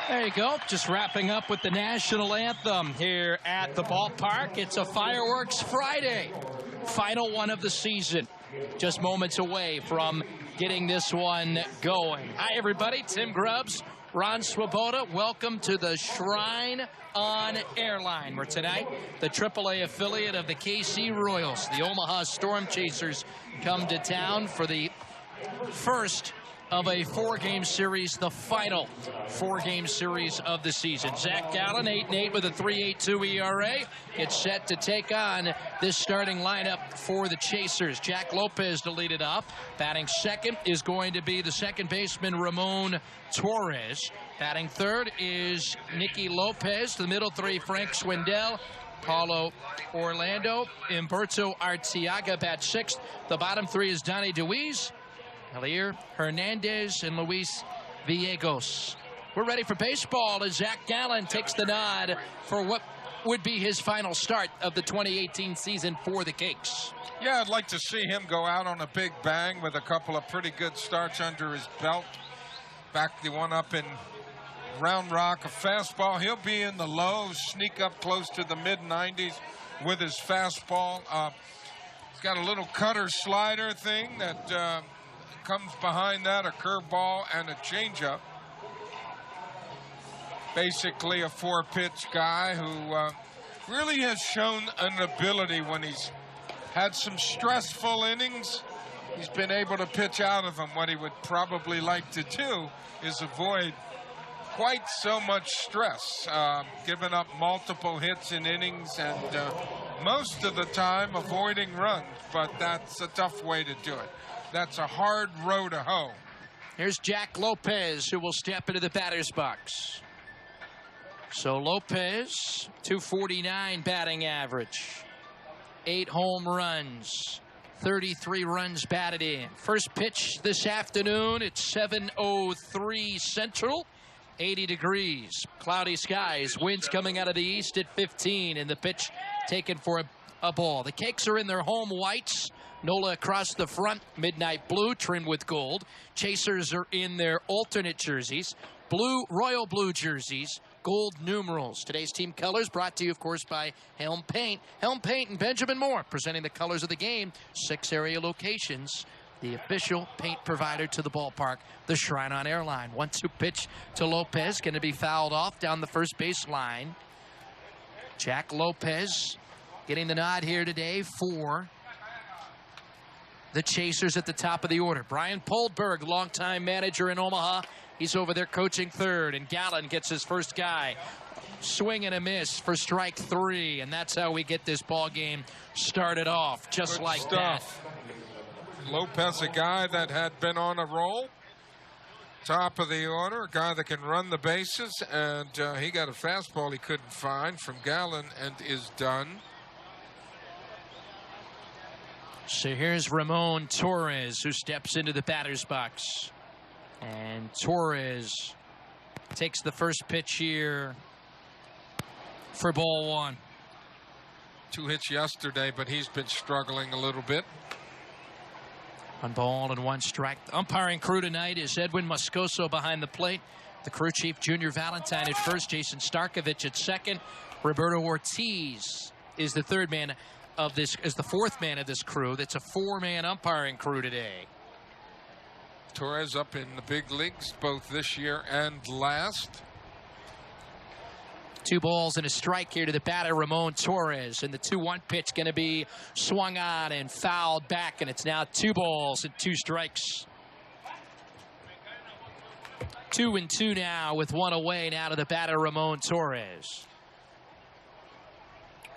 There you go. Just wrapping up with the national anthem here at the ballpark. It's a Fireworks Friday. Final one of the season. Just moments away from getting this one going. Hi, everybody. Tim Grubbs, Ron Swoboda. Welcome to the Shrine on Airline, where tonight the AAA affiliate of the KC Royals, the Omaha Storm Chasers, come to town for the first of a four-game series, the final four-game series of the season. Zach Gallen, 8-8 with a 3.82 ERA, gets set to take on this starting lineup for the Chasers. Jack Lopez to lead it off. Batting second is going to be the second baseman, Ramon Torres. Batting third is Nicky Lopez. The middle three, Frank Swindell, Paulo Orlando, Humberto Arteaga bat sixth. The bottom three is Donnie DeWeese, Javier Hernandez, and Luis Villegas. We're ready for baseball as Zach Gallen takes the nod for what would be his final start of the 2018 season for the Cakes. Yeah, I'd like to see him go out on a big bang with a couple of pretty good starts under his belt. Back the one up in Round Rock, a fastball. He'll be in the lows, sneak up close to the mid-90s with his fastball. He's got a little cutter slider thing that comes behind that, a curveball and a changeup. Basically a four-pitch guy who really has shown an ability when he's had some stressful innings. He's been able to pitch out of them. What he would probably like to do is avoid quite so much stress, giving up multiple hits in innings and most of the time avoiding runs, but that's a tough way to do it. That's a hard row to hoe. Here's Jack Lopez, who will step into the batter's box. So Lopez, 249 batting average, 8 home runs, 33 runs batted in. First pitch this afternoon at 7:03 Central, 80 degrees, cloudy skies, winds coming out of the east at 15, and the pitch taken for a ball. The Cakes are in their home whites. NOLA across the front, midnight blue trimmed with gold. Chasers are in their alternate jerseys, blue, royal blue jerseys, gold numerals. Today's team colors brought to you, of course, by Helm Paint. Helm Paint and Benjamin Moore presenting the colors of the game. 6 area locations. The official paint provider to the ballpark, the Shrine on Airline. 1-2 pitch to Lopez, going to be fouled off down the first base line. Jack Lopez getting the nod here today for the Chasers at the top of the order. Brian Poldberg, longtime manager in Omaha. He's over there coaching third, and Gallen gets his first guy. Swing and a miss for strike 3, and that's how we get this ball game started off, just Good like stuff. that. Lopez, a guy that had been on a roll, top of the order, a guy that can run the bases, and he got a fastball he couldn't find from Gallen and is done. So here's Ramon Torres, who steps into the batter's box. And Torres takes the first pitch here for ball 1. 2 hits yesterday, but he's been struggling a little bit. 1 ball and 1 strike. The umpiring crew tonight is Edwin Moscoso behind the plate. The crew chief, Junior Valentine at first. Jason Starkovich at second. Roberto Ortiz is the third man of this, is the fourth man of this crew. That's a 4-man umpiring crew today. Torres up in the big leagues both this year and last. 2 balls and a strike here to the batter, Ramon Torres. And the 2-1 pitch going to be swung on and fouled back. And it's now 2 balls and 2 strikes. 2-2 now with 1 away now to the batter, Ramon Torres.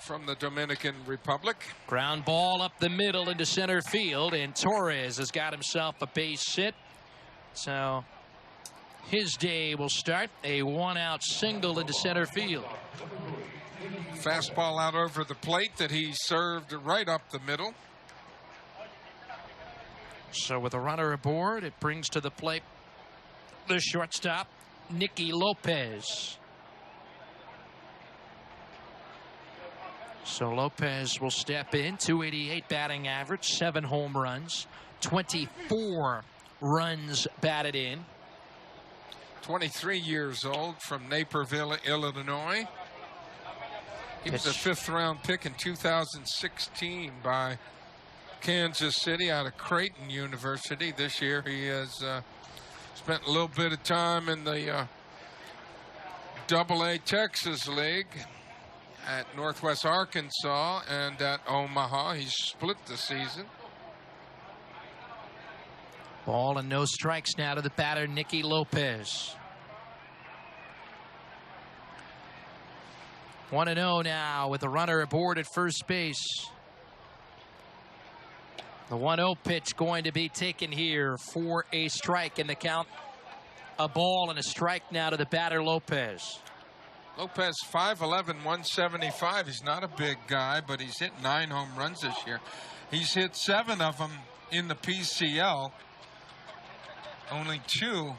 From the Dominican Republic. Ground ball up the middle into center field, and Torres has got himself a base hit. So his day will start. A 1-out single into center field. Fastball out over the plate that he served right up the middle. So with a runner aboard, it brings to the plate the shortstop, Nicky Lopez. So Lopez will step in, 288 batting average, 7 home runs, 24 runs batted in. 23 years old from Naperville, Illinois. He was a 5th-round pick in 2016 by Kansas City out of Creighton University. This year he has spent a little bit of time in the AA Texas League at Northwest Arkansas and at Omaha. He's split the season. Ball and no strikes now to the batter, Nicky Lopez. 1-0 now with the runner aboard at first base. The 1-0 pitch going to be taken here for a strike in the count. A ball and a strike now to the batter, Lopez. Lopez, 5'11", 175. He's not a big guy, but he's hit 9 home runs this year. He's hit 7 of them in the PCL. Only 2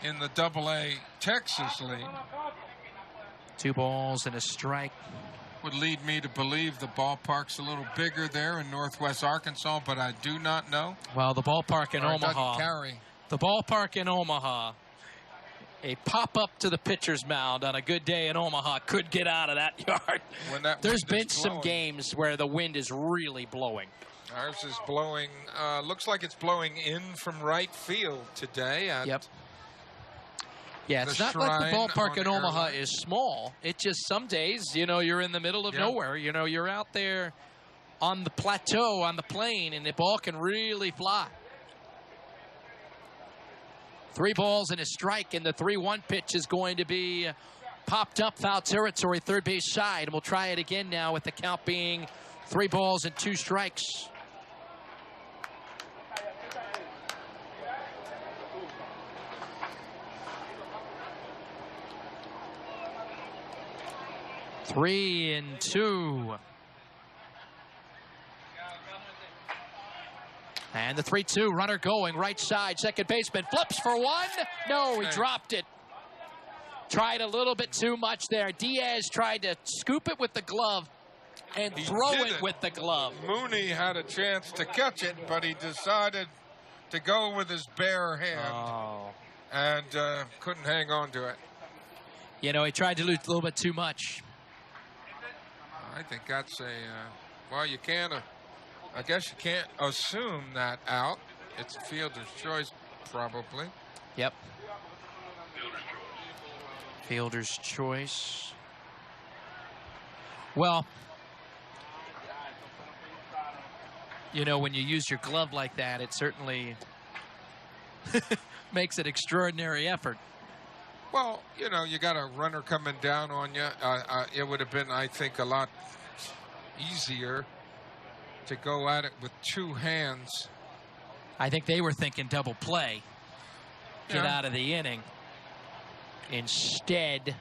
in the AA Texas League. 2 balls and a strike. Would lead me to believe the ballpark's a little bigger there in Northwest Arkansas, but I do not know. Well, the ballpark in Omaha. Doesn't carry. The ballpark in Omaha. A pop-up to the pitcher's mound on a good day in Omaha could get out of that yard. There's been some games where the wind is really blowing. Ours is blowing, looks like it's blowing in from right field today. Yep. Yeah, it's not like the ballpark in Omaha is small. It just some days, you know, you're in the middle of nowhere. You know, you're out there on the plateau, on the plain, and the ball can really fly. 3 balls and a strike, and the 3-1 pitch is going to be popped up foul territory, third base side. And we'll try it again now with the count being 3 balls and 2 strikes. Three and 2. And the 3-2 runner going right side. Second baseman flips for 1. No, he dropped it. Tried a little bit too much there. Diaz tried to scoop it with the glove and throw it with the glove. Mooney had a chance to catch it, but he decided to go with his bare hand and couldn't hang on to it. You know, he tried to lose a little bit too much. I think that's well, you can't, I guess you can't assume that out. It's a fielder's choice, probably. Yep. Fielder's choice. Well, you know, when you use your glove like that, it certainly makes an extraordinary effort. Well, you know, you got a runner coming down on you. It would have been, I think, a lot easier to go at it with 2 hands. I think they were thinking double play. Get out of the inning. Instead,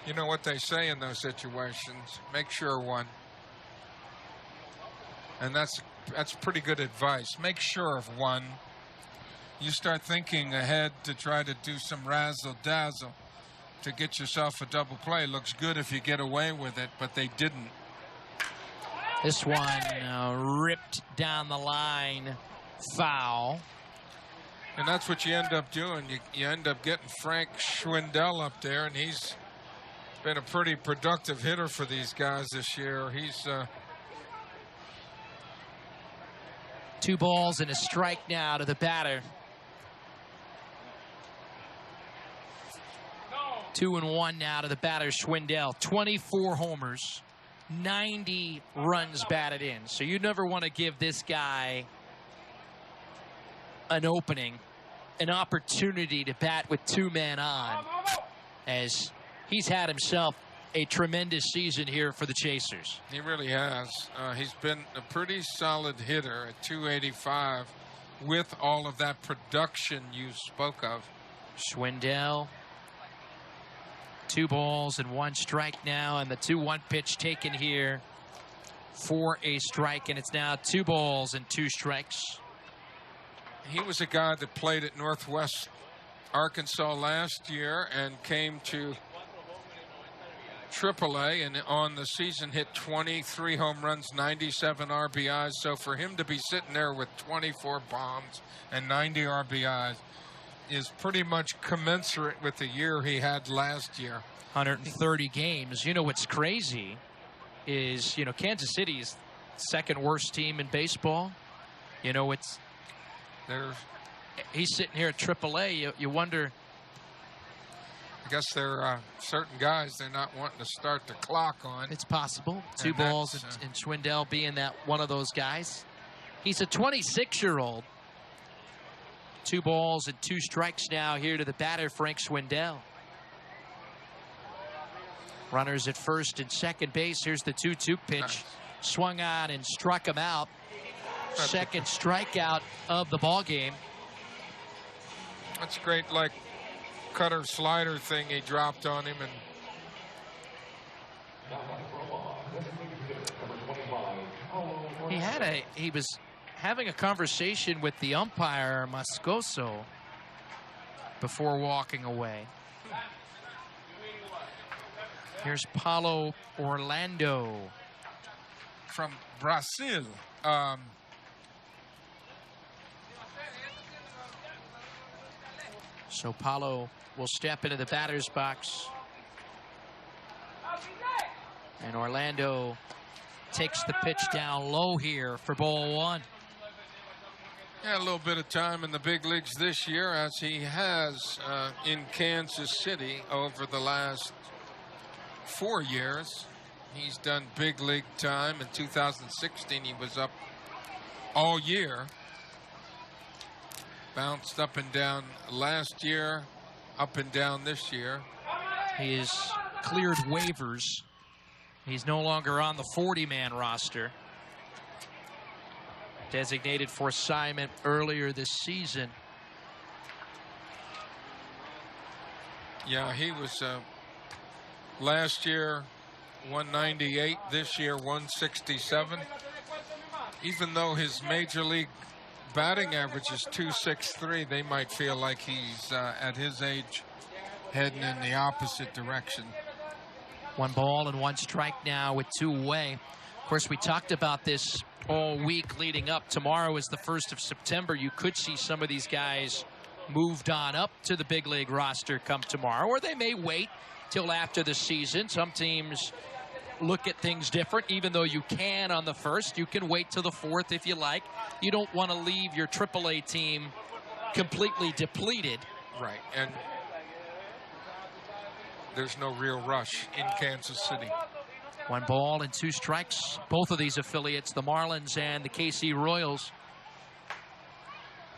you know what they say in those situations, make sure one. And that's pretty good advice. Make sure of one. You start thinking ahead to try to do some razzle-dazzle to get yourself a double play. Looks good if you get away with it, but they didn't. This one ripped down the line, foul. And that's what you end up doing. You end up getting Frank Schwindel up there, and he's been a pretty productive hitter for these guys this year. He's 2 balls and a strike now to the batter. 2-1 now to the batter, Schwindel. 24 homers, 90 runs batted in. So you never want to give this guy an opening, an opportunity to bat with 2 men on, as he's had himself a tremendous season here for the Chasers. He really has. He's been a pretty solid hitter at 285 with all of that production you spoke of. Schwindel, 2 balls and 1 strike now, and the 2-1 pitch taken here for a strike, and it's now 2 balls and 2 strikes. He was a guy that played at Northwest Arkansas last year and came to AAA, and on the season hit 23 home runs, 97 RBIs. So for him to be sitting there with 24 bombs and 90 RBIs is pretty much commensurate with the year he had last year. 130 games. You know what's crazy is, you know, Kansas City's second worst team in baseball. You know, he's sitting here at AAA. You wonder. I guess there are certain guys they're not wanting to start the clock on. It's possible. Two balls and Schwindel being that one of those guys. He's a 26-year-old. 2 balls and 2 strikes now here to the batter, Frank Schwindel. Runners at first and second base. Here's the 2-2 pitch. Nice. Swung on and struck him out. Second strikeout of the ball game. That's great, like cutter slider thing he dropped on him, and he was having a conversation with the umpire Moscoso before walking away. Here's Paulo Orlando from Brazil. So Paulo will step into the batter's box. And Orlando takes the pitch down low here for ball 1. Yeah, a little bit of time in the big leagues this year, as he has in Kansas City over the last 4 years. He's done big league time. In 2016, he was up all year. Bounced up and down last year, up and down this year. He has cleared waivers. He's no longer on the 40-man roster. Designated for assignment earlier this season. Yeah, he was last year 198, this year 167. Even though his major league batting average is 263, they might feel like he's at his age heading in the opposite direction. 1 ball and 1 strike now with 2 away. Of course, we talked about this all week leading up. Tomorrow is the 1st of September. You could see some of these guys moved on up to the big league roster come tomorrow, or they may wait till after the season. Some teams look at things different. Even though you can on the 1st, you can wait till the 4th if you like. You don't want to leave your AAA team completely depleted. Right, and there's no real rush in Kansas City. 1 ball and 2 strikes. Both of these affiliates, the Marlins and the KC Royals,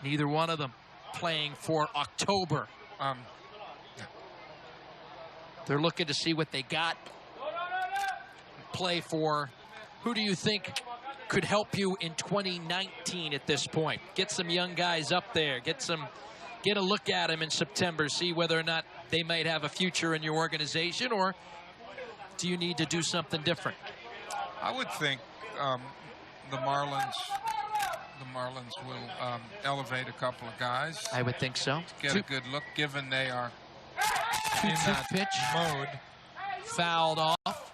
neither one of them playing for October. They're looking to see what they got. Play for. Who do you think could help you in 2019 at this point? Get some young guys up there. Get a look at them in September. See whether or not they might have a future in your organization, or do you need to do something different? I would think the Marlins will elevate a couple of guys. I would think so. Get a good look, given they are in that pitch mode. Fouled off.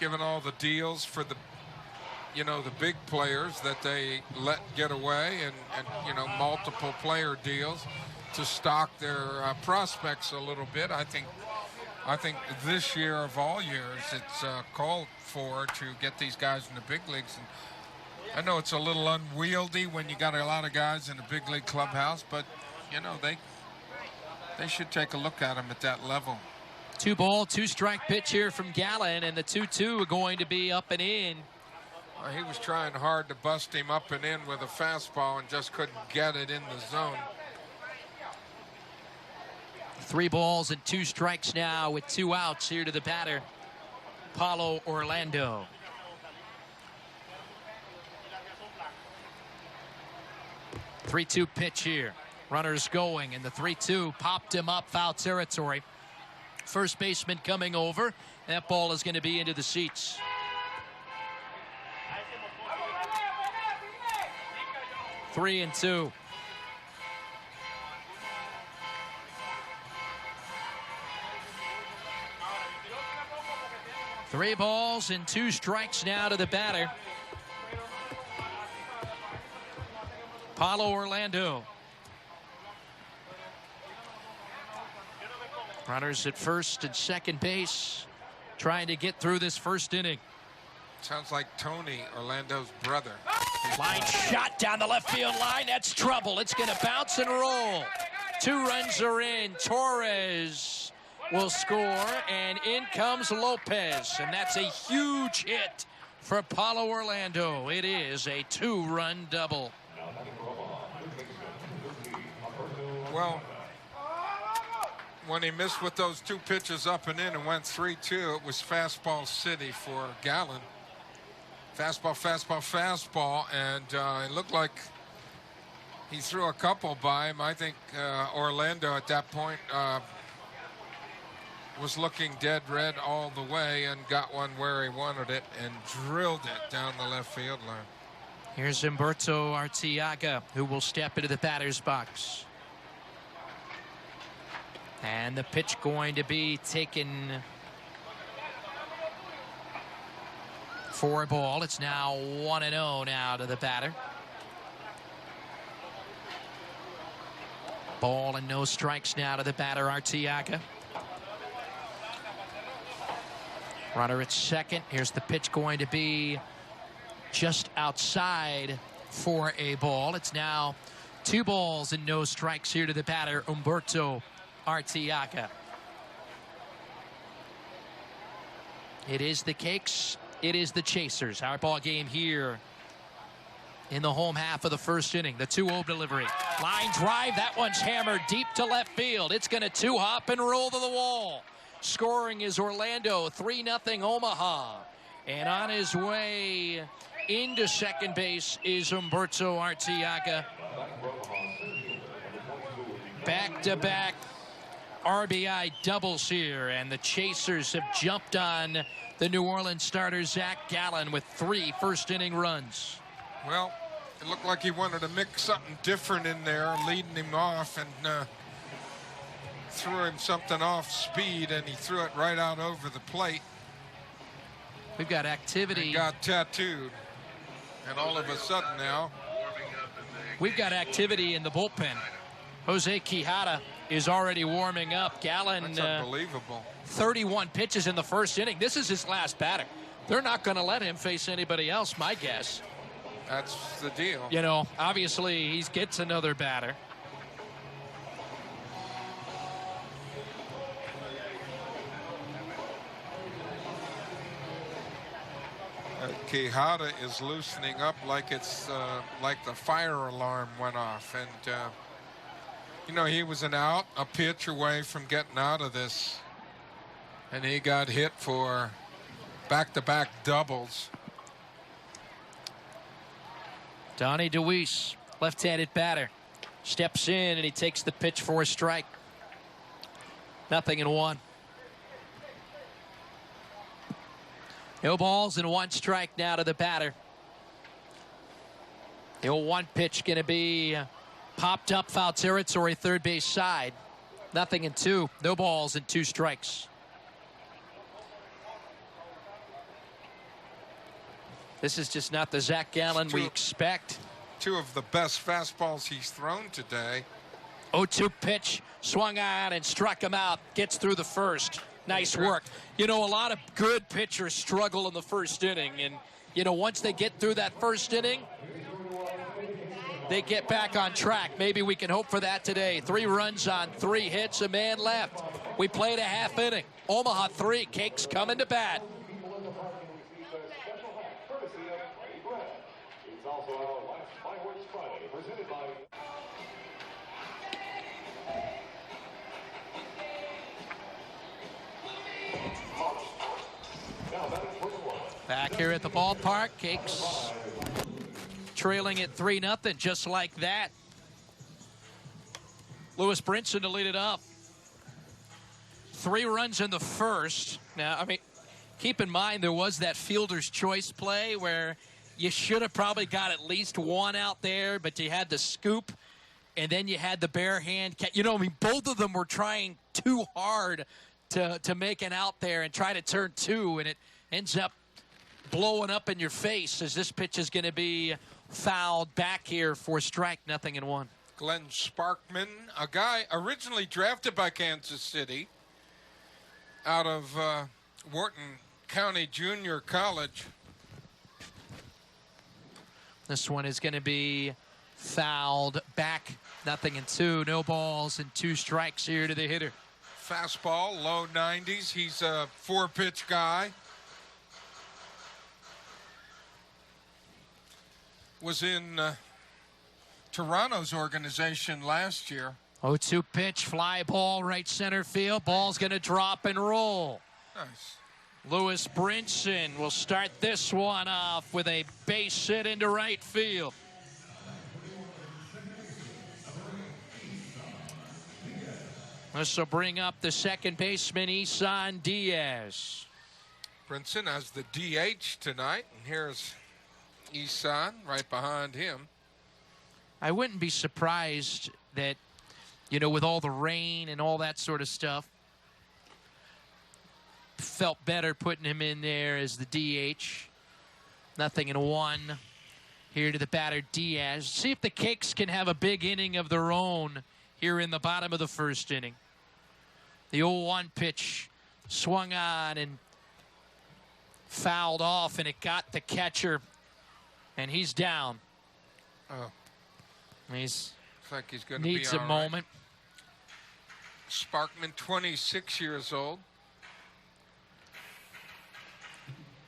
Given all the deals for the big players that they let get away, and multiple player deals to stock their prospects a little bit. I think this year of all years, it's called for to get these guys in the big leagues. And I know it's a little unwieldy when you got a lot of guys in the big league clubhouse, but they should take a look at them at that level. 2 ball, 2 strike pitch here from Gallen, and the 2-2 are going to be up and in. He was trying hard to bust him up and in with a fastball and just couldn't get it in the zone. 3 balls and 2 strikes now with 2 outs here to the batter, Paulo Orlando. The 3-2 pitch here. Runners going, and the 3-2 popped him up, foul territory. First baseman coming over. That ball is going to be into the seats. Three and 2. 3 balls and 2 strikes now to the batter. Paulo Orlando. Runners at first and second base, trying to get through this first inning. Sounds like Tony, Orlando's brother. Line shot down the left field line. That's trouble. It's going to bounce and roll. 2 runs are in. Torres will score, and in comes Lopez. And that's a huge hit for Paulo Orlando. It is a 2-run double. Well, when he missed with those 2 pitches up and in and went 3-2, it was fastball city for Gallen. Fastball, fastball, fastball, and it looked like he threw a couple by him. I think Orlando at that point was looking dead red all the way and got one where he wanted it and drilled it down the left field line. Here's Humberto Arteaga, who will step into the batter's box. And the pitch going to be taken for a ball. It's now 1-0 now to the batter. Ball and no strikes now to the batter, Arteaga. Runner at second. Here's the pitch going to be just outside for a ball. It's now 2 balls and no strikes here to the batter, Humberto Arteaga. It is the Cakes. It is the Chasers. Our ball game here in the home half of the first inning. The 2-0 delivery. Line drive. That one's hammered deep to left field. It's going to 2-hop and roll to the wall. Scoring is Orlando. 3-0 Omaha. And on his way into second base is Humberto Arteaga. Back-to-back RBI doubles here, and the Chasers have jumped on the New Orleans starter Zach Gallen with 3 first-inning runs. Well, it looked like he wanted to mix something different in there, leading him off, and threw him something off speed, and he threw it right out over the plate. We've got activity. He got tattooed, and all of a sudden now, we've got activity in the bullpen. Jose Quijada is already warming up. Gallen, that's unbelievable. 31 pitches in the first inning. This is his last batter. They're not going to let him face anybody else, my guess. That's the deal. You know, obviously he gets another batter. Quijada is loosening up like it's like the fire alarm went off, and you know, he was a pitch away from getting out of this, and he got hit for back-to-back doubles. Donnie DeWeese, left-handed batter, steps in and he takes the pitch for a strike. 0-1. No balls and 1 strike now to the batter. The 0-1 pitch going to be popped up, foul territory, third base side. 0-2. No balls and 2 strikes. This is just not the Zach Gallen we expect. 2 of the best fastballs he's thrown today. 0-2 pitch, swung on and struck him out. Gets through the first. Nice work. You know, a lot of good pitchers struggle in the first inning. And, you know, once they get through that first inning, they get back on track. Maybe we can hope for that today. 3 runs on 3 hits, a man left. We played a half inning. Omaha 3, Cakes coming to bat. Back here at the ballpark, Cakes trailing at 3-0, just like that. Lewis Brinson to lead it up. 3 runs in the first. Now, I mean, keep in mind there was that fielder's choice play where you should have probably got at least 1 out there, but you had the scoop, and then you had the bare hand. You know, I mean, both of them were trying too hard to make an out there and try to turn 2, and ends up blowing up in your face as this pitch is going to be fouled back here for strike, 0-1. Glenn Sparkman, a guy originally drafted by Kansas City out of Wharton County Junior College. This one is going to be fouled back, 0-2. No balls and 2 strikes here to the hitter. Fastball, low 90s. He's a 4-pitch guy. Was in Toronto's organization last year. 0-2 pitch, fly ball, right center field. Ball's going to drop and roll. Nice. Lewis Brinson will start this one off with a base hit into right field. This will bring up the second baseman, Isan Diaz. Brinson has the DH tonight, and here's Isan right behind him. I wouldn't be surprised that, you know, with all the rain and all that sort of stuff, felt better putting him in there as the DH. 0-1 here to the batter, Diaz. See if the Cakes can have a big inning of their own here in the bottom of the first inning. The 0-1 pitch swung on and fouled off, and it got the catcher, and he's down. Oh. He's Looks like he's going to be needs all a right. moment. Sparkman, 26 years old.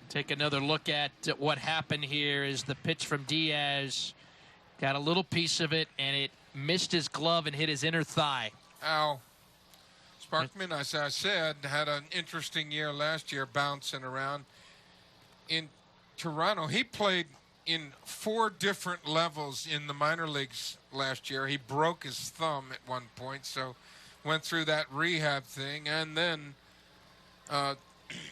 Take another look at what happened here as the pitch from Diaz got a little piece of it, and it missed his glove and hit his inner thigh. Ow. Sparkman, as I said, had an interesting year last year, bouncing around. In Toronto, he played in 4 different levels in the minor leagues last year. He broke his thumb at one point, so went through that rehab thing, and then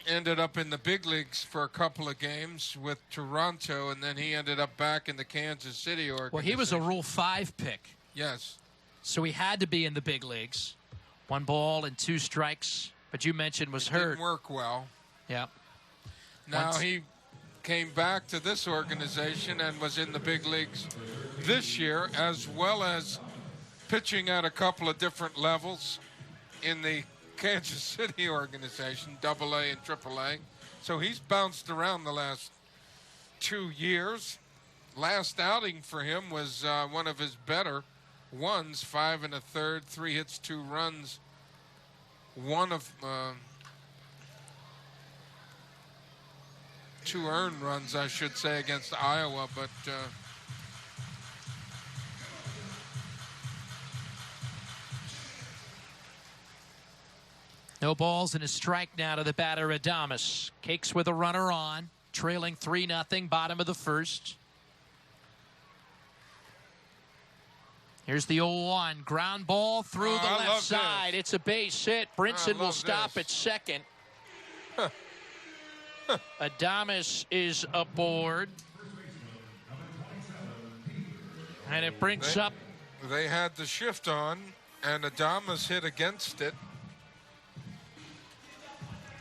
ended up in the big leagues for a couple of games with Toronto, and then he ended up back in the Kansas City organization. Well, he was a Rule 5 pick. Yes. So he had to be in the big leagues. 1 ball and 2 strikes, but you mentioned was hurt. Didn't work well. Yeah. Now he came back to this organization and was in the big leagues this year, as well as pitching at a couple of different levels in the Kansas City organization, AA and AAA. So he's bounced around the last 2 years. Last outing for him was one of his better ones, 5 1/3, 3 hits, 2 runs. One of 2 earned runs, I should say, against Iowa, but no balls and a strike now to the batter, Adames. Cakes with a runner on, trailing 3-0, bottom of the first. Here's the 0-1, ground ball through the left side. This. It's a base hit. Brinson will stop this. at second. Adames is aboard. And it brings up. They had the shift on, and Adames hit against it.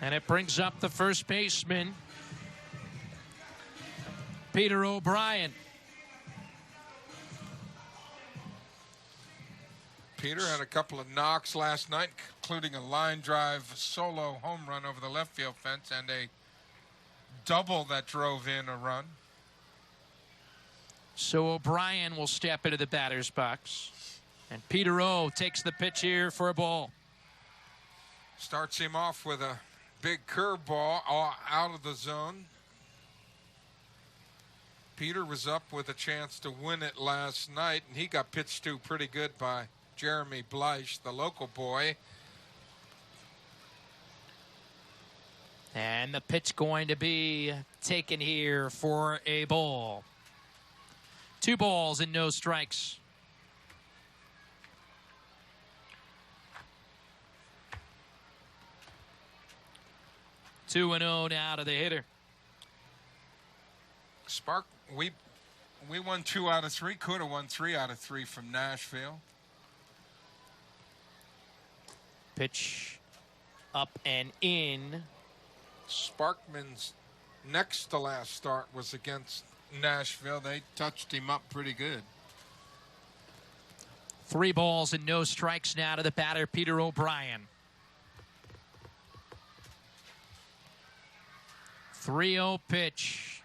And it brings up the first baseman, Peter O'Brien. Peter had a couple of knocks last night, including a line drive solo home run over the left field fence and a double that drove in a run. So O'Brien will step into the batter's box. And Peter O takes the pitch here for a ball. Starts him off with a big curveball out of the zone. Peter was up with a chance to win it last night, and he got pitched to pretty good by Jeremy Bleish, the local boy. And the pitch going to be taken here for a ball. 2 balls and no strikes. Two and 0 now to the hitter. Spark, we won 2 out of 3. Could have won 3 out of 3 from Nashville. Pitch up and in. Sparkman's next to last start was against Nashville. They touched him up pretty good. 3 balls and no strikes now to the batter, Peter O'Brien. 3-0 pitch.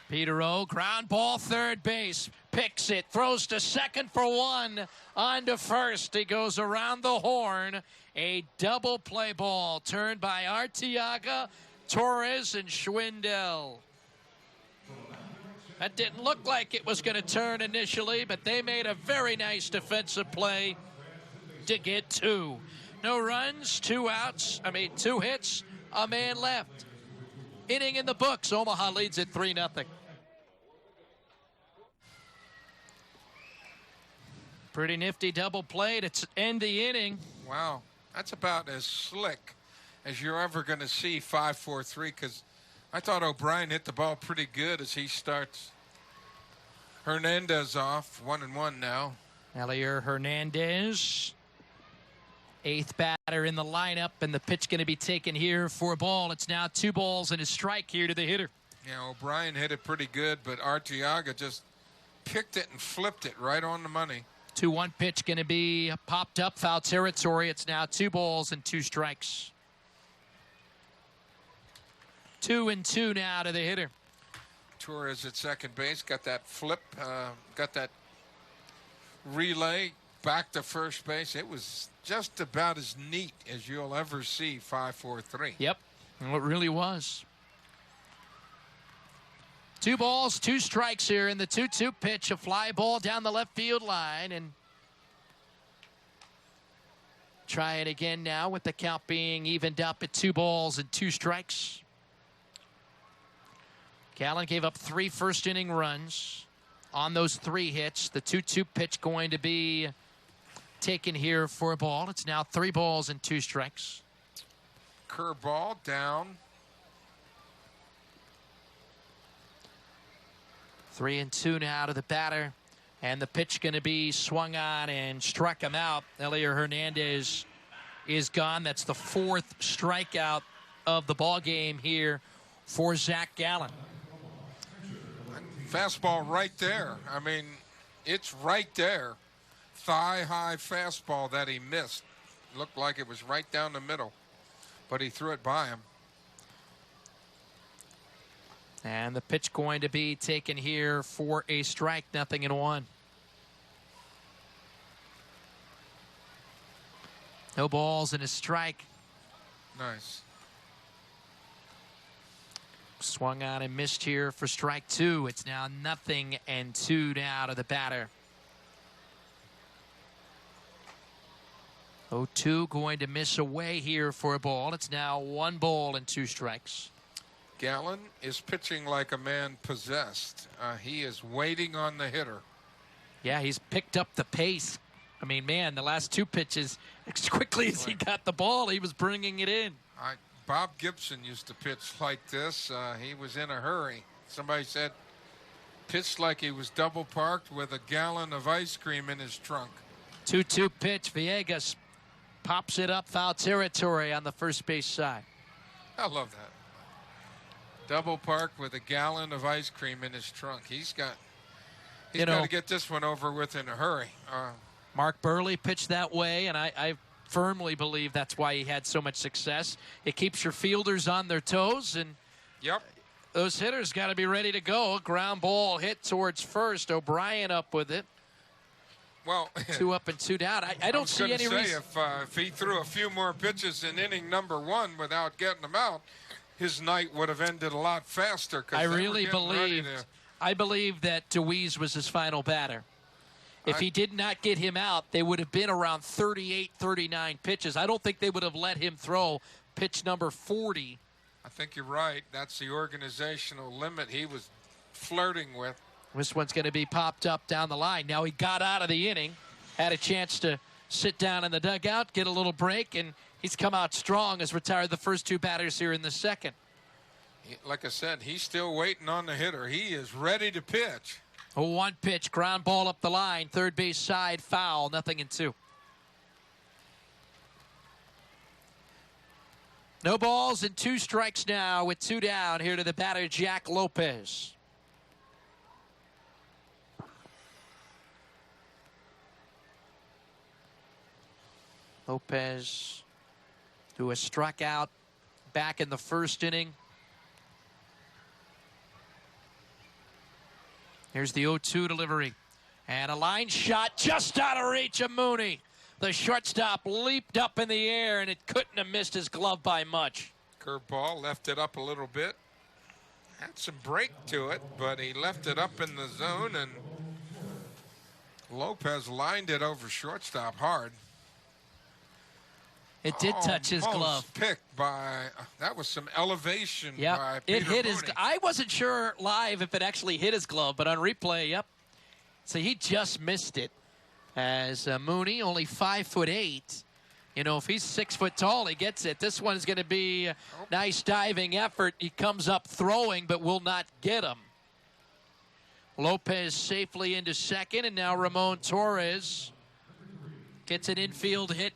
Peter O, ground ball, third base, picks it, throws to second for 1, on to first. He goes around the horn. A double play ball turned by Arteaga, Torres, and Schwindel. That didn't look like it was going to turn initially, but they made a very nice defensive play to get 2. No runs, 2 outs, 2 hits, a man left. Inning in the books. Omaha leads at 3-0. Pretty nifty double play to end the inning. Wow, that's about as slick as you're ever going to see 5-4-3, because I thought O'Brien hit the ball pretty good as he starts Hernandez off. 1-1 now. Elier Hernandez, 8th batter in the lineup, and the pitch going to be taken here for a ball. It's now 2 balls and a strike here to the hitter. Yeah, O'Brien hit it pretty good, but Arteaga just picked it and flipped it right on the money. 2-1 pitch going to be popped up, foul territory. It's now 2 balls and 2 strikes. 2-2 now to the hitter. Torres at second base, got that flip, got that relay back to first base. It was just about as neat as you'll ever see 5-4-3. Yep, well, it really was. 2 balls, 2 strikes here in the 2-2 pitch. A fly ball down the left field line, and try it again now with the count being evened up at 2 balls and 2 strikes. Gallen gave up 3 first-inning runs on those 3 hits. The 2-2 pitch going to be taken here for a ball. It's now 3 balls and 2 strikes. Curveball down. 3-2 now to the batter, and the pitch going to be swung on and struck him out. Elier Hernandez is gone. That's the 4th strikeout of the ball game here for Zach Gallen. Fastball right there. I mean, it's right there. Thigh-high fastball that he missed. Looked like it was right down the middle, but he threw it by him. And the pitch going to be taken here for a strike, 0-1. No balls and a strike. Nice. Swung on and missed here for strike 2. It's now 0-2 now to the batter. 0-2 going to miss away here for a ball. It's now 1 ball and 2 strikes. Gallen is pitching like a man possessed. He is waiting on the hitter. Yeah, he's picked up the pace. I mean, man, the last 2 pitches, as quickly as he got the ball, he was bringing it in. Bob Gibson used to pitch like this. He was in a hurry. Somebody said, pitched like he was double parked with a gallon of ice cream in his trunk. 2-2 pitch. Villegas pops it up, foul territory on the first base side. I love that. Double parked with a gallon of ice cream in his trunk. He's got to get this one over with in a hurry. Mark Burley pitched that way, and I firmly believe that's why he had so much success. It keeps your fielders on their toes, and yep, those hitters got to be ready to go. Ground ball hit towards first. O'Brien up with it. Well, 2 up and 2 down. I don't see any reason. If he threw a few more pitches in inning number 1 without getting them out, his night would have ended a lot faster. I really believe that DeWeese was his final batter. If he did not get him out, they would have been around 38, 39 pitches. I don't think they would have let him throw pitch number 40. I think you're right. That's the organizational limit he was flirting with. This one's going to be popped up down the line. Now he got out of the inning, had a chance to sit down in the dugout, get a little break, and he's come out strong, has retired the first 2 batters here in the second. Like I said, he's still waiting on the hitter. He is ready to pitch. A 1 pitch, ground ball up the line, third base side, foul, 0-2. No balls and 2 strikes now with 2 down here to the batter, Jack Lopez. Lopez, who was struck out back in the first inning. Here's the 0-2 delivery. And a line shot just out of reach of Mooney. The shortstop leaped up in the air, and it couldn't have missed his glove by much. Curveball, left it up a little bit. Had some break to it, but he left it up in the zone, and Lopez lined it over shortstop hard. It did touch his glove. Picked by, that was some elevation yep. by Peter It hit Mooney. his, I wasn't sure live if it actually hit his glove, but on replay, yep. So he just missed it. As Mooney, only 5'8". You know, if he's 6 foot tall, he gets it. This one's going to be a nice diving effort. He comes up throwing, but will not get him. Lopez safely into second, and now Ramon Torres gets an infield hit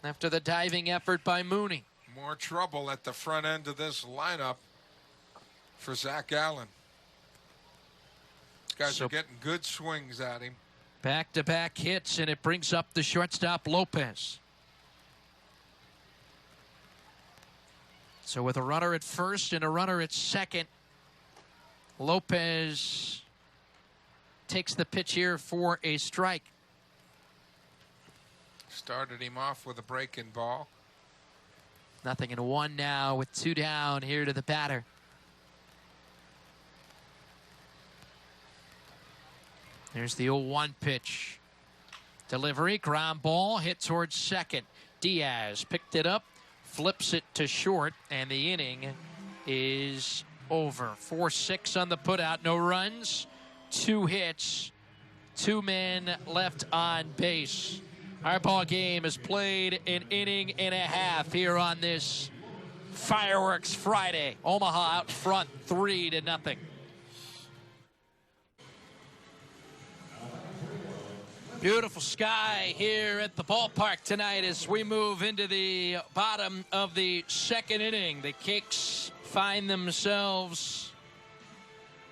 after the diving effort by Mooney. More trouble at the front end of this lineup for Zach Allen. These guys are getting good swings at him. Back-to-back hits, and it brings up the shortstop, Lopez. So with a runner at first and a runner at second, Lopez takes the pitch here for a strike. Started him off with a breaking ball. 0-1 now with 2 down here to the batter. There's the 0-1 pitch. Delivery, ground ball, hit towards second. Diaz picked it up, flips it to short, and the inning is over. 4-6 on the putout, no runs, 2 hits, 2 men left on base. Our ball game has played an inning and a half here on this Fireworks Friday. Omaha out front, 3-0. Beautiful sky here at the ballpark tonight as we move into the bottom of the second inning. The Cakes find themselves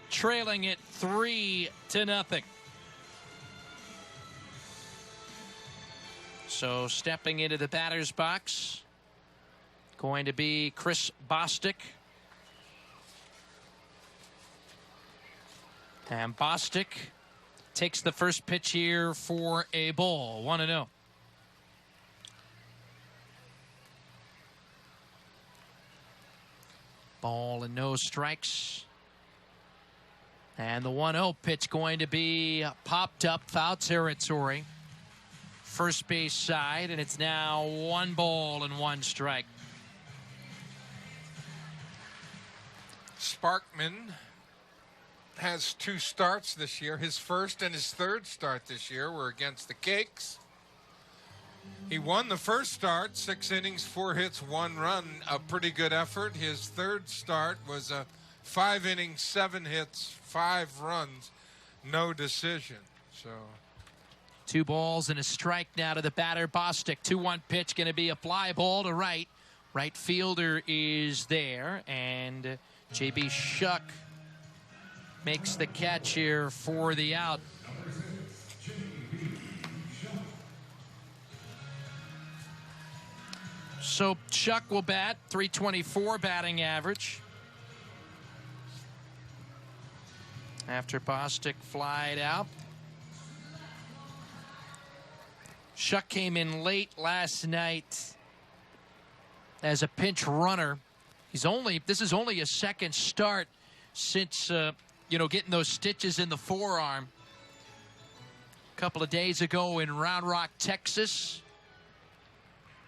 trailing it 3-0. So stepping into the batter's box, going to be Chris Bostic. And Bostic takes the first pitch here for a ball. 1-0. Ball and no strikes. And the 1-0 pitch going to be popped up, foul territory. First base side, and it's now 1 ball and 1 strike. Sparkman has 2 starts this year. His first and his third start this year were against the Cakes. He won the first start, 6 innings, 4 hits, 1 run, a pretty good effort. His third start was a 5 innings, 7 hits, 5 runs, no decision. So 2 balls and a strike now to the batter, Bostic. 2-1 pitch, going to be a fly ball to right. Right fielder is there, and J.B. Shuck makes the catch here for the out. So Shuck will bat, .324 batting average. After Bostic flied out. Shuck came in late last night as a pinch runner. This is only a second start since getting those stitches in the forearm a couple of days ago in Round Rock, Texas.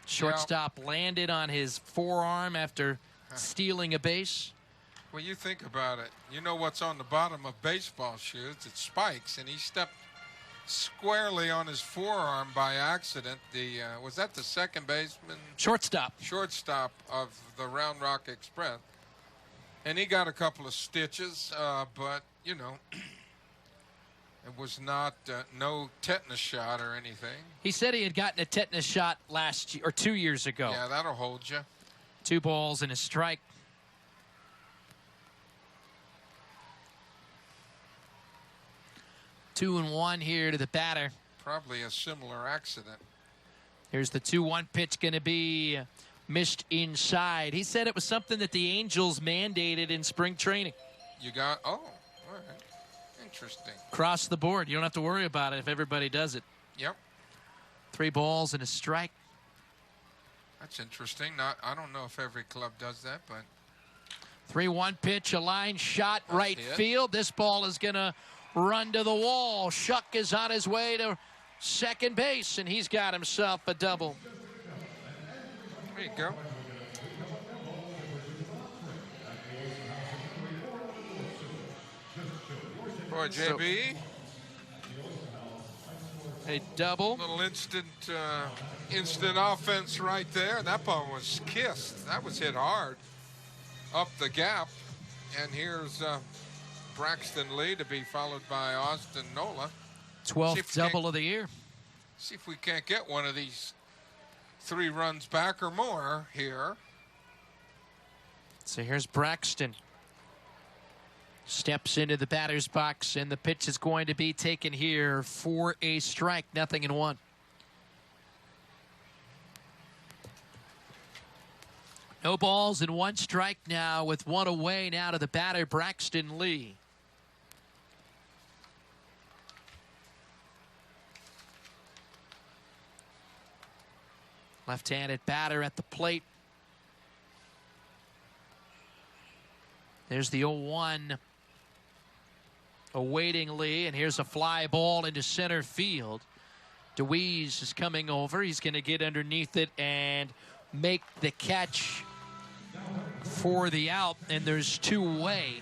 Shortstop landed on his forearm after stealing a base. Well, you think about it. You know what's on the bottom of baseball shoes? It's spikes, and he stepped squarely on his forearm by accident. Was that the second baseman? Shortstop of the Round Rock Express. And he got a couple of stitches, but, It was not no tetanus shot or anything. He said he had gotten a tetanus shot last year or 2 years ago. Yeah, that'll hold you. 2 balls and a strike. Two and one here to the batter. Probably a similar accident. Here's the 2-1 pitch, going to be missed inside. He said it was something that the Angels mandated in spring training. You got, oh, all right. Interesting. Across the board. You don't have to worry about it if everybody does it. Yep. 3 balls and a strike. That's interesting. I don't know if every club does that, but. 3-1 pitch, a line shot, right it. field. This ball is going to run to the wall. Shuck is on his way to second base, and he's got himself a double. There you go. Boy, JB. A double. Little instant offense right there. That ball was kissed. That was hit hard up the gap. And here's Braxton Lee to be followed by Austin Nola. 12th double of the year. See if we can't get one of these 3 runs back or more here. So here's Braxton. Steps into the batter's box, and the pitch is going to be taken here for a strike. 0-1. No balls and 1 strike now with 1 away now to the batter, Braxton Lee. Left-handed batter at the plate. There's the 0-1 awaiting Lee, and here's a fly ball into center field. DeWeese is coming over. He's going to get underneath it and make the catch for the out, and there's 2 away.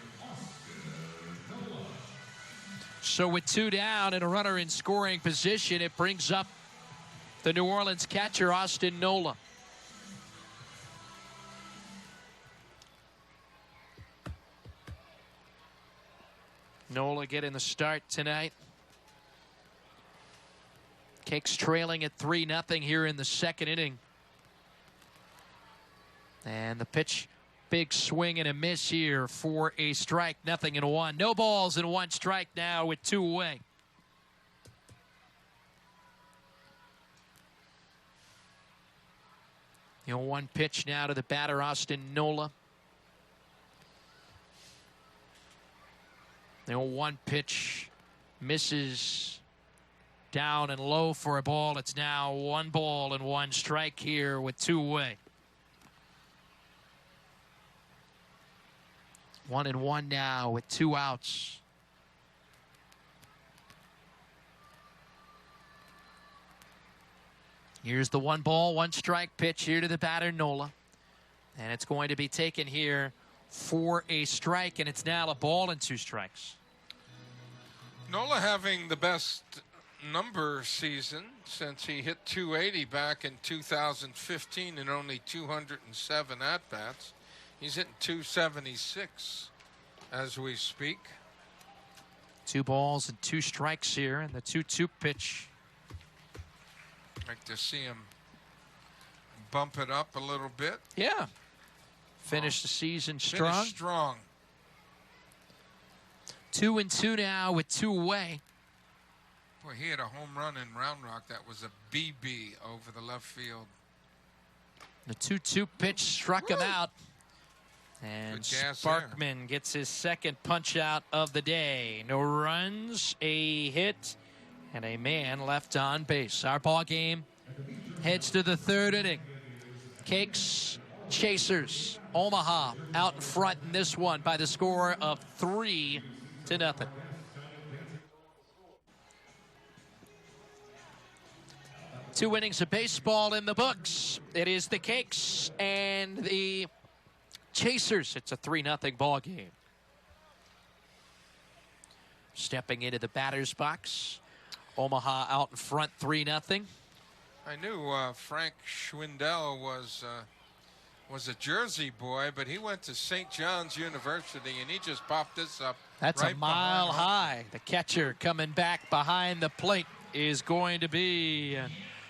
So with 2 down and a runner in scoring position, it brings up the New Orleans catcher, Austin Nola. Nola getting the start tonight. Cakes trailing at 3-0 here in the second inning. And the pitch, big swing and a miss here for a strike. 0-1. No balls and 1 strike now with 2 away. The 0-1 pitch now to the batter, Austin Nola. The 0-1 pitch misses down and low for a ball. It's now 1 ball and 1 strike here with 2 away. 1-1 now with 2 outs. Here's the 1 ball, 1 strike pitch here to the batter, Nola. And it's going to be taken here for a strike, and it's now a ball and 2 strikes. Nola having the best number season since he hit 280 back in 2015 in only 207 at-bats. He's hitting 276 as we speak. 2 balls and 2 strikes here, and the 2-2 pitch. Like to see him bump it up a little bit. Yeah. Finish the season strong. Finish strong. 2-2 now with 2 away. Boy, he had a home run in Round Rock that was a BB over the left field. The 2-2 pitch struck him out. And Sparkman gets his second punch out of the day. No runs, a hit, and a man left on base. Our ball game heads to the 3rd inning. Cakes, Chasers, Omaha out in front in this one by the score of 3-0. 2 innings of baseball in the books. It is the Cakes and the Chasers. It's a 3-0 ball game. Stepping into the batter's box. Omaha out in front, 3-0. I knew Frank Schwindel was a Jersey boy, but he went to St. John's University, and he just popped this up That's right a mile behind high. The catcher coming back behind the plate is going to be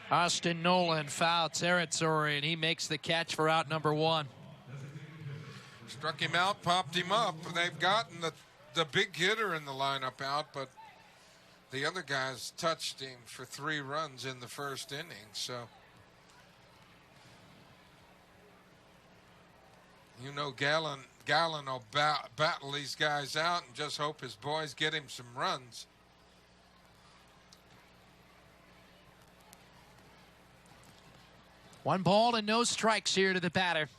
Austin Nolan, foul territory, and he makes the catch for out number 1. Struck him out, popped him up. They've gotten the big hitter in the lineup out, but the other guys touched him for 3 runs in the first inning. So, you know, Gallen will battle these guys out and just hope his boys get him some runs. One ball and no strikes here to the batter.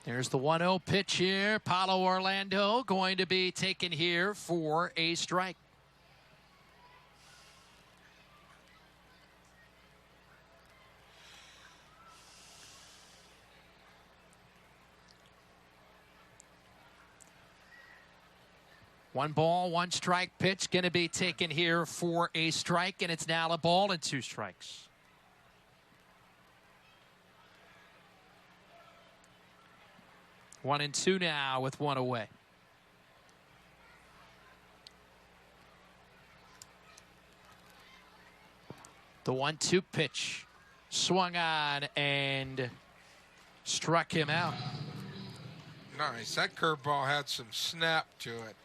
There's the 1-0 pitch here. Paulo Orlando going to be taken here for a strike. One ball, 1 strike pitch going to be taken here for a strike, and it's now a ball and 2 strikes. One and 2 now with 1 away. The 1-2 pitch swung on and struck him out. Nice. That curveball had some snap to it.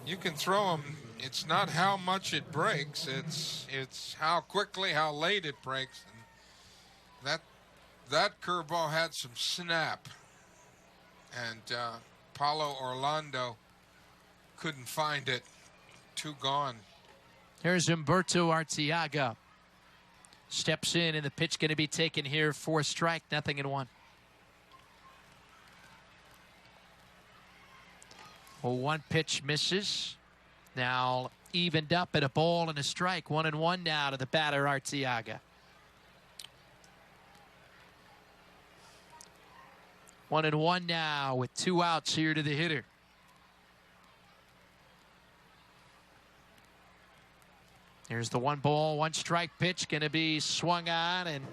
You can throw them. It's not how much it breaks. It's how quickly, how late it breaks. And that curveball had some snap. And Paulo Orlando couldn't find it. 2 gone. Here's Humberto Arteaga. Steps in, and the pitch going to be taken here for a strike. 0-1. Well, 1 pitch misses. Now evened up at a ball and a strike. 1-1 now to the batter, Arteaga. 1-1 now with 2 outs here to the hitter. Here's the 1 ball, 1 strike pitch, going to be swung on and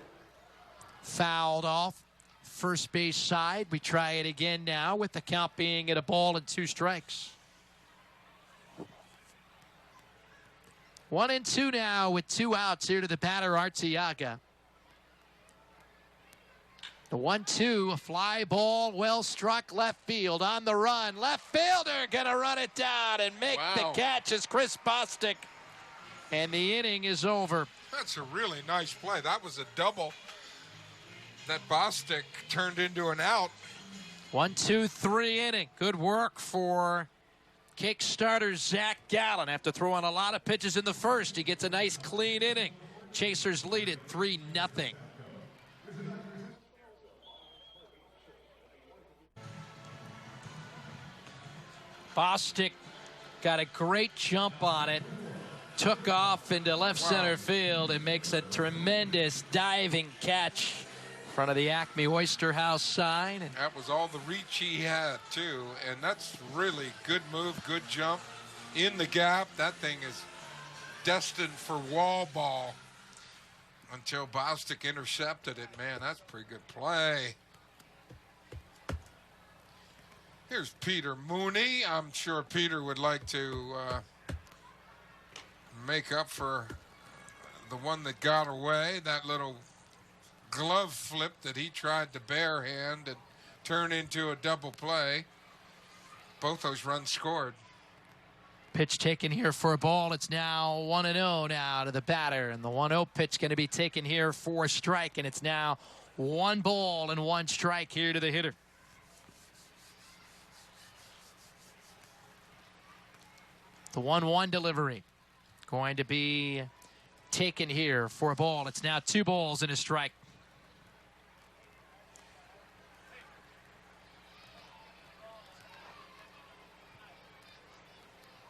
fouled off. First base side. We try it again now with the count being at a ball and 2 strikes. 1-2 now with 2 outs here to the batter, Arteaga. The 1-2, a fly ball, well struck left field on the run. Left fielder gonna run it down and make the catch as Chris Bostic. And the inning is over. That's a really nice play. That was a double that Bostic turned into an out. 1-2-3 inning. Good work for kick starter Zach Gallen. After throwing a lot of pitches in the first, he gets a nice clean inning. Chasers lead it 3-0. Bostic got a great jump on it, took off into left center field, and makes a tremendous diving catch in front of the Acme Oyster House sign. And that was all the reach he had, too, and that's really good move, good jump in the gap. That thing is destined for wall ball until Bostic intercepted it. Man, that's a pretty good play. Here's Peter Mooney. I'm sure Peter would like to make up for the one that got away, that little glove flip that he tried to barehand and turn into a double play. Both those runs scored. Pitch taken here for a ball. It's now 1-0 now to the batter. And the 1-0 pitch going to be taken here for a strike. And it's now 1 ball and 1 strike here to the hitter. The 1-1 delivery going to be taken here for a ball. It's now 2 balls and a strike.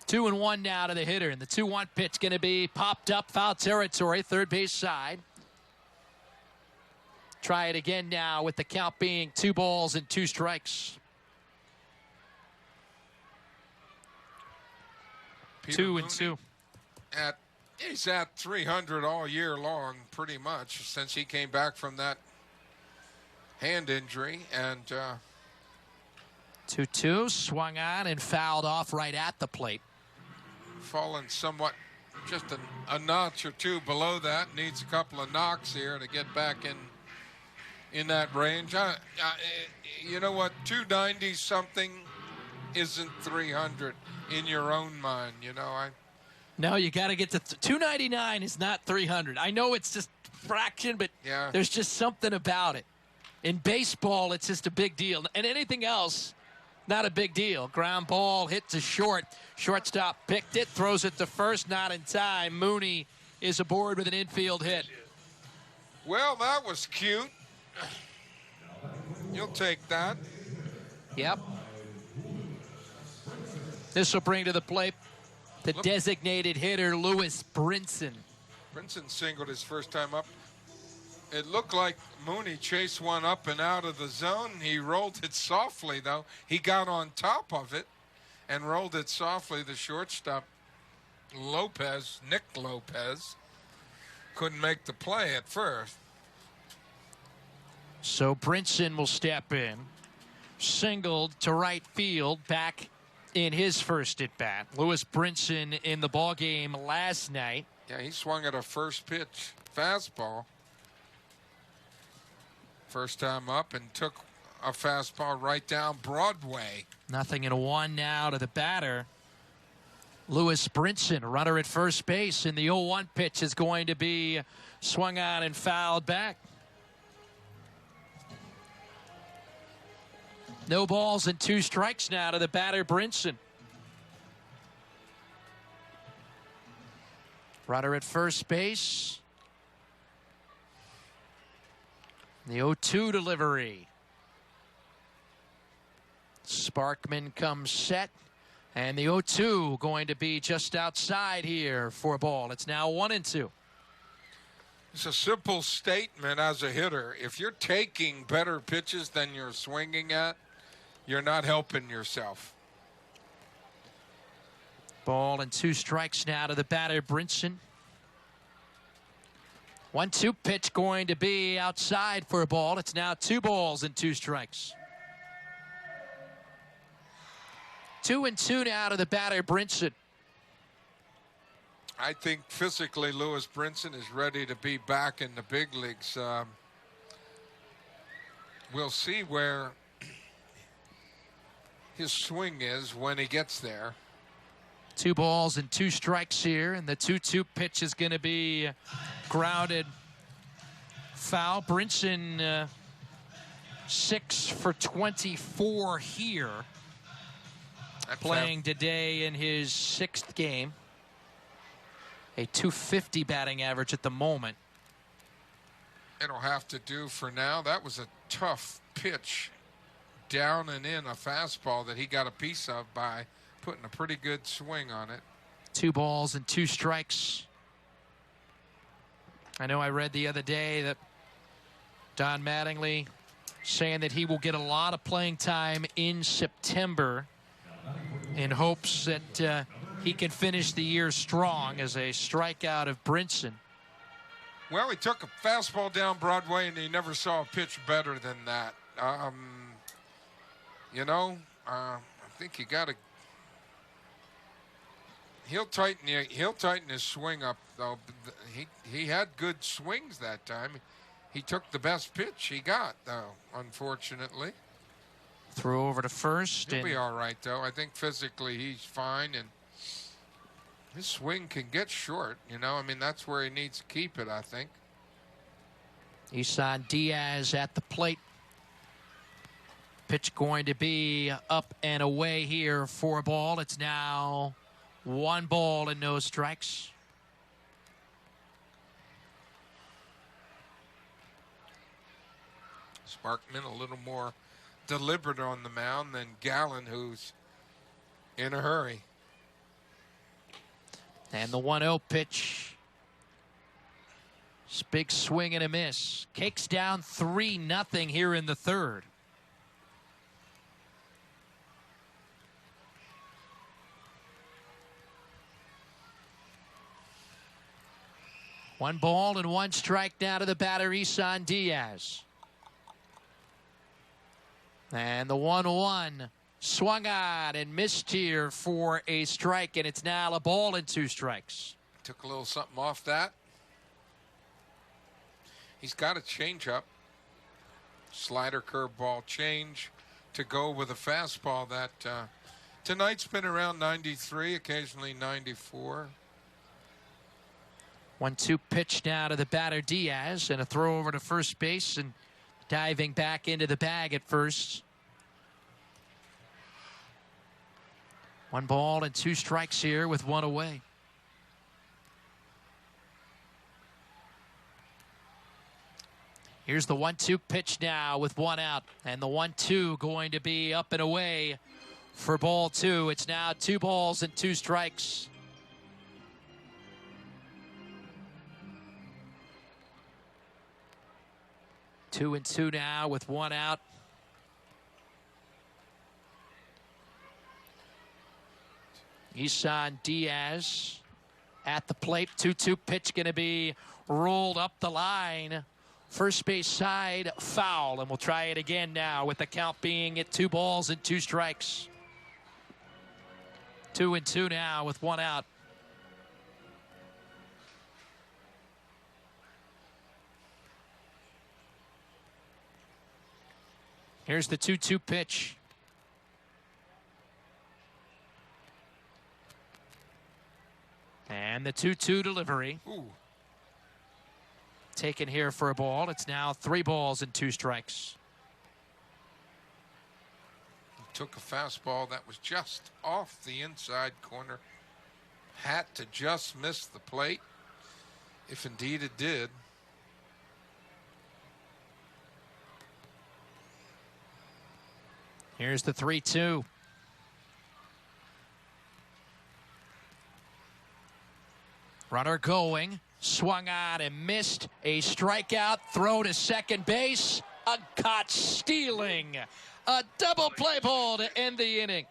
Two and 1 now to the hitter, and the 2-1 pitch going to be popped up, foul territory, third base side. Try it again now with the count being 2 balls and 2 strikes. Peter 2-2. He's at 300 all year long, pretty much, since he came back from that hand injury. And 2-2, swung on and fouled off right at the plate. Fallen somewhat, just a notch or two below that. Needs a couple of knocks here to get back in that range. You know what? 290 something isn't 300 in your own mind. You know, No, you got to get to 299 is not 300. I know it's just fraction, but yeah, there's just something about it. In baseball, it's just a big deal. And anything else, not a big deal. Ground ball hit to short. Shortstop picked it, throws it to first, not in time. Mooney is aboard with an infield hit. Well, that was cute. You'll take that. Yep. This will bring to the plate the designated hitter, Lewis Brinson. Brinson singled his first time up. It looked like Mooney chased one up and out of the zone. He rolled it softly, though. He got on top of it and rolled it softly. The shortstop, Nick Lopez, couldn't make the play at first. So Brinson will step in. Singled to right field back in his first at-bat. Lewis Brinson in the ballgame last night. Yeah, he swung at a first pitch fastball. First time up and took a fastball right down Broadway. 0-1 now to the batter. Lewis Brinson, runner at first base, and the 0-1 pitch is going to be swung on and fouled back. No balls and 2 strikes now to the batter, Brinson. Runner at first base. The 0-2 delivery. Sparkman comes set. And the 0-2 going to be just outside here for a ball. It's now 1-2. It's a simple statement as a hitter. If you're taking better pitches than you're swinging at, you're not helping yourself. Ball and 2 strikes now to the batter, Brinson. 1-2 pitch going to be outside for a ball. It's now 2 balls and 2 strikes. 2-2 now to the batter, Brinson. I think physically Lewis Brinson is ready to be back in the big leagues. We'll see where his swing is when he gets there. 2 balls and 2 strikes here, and the 2-2 pitch is going to be grounded foul. Brinson 6 for 24 here, playing today in his 6th game. A .250 batting average at the moment. It'll have to do for now. That was a tough pitch, down and in, a fastball that he got a piece of by putting a pretty good swing on it. 2 balls and 2 strikes. I know I read the other day that Don Mattingly saying that he will get a lot of playing time in September in hopes that he can finish the year strong as a strikeout of Brinson. Well, he took a fastball down Broadway, and he never saw a pitch better than that. You know, I think you got to. He'll tighten his swing up, though. He had good swings that time. He took the best pitch he got, though, unfortunately. Throw over to first. He'll be all right, though. I think physically he's fine, and his swing can get short, you know. I mean, that's where he needs to keep it, I think. Isan Diaz at the plate. Pitch going to be up and away here for a ball. It's now 1 ball and no strikes. Sparkman a little more deliberate on the mound than Gallen, who's in a hurry. And the 1-0 pitch. Big swing and a miss. Cakes down 3-0 here in the 3rd. One ball and 1 strike now to the batter, Isan Diaz. And the 1-1 Swung on and missed here for a strike, and it's now a ball and 2 strikes. Took a little something off that. He's got a changeup. Slider, curveball, change to go with a fastball that tonight's been around 93, occasionally 94. 1-2 pitch now to the batter Diaz, and a throw over to first base and diving back into the bag at first. 1 ball and 2 strikes here with 1 away. Here's the 1-2 pitch now with 1 out, and the 1-2 going to be up and away for ball 2. It's now 2 balls and 2 strikes. Two and 2 now with 1 out. Isan Diaz at the plate. 2-2 pitch going to be rolled up the line. First base side foul, and we'll try it again now with the count being at 2 balls and 2 strikes. 2 and 2 now with 1 out. Here's the 2-2 pitch. And the 2-2 delivery. Ooh. Taken here for a ball. It's now 3 balls and 2 strikes. He took a fastball that was just off the inside corner. Had to just miss the plate, if indeed it did. Here's the 3-2. Runner going, swung on and missed. A strikeout, throw to second base. A caught stealing. A double play ball to end the inning.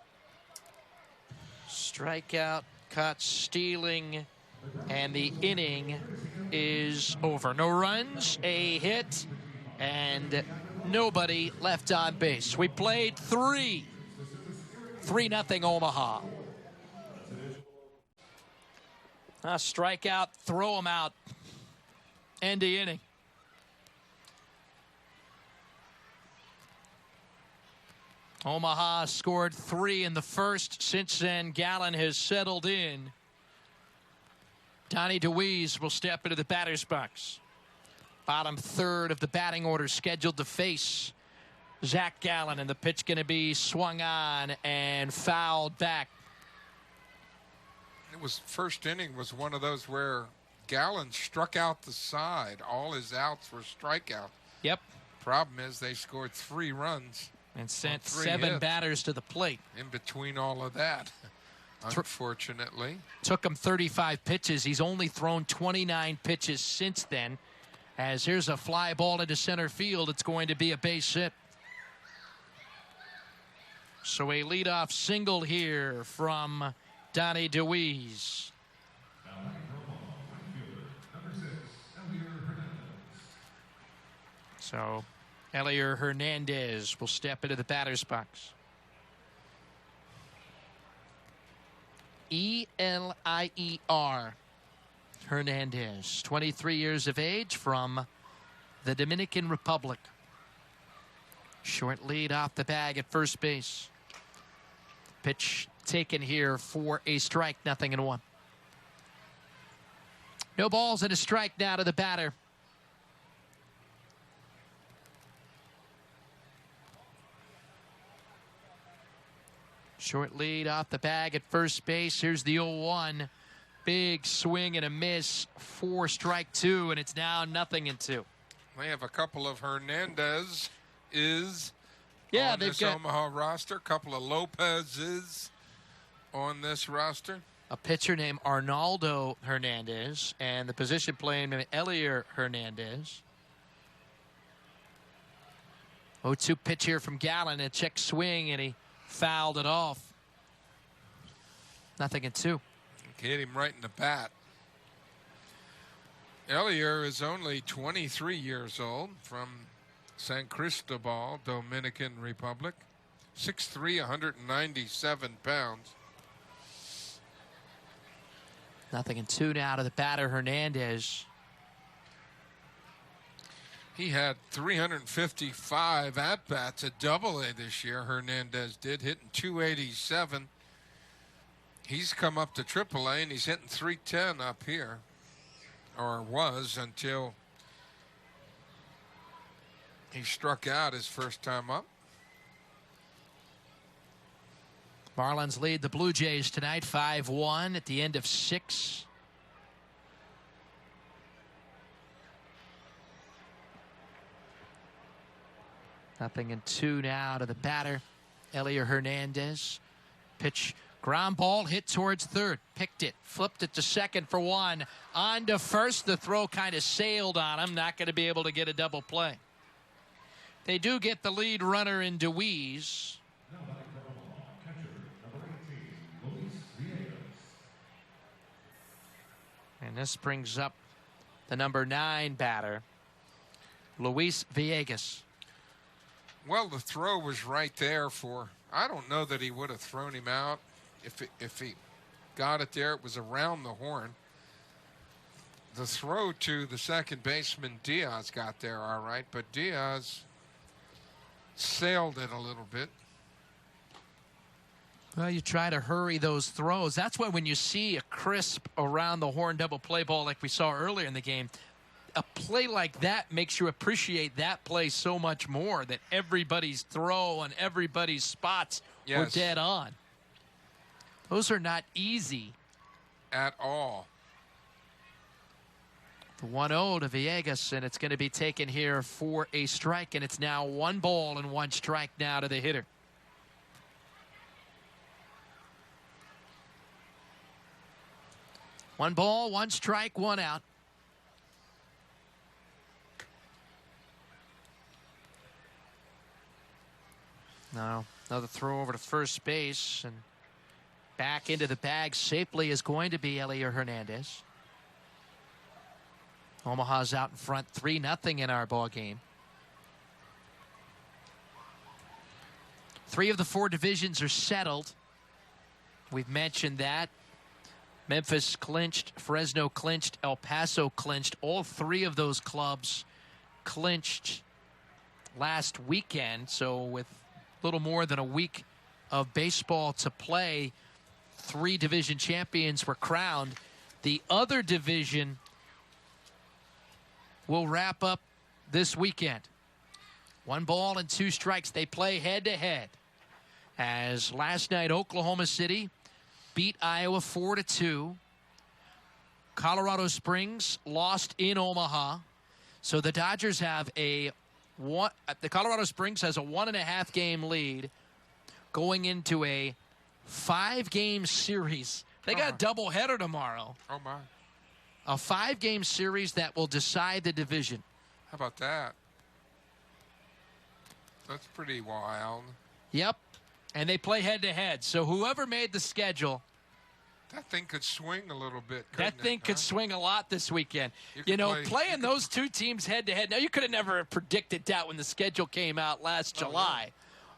Strikeout, caught stealing, and the inning is over. No runs, a hit, and nobody left on base. We played 3-0 Omaha. A strikeout, throw him out. End the inning. Omaha scored 3 in the first. Since then, Gallen has settled in. Donnie DeWeese will step into the batter's box. Bottom third of the batting order scheduled to face Zach Gallen, and the pitch going to be swung on and fouled back. It was first inning was one of those where Gallen struck out the side. All his outs were strikeout. Yep. Problem is they scored 3 runs and sent 7 batters to the plate. In between all of that, unfortunately. Took him 35 pitches. He's only thrown 29 pitches since then. As here's a fly ball into center field. It's going to be a base hit. So a leadoff single here from Donnie DeWeese. So Elier Hernandez will step into the batter's box. E-L-I-E-R. Hernandez, 23 years of age, from the Dominican Republic. Short lead off the bag at first base. Pitch taken here for a strike, 0-1. No balls and a strike now to the batter. Short lead off the bag at first base. Here's the 0-1. Big swing and a miss for strike 2, and it's now 0-2. They have a couple of Hernandez on they've this got Omaha roster. A couple of Lopez's on this roster. A pitcher named Arnaldo Hernandez and the position playing named Elier Hernandez. 0-2 pitch here from Gallen. A check swing, and he fouled it off. 0-2. Hit him right in the bat. Elier is only 23 years old, from San Cristobal, Dominican Republic. 6'3", 197 pounds. 0-2 now to the batter, Hernandez. He had 355 at-bats at Double-A this year. Hernandez did, hitting 287. He's come up to Triple-A, and he's hitting 310 up here, or was until he struck out his first time up. Marlins lead the Blue Jays tonight 5-1 at the end of 6. Nothing in 2 now to the batter, Elliot Hernandez. Pitch, ground ball, hit towards third. Picked it, flipped it to second for 1. On to first. The throw kind of sailed on him. Not going to be able to get a double play. They do get the lead runner in DeWeese. And this brings up the number 9 batter, Luis Villegas. Well, the throw was right there for, I don't know that he would have thrown him out if he got it there. It was around the horn. The throw to the second baseman, Diaz, got there all right, but Diaz sailed it a little bit. Well, you try to hurry those throws. That's why when you see a crisp around the horn double play ball like we saw earlier in the game, a play like that makes you appreciate that play so much more, that everybody's throw and everybody's spots were dead on. Those are not easy. At all. The 1-0 to Villegas, and it's going to be taken here for a strike, and it's now 1 ball and 1 strike now to the hitter. One ball, 1 strike, 1 out. Now, another throw over to first base, and back into the bag safely is going to be Elliot Hernandez. Omaha's out in front 3-0 in our ball game. 3 of the 4 divisions are settled. We've mentioned that. Memphis clinched, Fresno clinched, El Paso clinched. All 3 of those clubs clinched last weekend. So with a little more than a week of baseball to play, 3 division champions were crowned. The other division will wrap up this weekend. 1 ball and 2 strikes. They play head-to-head. As last night, Oklahoma City beat Iowa 4-2. Colorado Springs lost in Omaha. So the Dodgers have the Colorado Springs has a 1.5 game lead going into a 5-game series. They got a doubleheader tomorrow. Oh, my. A 5-game series that will decide the division. How about that? That's pretty wild. Yep. And they play head-to-head. So whoever made the schedule, that thing could swing a little bit. That thing could swing a lot this weekend. You know, playing those 2 teams head-to-head. Now, you could have never predicted that when the schedule came out last July. Yeah.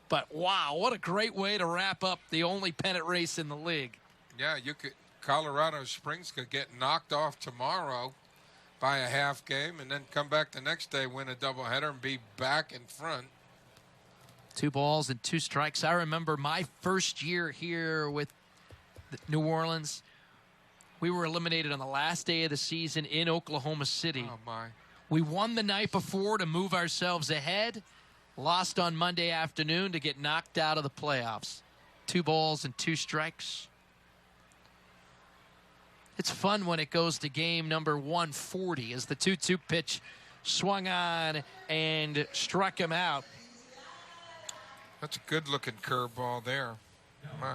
But, wow, what a great way to wrap up the only pennant race in the league. Yeah, Colorado Springs could get knocked off tomorrow by a half game and then come back the next day, win a doubleheader, and be back in front. 2 balls and 2 strikes. I remember my first year here with New Orleans. We were eliminated on the last day of the season in Oklahoma City. Oh, my. We won the night before to move ourselves ahead. Lost on Monday afternoon to get knocked out of the playoffs. 2 balls and 2 strikes. It's fun when it goes to game number 140 as the 2-2 pitch swung on and struck him out. That's a good-looking curveball there. My.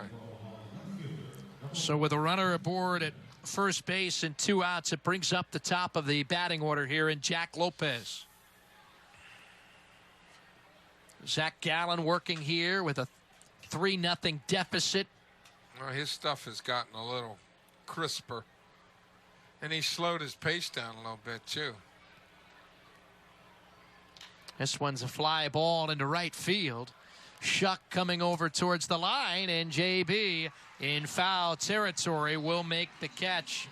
So with a runner aboard at first base and 2 outs, it brings up the top of the batting order here in Jack Lopez. Zach Gallen working here with a 3-0 deficit. Well, his stuff has gotten a little crisper. And he slowed his pace down a little bit, too. This one's a fly ball into right field. Shuck coming over towards the line, and JB in foul territory will make the catch,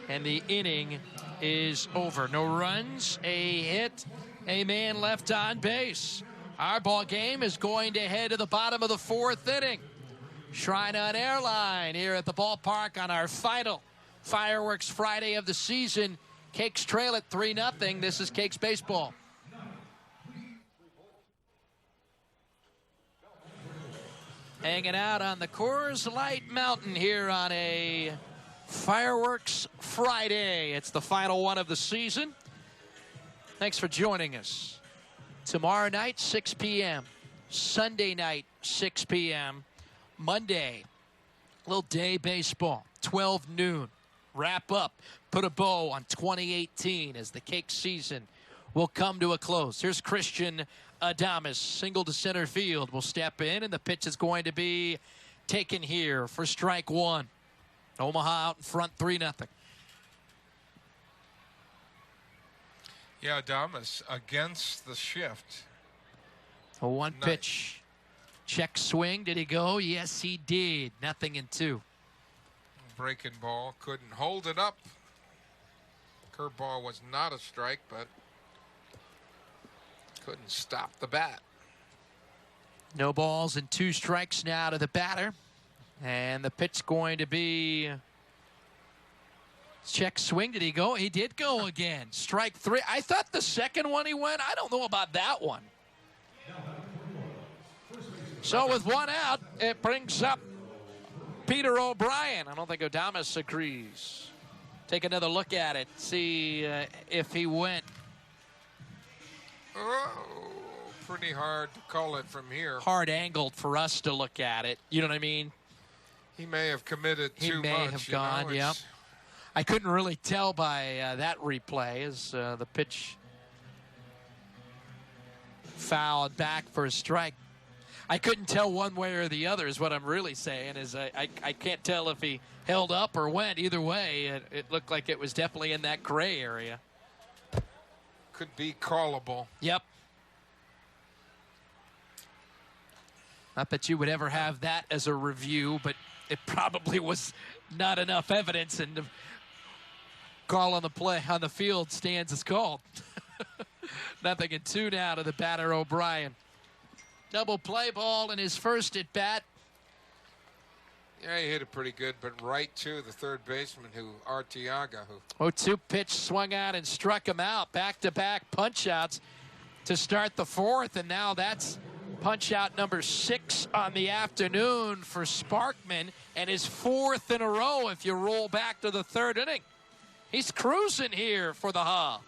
and the inning is over. No runs, a hit, a man left on base. Our ball game is going to head to the bottom of the 4th inning. Shrine on Airline here at the ballpark on our final Fireworks Friday of the season. Cakes trail at 3-0. This is Cakes Baseball. Hanging out on the Coors Light Mountain here on a Fireworks Friday. It's the final one of the season. Thanks for joining us. Tomorrow night, 6 p.m. Sunday night, 6 p.m. Monday, little day baseball, 12 noon. Wrap up, put a bow on 2018 as the Cake season will come to a close. Here's Christian Adames, single to center field, will step in, and the pitch is going to be taken here for strike one. Omaha out in front, 3-0. Yeah, Adames against the shift. A one pitch check swing. Did he go? Yes, he did. 0-2. Breaking ball, couldn't hold it up. Curveball was not a strike, but couldn't stop the bat. No balls and 2 strikes now to the batter. And the pitch going to be check swing. Did he go? He did go again. Strike 3. I thought the second one he went. I don't know about that one. So with one out, it brings up Peter O'Brien. I don't think Adames agrees. Take another look at it. See if he went. Oh, pretty hard to call it from here. Hard angled for us to look at it. You know what I mean? He may have committed too much. He may have gone, yep. I couldn't really tell by that replay as the pitch fouled back for a strike. I couldn't tell one way or the other is what I'm really saying. Is I can't tell if he held up or went. Either way, it looked like it was definitely in that gray area. Could be callable. Yep. Not that you would ever have that as a review, but it probably was not enough evidence, and the call on the play on the field stands as called. 0-2 now to the batter O'Brien. Double play ball in his first at bat. Yeah, he hit it pretty good, but right to the third baseman, Arteaga. 0-2 pitch swung out and struck him out. Back-to-back punch-outs to start the 4th, and now that's punch-out number 6 on the afternoon for Sparkman, and his 4th in a row if you roll back to the 3rd inning. He's cruising here for the Hull.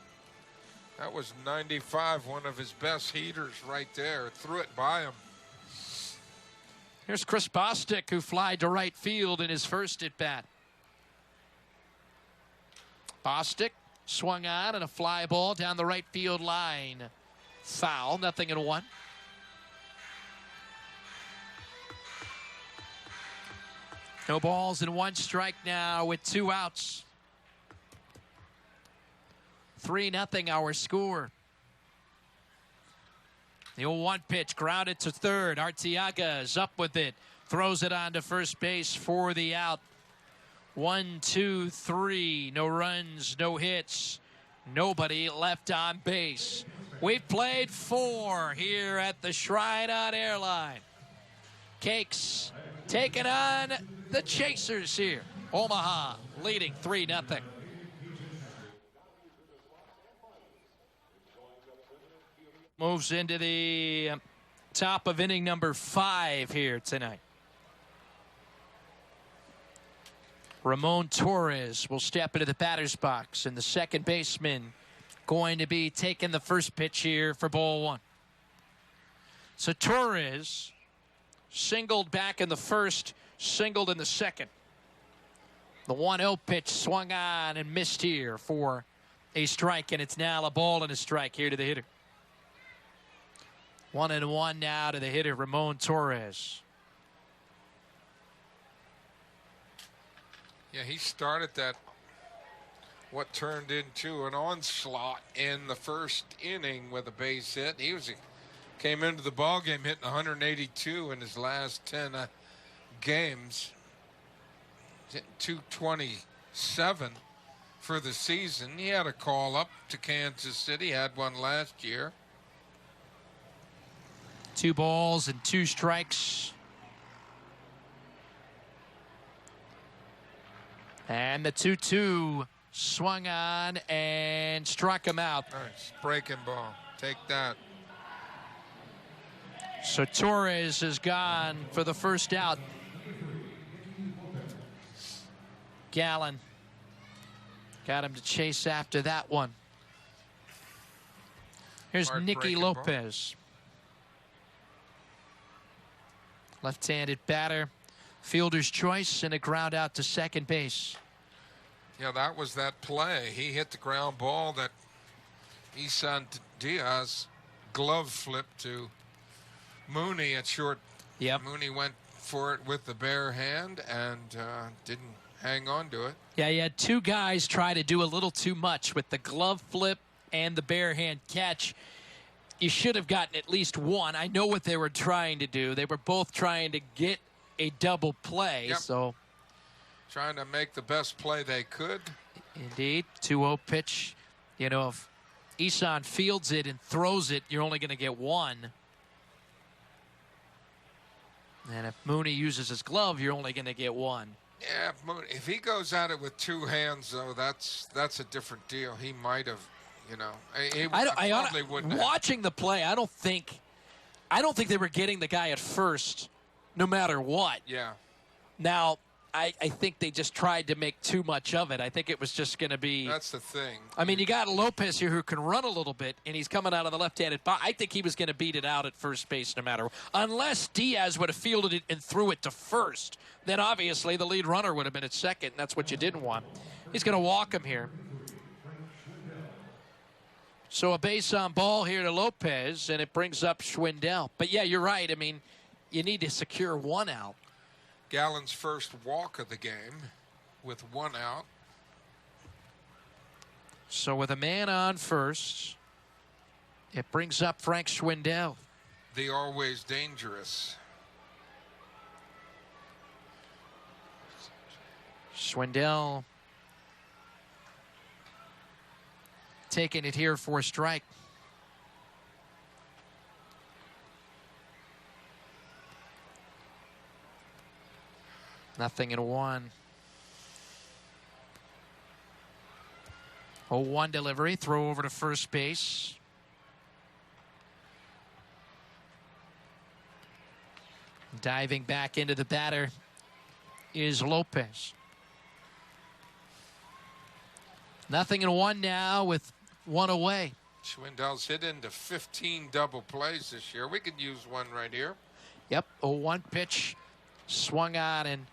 That was 95, one of his best heaters right there. Threw it by him. Here's Chris Bostic, who flied to right field in his first at-bat. Bostic swung on and a fly ball down the right field line. Foul, 0-1. No balls and 1 strike now with 2 outs. 3-0 our score. The 0-1 pitch grounded to third. Arteaga is up with it. Throws it on to first base for the out. 1, 2, 3. No runs, no hits. Nobody left on base. We've played 4 here at the Shrine on Airline. Cakes taking on the Chasers here. Omaha leading 3-0. Moves into the top of inning number 5 here tonight. Ramon Torres will step into the batter's box, and the second baseman going to be taking the first pitch here for ball 1. So Torres singled back in the first, singled in the second. The 1-0 pitch swung on and missed here for a strike, and it's now a ball and a strike here to the hitter. 1-1 now to the hitter, Ramon Torres. Yeah, he started that, what turned into an onslaught in the first inning with a base hit. He was Came into the ball game hitting 182 in his last 10 games. 227 for the season. He had a call up to Kansas City. Had one last year. 2 balls and 2 strikes. And the 2-2 swung on and struck him out. Nice breaking ball. Take that. So Torres is gone for the first out. Gallen got him to chase after that one. Here's Nicky Lopez. Left-handed batter. Fielder's choice and a ground out to second base. Yeah, that was that play. He hit the ground ball that Isan Diaz glove flipped to Mooney at short. Yep. Mooney went for it with the bare hand and didn't hang on to it. Yeah, you had 2 guys try to do a little too much with the glove flip and the bare hand catch. You should have gotten at least one. I know what they were trying to do. They were both trying to get a double play. Yep. So trying to make the best play they could. Indeed. 2-0 pitch. You know, if Isan fields it and throws it, you're only going to get one. And if Mooney uses his glove, you're only going to get one. Yeah, if he goes at it with 2 hands, though, that's a different deal. He might have, you know. Probably wouldn't. Watching the play, I don't think they were getting the guy at first, no matter what. Yeah. Now, I think they just tried to make too much of it. I think it was just going to be. That's the thing. I mean, you got Lopez here who can run a little bit, and he's coming out of the left-handed box. I think he was going to beat it out at first base no matter what. Unless Diaz would have fielded it and threw it to first. Then obviously the lead runner would have been at second, and that's what you didn't want. He's going to walk him here. So a base on ball here to Lopez, and it brings up Schwindel. But, yeah, you're right. I mean, you need to secure 1 out. Gallen's first walk of the game with 1 out. So with a man on first, it brings up Frank Schwindel. The always dangerous. Schwindel taking it here for a strike. Nothing in 1. 0-1 delivery, throw over to first base. Diving back into the batter is Lopez. Nothing in 1 now with 1 away. Schwindel's hit into 15 double plays this year. We could use one right here. Yep, 0-1 pitch swung on and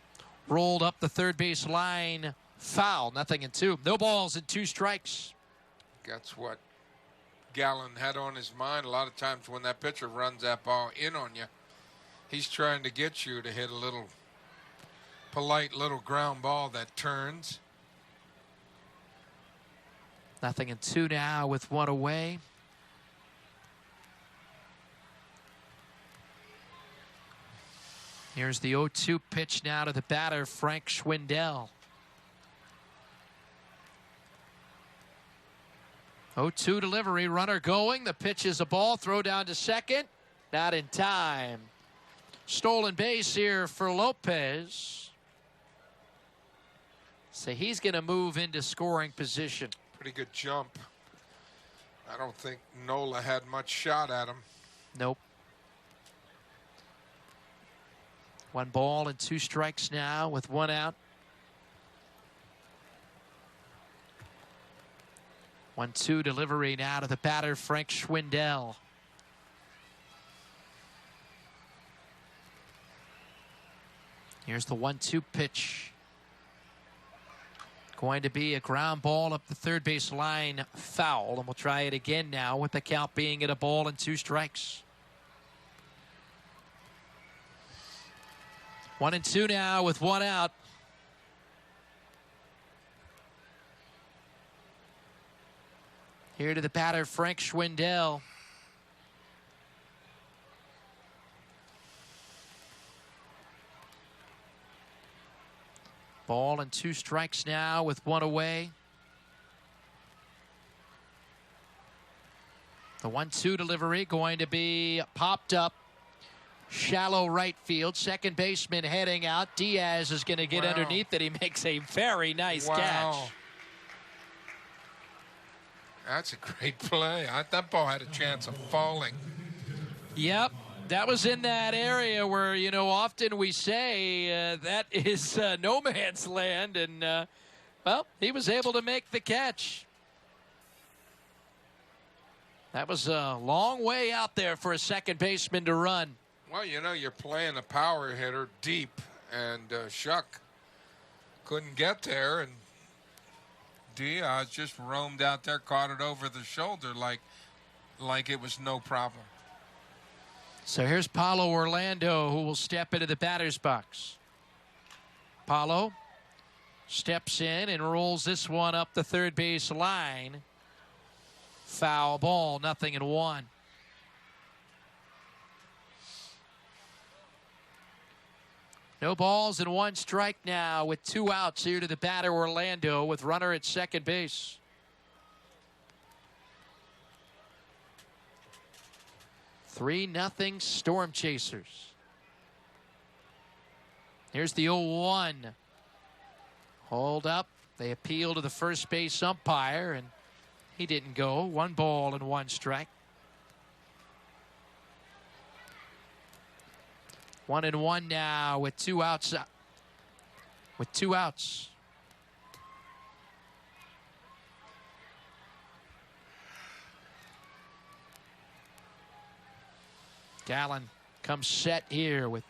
rolled up the third base line. Foul, nothing in 2. No balls and 2 strikes. That's what Gallen had on his mind. A lot of times when that pitcher runs that ball in on you, he's trying to get you to hit a little polite little ground ball that turns. Nothing in 2 now with 1 away. Here's the 0-2 pitch now to the batter, Frank Schwindel. 0-2 delivery, runner going. The pitch is a ball, throw down to second. Not in time. Stolen base here for Lopez. So he's going to move into scoring position. Pretty good jump. I don't think Nola had much shot at him. Nope. 1 ball and 2 strikes now with 1 out. 1-2 delivery now to the batter, Frank Schwindel. Here's the 1-2 pitch. Going to be a ground ball up the third base line, foul. And we'll try it again now with the count being at 1 ball and 2 strikes. 1-2 now with 1 out. Here to the batter, Frank Schwindel. Ball and 2 strikes now with 1 away. The 1-2 delivery going to be popped up. Shallow right field. Second baseman heading out. Diaz is going to get underneath it. He makes a very nice catch. That's a great play. That ball had a chance of falling. Yep. That was in that area where, you know, often we say that is no man's land. And, well, he was able to make the catch. That was a long way out there for a second baseman to run. Well, you know, you're playing a power hitter deep, and Shuck couldn't get there, and Diaz just roamed out there, caught it over the shoulder like it was no problem. So here's Paulo Orlando, who will step into the batter's box. Paulo steps in and rolls this one up the third base line. Foul ball, 0-1. No balls and 1 strike now with 2 outs here to the batter Orlando with runner at second base. Three nothing Storm Chasers. Here's the 0-1. Hold up. They appeal to the first base umpire, and he didn't go. 1 ball and 1 strike. 1-1 now with 2 outs. With 2 outs. Gallen comes set here with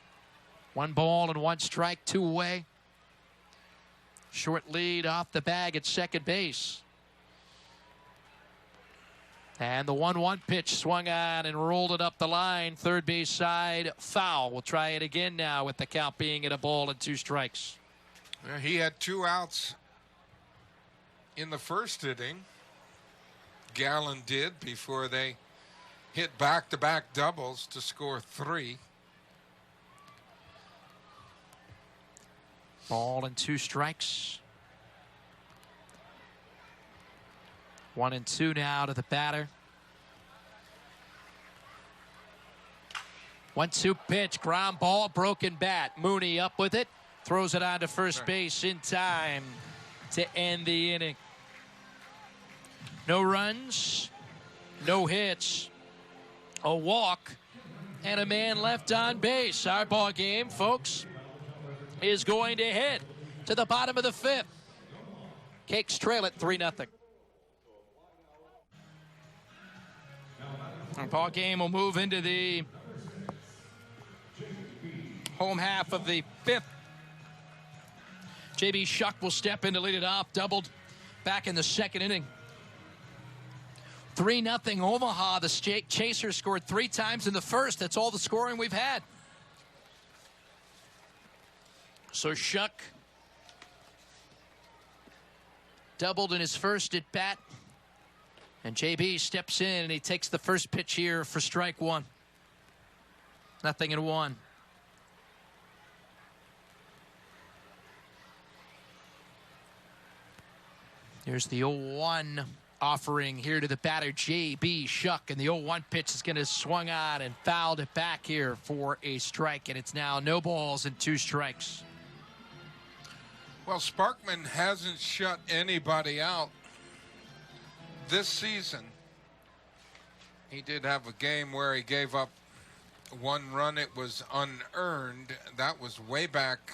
1 ball and 1 strike, 2 away. Short lead off the bag at second base. And the 1-1 pitch swung on and rolled it up the line. Third base side, foul. We'll try it again now with the count being at 1 ball and 2 strikes. Well, he had 2 outs in the first inning. Gallen did before they hit back-to-back doubles to score 3. Ball and 2 strikes. 1-2 now to the batter. 1-2 pitch, ground ball, broken bat. Mooney up with it, throws it on to first base in time to end the inning. No runs, no hits, a walk, and a man left on base. Our ball game, folks, is going to hit to the bottom of the 5th. Cakes trail it 3-0. Our ball game will move into the home half of the 5th. J.B. Shuck will step in to lead it off. Doubled back in the 2nd inning. 3-0 Omaha. The Chasers scored 3 times in the first. That's all the scoring we've had. So Shuck doubled in his first at bat. And JB steps in and he takes the first pitch here for strike 1. 0-1. Here's the 0-1 offering here to the batter, J.B. Shuck. And the 0-1 pitch is going to swung on and fouled it back here for a strike. And it's now no balls and 2 strikes. Well, Sparkman hasn't shut anybody out this season. He did have a game where he gave up 1 run. It was unearned. That was way back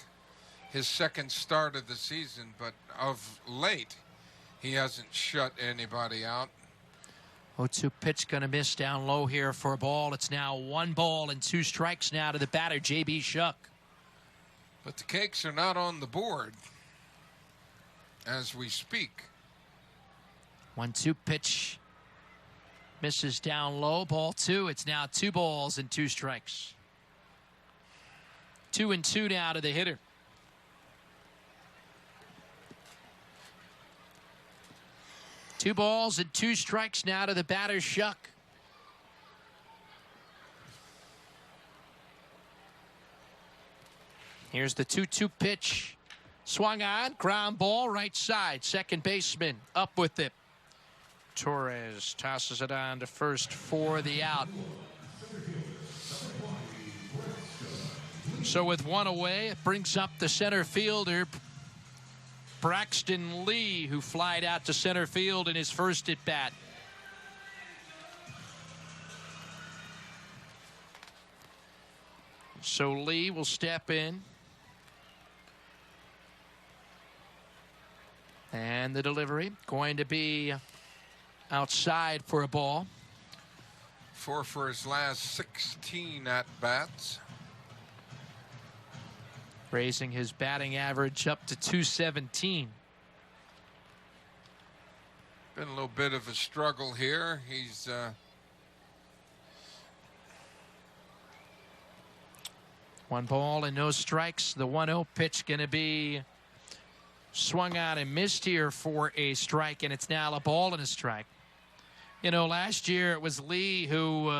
his 2nd start of the season. But of late, he hasn't shut anybody out. 0-2 pitch going to miss down low here for a ball. It's now 1 ball and 2 strikes now to the batter, J.B. Shuck. But the Cakes are not on the board as we speak. 1-2 pitch misses down low. Ball 2. It's now 2 balls and 2 strikes. 2-2 now to the hitter. Two balls and 2 strikes now to the batter, Shuck. Here's the 2-2 pitch. Swung on, ground ball, right side. Second baseman up with it. Torres tosses it on to first for the out. So with one away, it brings up the center fielder, Braxton Lee, who flied out to center field in his first at bat. So Lee will step in. And the delivery going to be outside for a ball. 4 for his last 16 at-bats. Raising his batting average up to 217. Been a little bit of a struggle here. He's one ball and no strikes. The 1-0 pitch going to be swung out and missed here for a strike, and it's now a ball and a strike. You know, last year it was Lee who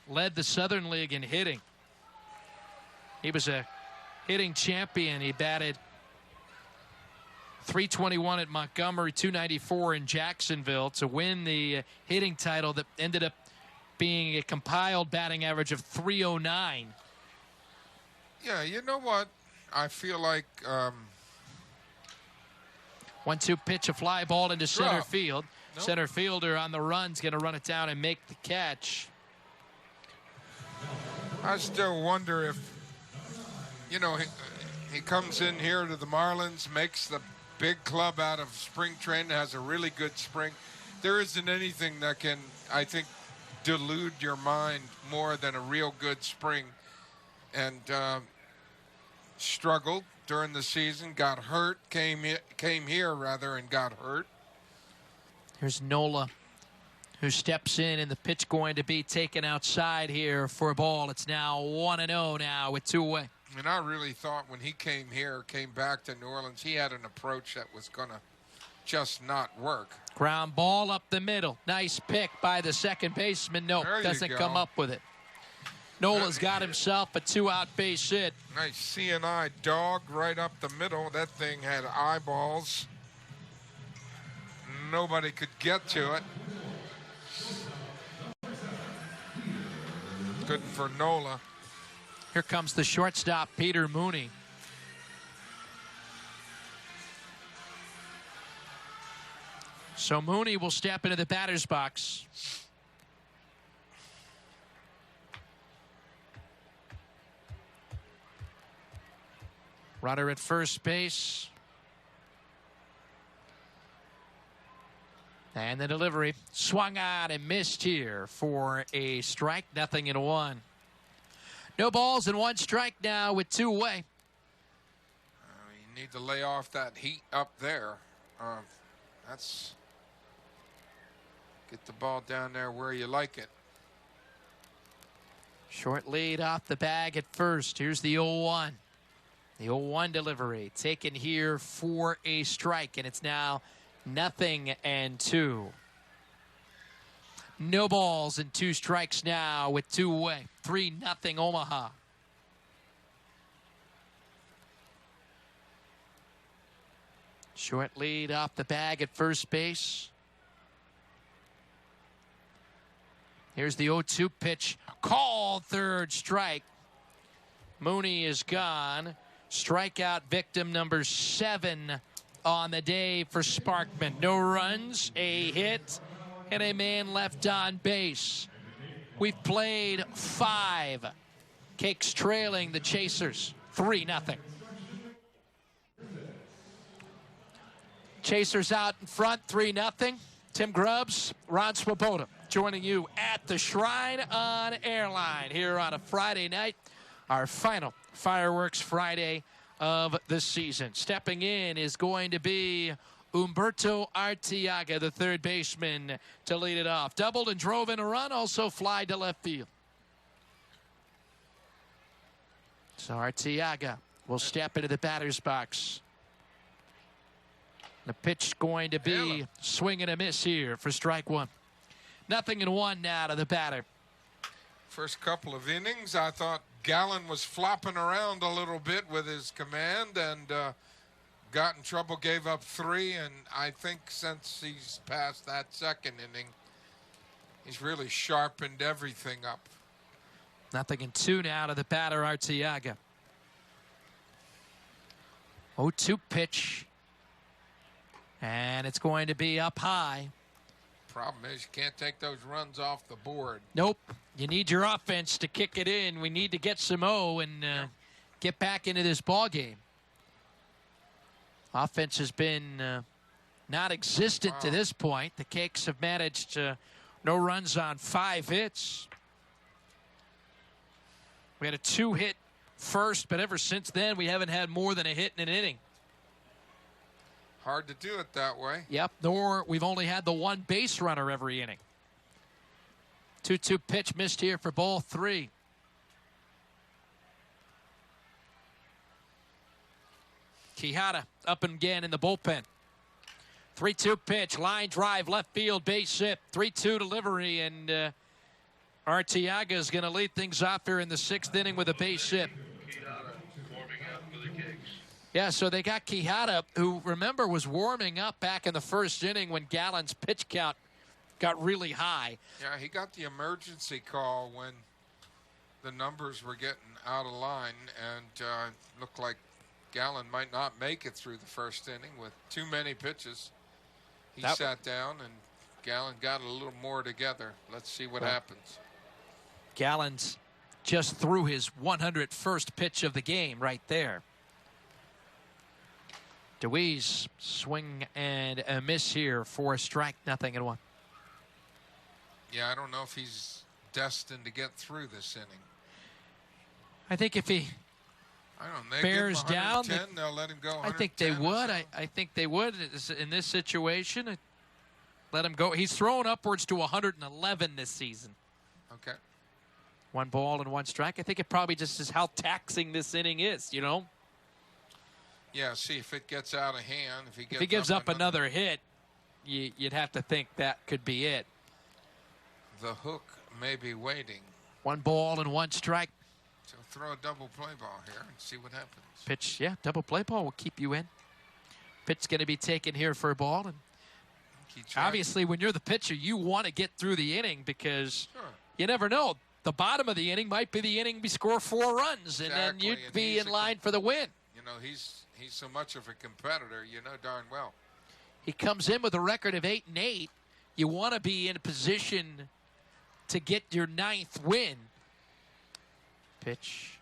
led the Southern League in hitting. He was a hitting champion. He batted .321 at Montgomery, .294 in Jacksonville to win the hitting title that ended up being a compiled batting average of .309. Yeah, you know what? I feel like 1-2 pitch, a fly ball into center Drop. field. Nope. Center fielder on the run's going to run it down and make the catch. I still wonder if, you know, he comes in here to the Marlins, makes the big club out of spring training, has a really good spring. There isn't anything that can, I think, delude your mind more than a real good spring. And struggled during the season, got hurt, came here rather, and got hurt. Here's Nola, who steps in, and the pitch going to be taken outside here for a ball. It's now 1-0 now with 2 away. And I really thought when he came back to New Orleans, he had an approach that was going to just not work. Ground ball up the middle. Nice pick by the second baseman. No, doesn't come up with it. Nola's got himself a 2-out base hit. Nice CNI dog right up the middle. That thing had eyeballs. Nobody could get to it. Good for Nola. Here comes the shortstop, Peter Mooney. So Mooney will step into the batter's box. Runner at first base. And the delivery swung on and missed here for a strike. 0-1. No balls and 1 strike now with 2 away. You need to lay off that heat up there. That's get the ball down there where you like it. Short lead off the bag at first. Here's the 0-1. The 0-1 delivery taken here for a strike, and it's now 0-2. No balls and 2 strikes now with 2 away. 3-0 Omaha. Short lead off the bag at first base. Here's the 0-2 pitch. Called, third strike. Mooney is gone. Strikeout victim number 7 on the day for Sparkman. No runs, a hit, and a man left on base. We've played 5. Cakes trailing the Chasers 3-0. Chasers out in front 3-0. Tim Grubbs, Ron Swoboda joining you at the Shrine on Airline here on a Friday night. Our final Fireworks Friday of the season. Stepping in is going to be Humberto Arteaga, the third baseman, to lead it off. Doubled and drove in a run, also fly to left field. So Arteaga will step into the batter's box. The pitch going to be swing and a miss here for strike 1. 0-1 now to the batter. First couple of innings, I thought Gallen was flopping around a little bit with his command and got in trouble, gave up 3, and I think since he's past that second inning, he's really sharpened everything up. 0-2 now to the batter, Arteaga. 0-2 pitch. And it's going to be up high. Problem is you can't take those runs off the board. Nope. You need your offense to kick it in. We need to get some O and get back into this ball game. Offense has been non-existent to this point. The Cakes have managed no runs on 5 hits. We had a 2-hit first, but ever since then, we haven't had more than a hit in an inning. Hard to do it that way. Yep, nor we've only had the 1 base runner every inning. 2-2 pitch missed here for ball 3. Quijada up again in the bullpen. 3-2 pitch, line drive, left field, base hit. 3-2 delivery, and Arteaga is going to lead things off here in the 6th inning with a base hit. Yeah, so they got Quijada, who, remember, was warming up back in the 1st inning when Gallen's pitch count got really high. Yeah, he got the emergency call when the numbers were getting out of line, and looked like Gallen might not make it through the 1st inning with too many pitches. He sat down, and Gallen got a little more together. Let's see what happens. Gallen's just threw his 101st pitch of the game right there. DeWeese swing and a miss here for a strike, 0-1. Yeah, I don't know if he's destined to get through this inning. I think if he bears down, they'll let him go. I think they would. I think they would in this situation. Let him go. He's thrown upwards to 111 this season. Okay. 1 ball and 1 strike. I think it probably just is how taxing this inning is, you know? Yeah, see if it gets out of hand. If he gives up another hit, you'd have to think that could be it. The hook may be waiting. 1 ball and 1 strike. So throw a double play ball here and see what happens. Pitch, yeah, double play ball will keep you in. Pitch going to be taken here for a ball. And obviously, when you're the pitcher, you want to get through the inning because you never know. The bottom of the inning might be the inning we score 4 runs, and then you'd be in line for the win. You know, he's so much of a competitor, you know darn well. He comes in with a record of 8-8. You want to be in a position to get your 9th win. Pitch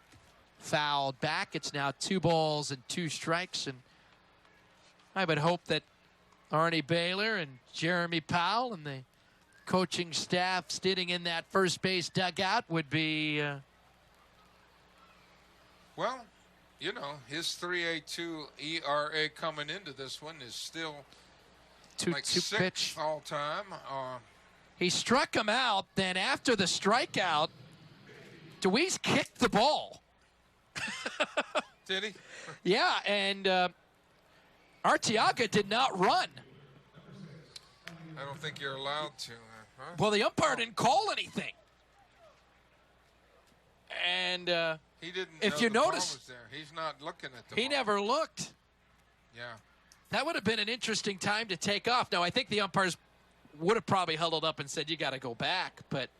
fouled back. It's now 2 balls and 2 strikes, and I would hope that Arnie Baylor and Jeremy Powell and the coaching staff sitting in that first base dugout would be well, you know, his 3.82 ERA coming into this one is still 2-2 like 6th pitch all time. He struck him out. Then after the strikeout, DeWeese kicked the ball. Did he? Yeah, and Arteaga did not run. I don't think you're allowed to. Huh? Well, the umpire didn't call anything. And he didn't. If you the ball notice, was there. He's not looking at the he ball. never looked. Yeah. That would have been an interesting time to take off. Now, I think the umpires would have probably huddled up and said, you got to go back. But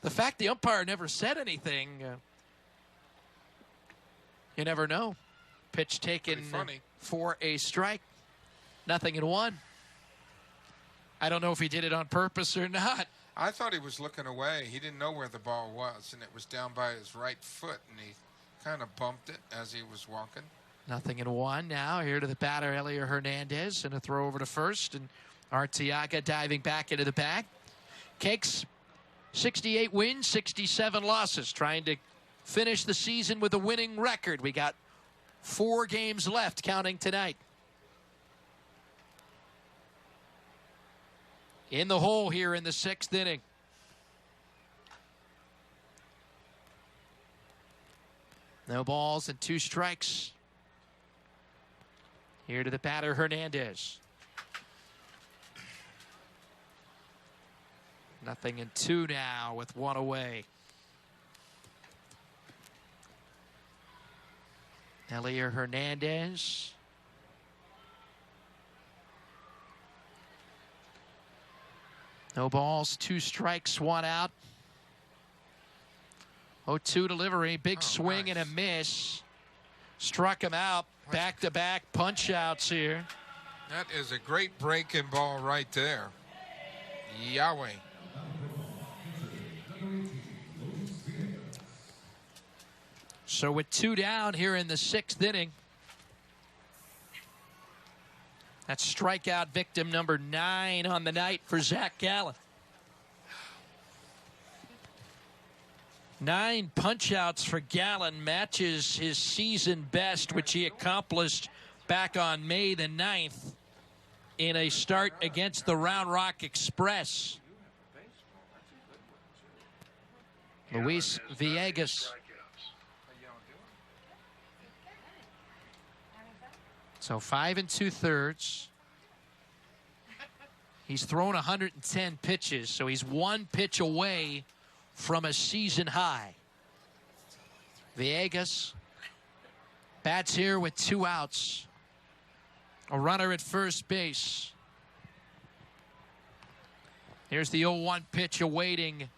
the fact the umpire never said anything, you never know. Pitch taken for a strike. 0-1. I don't know if he did it on purpose or not. I thought he was looking away. He didn't know where the ball was, and it was down by his right foot, and he kind of bumped it as he was walking. 0-1 now. Here to the batter, Elio Hernandez, and a throw over to first, and Arteaga diving back into the bag. Cakes, 68 wins, 67 losses, trying to finish the season with a winning record. We got 4 games left, counting tonight. In the hole here in the 6th inning. No balls and 2 strikes. Here to the batter, Hernandez. 0-2 now with 1 away. Elier Hernandez. No balls, 2 strikes, 1 out. 0-2 delivery, big swing nice. and a miss. Struck him out. Back-to-back punch outs here. That is a great breaking ball right there. Yahweh. So with 2 down here in the 6th inning, that's strikeout victim number 9 on the night for Zach Gallen. 9 punch-outs for Gallen, matches his season best, which he accomplished back on May the 9th in a start against the Round Rock Express. Luis Villegas. So 5 2/3. He's thrown 110 pitches, so he's 1 pitch away from a season high. Villegas bats here with 2 outs. A runner at first base. Here's the 0-1 pitch awaiting.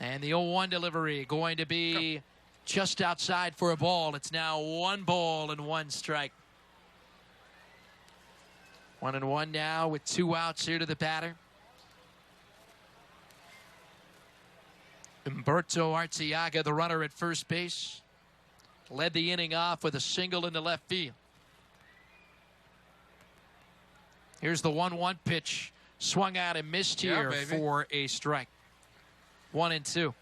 And the 0-1 delivery going to be just outside for a ball. It's now 1 ball and 1 strike. 1-1 now with 2 outs here to the batter. Humberto Arteaga, the runner at first base, led the inning off with a single into left field. Here's the 1-1 pitch. Swung out and missed here for a strike. 1-2.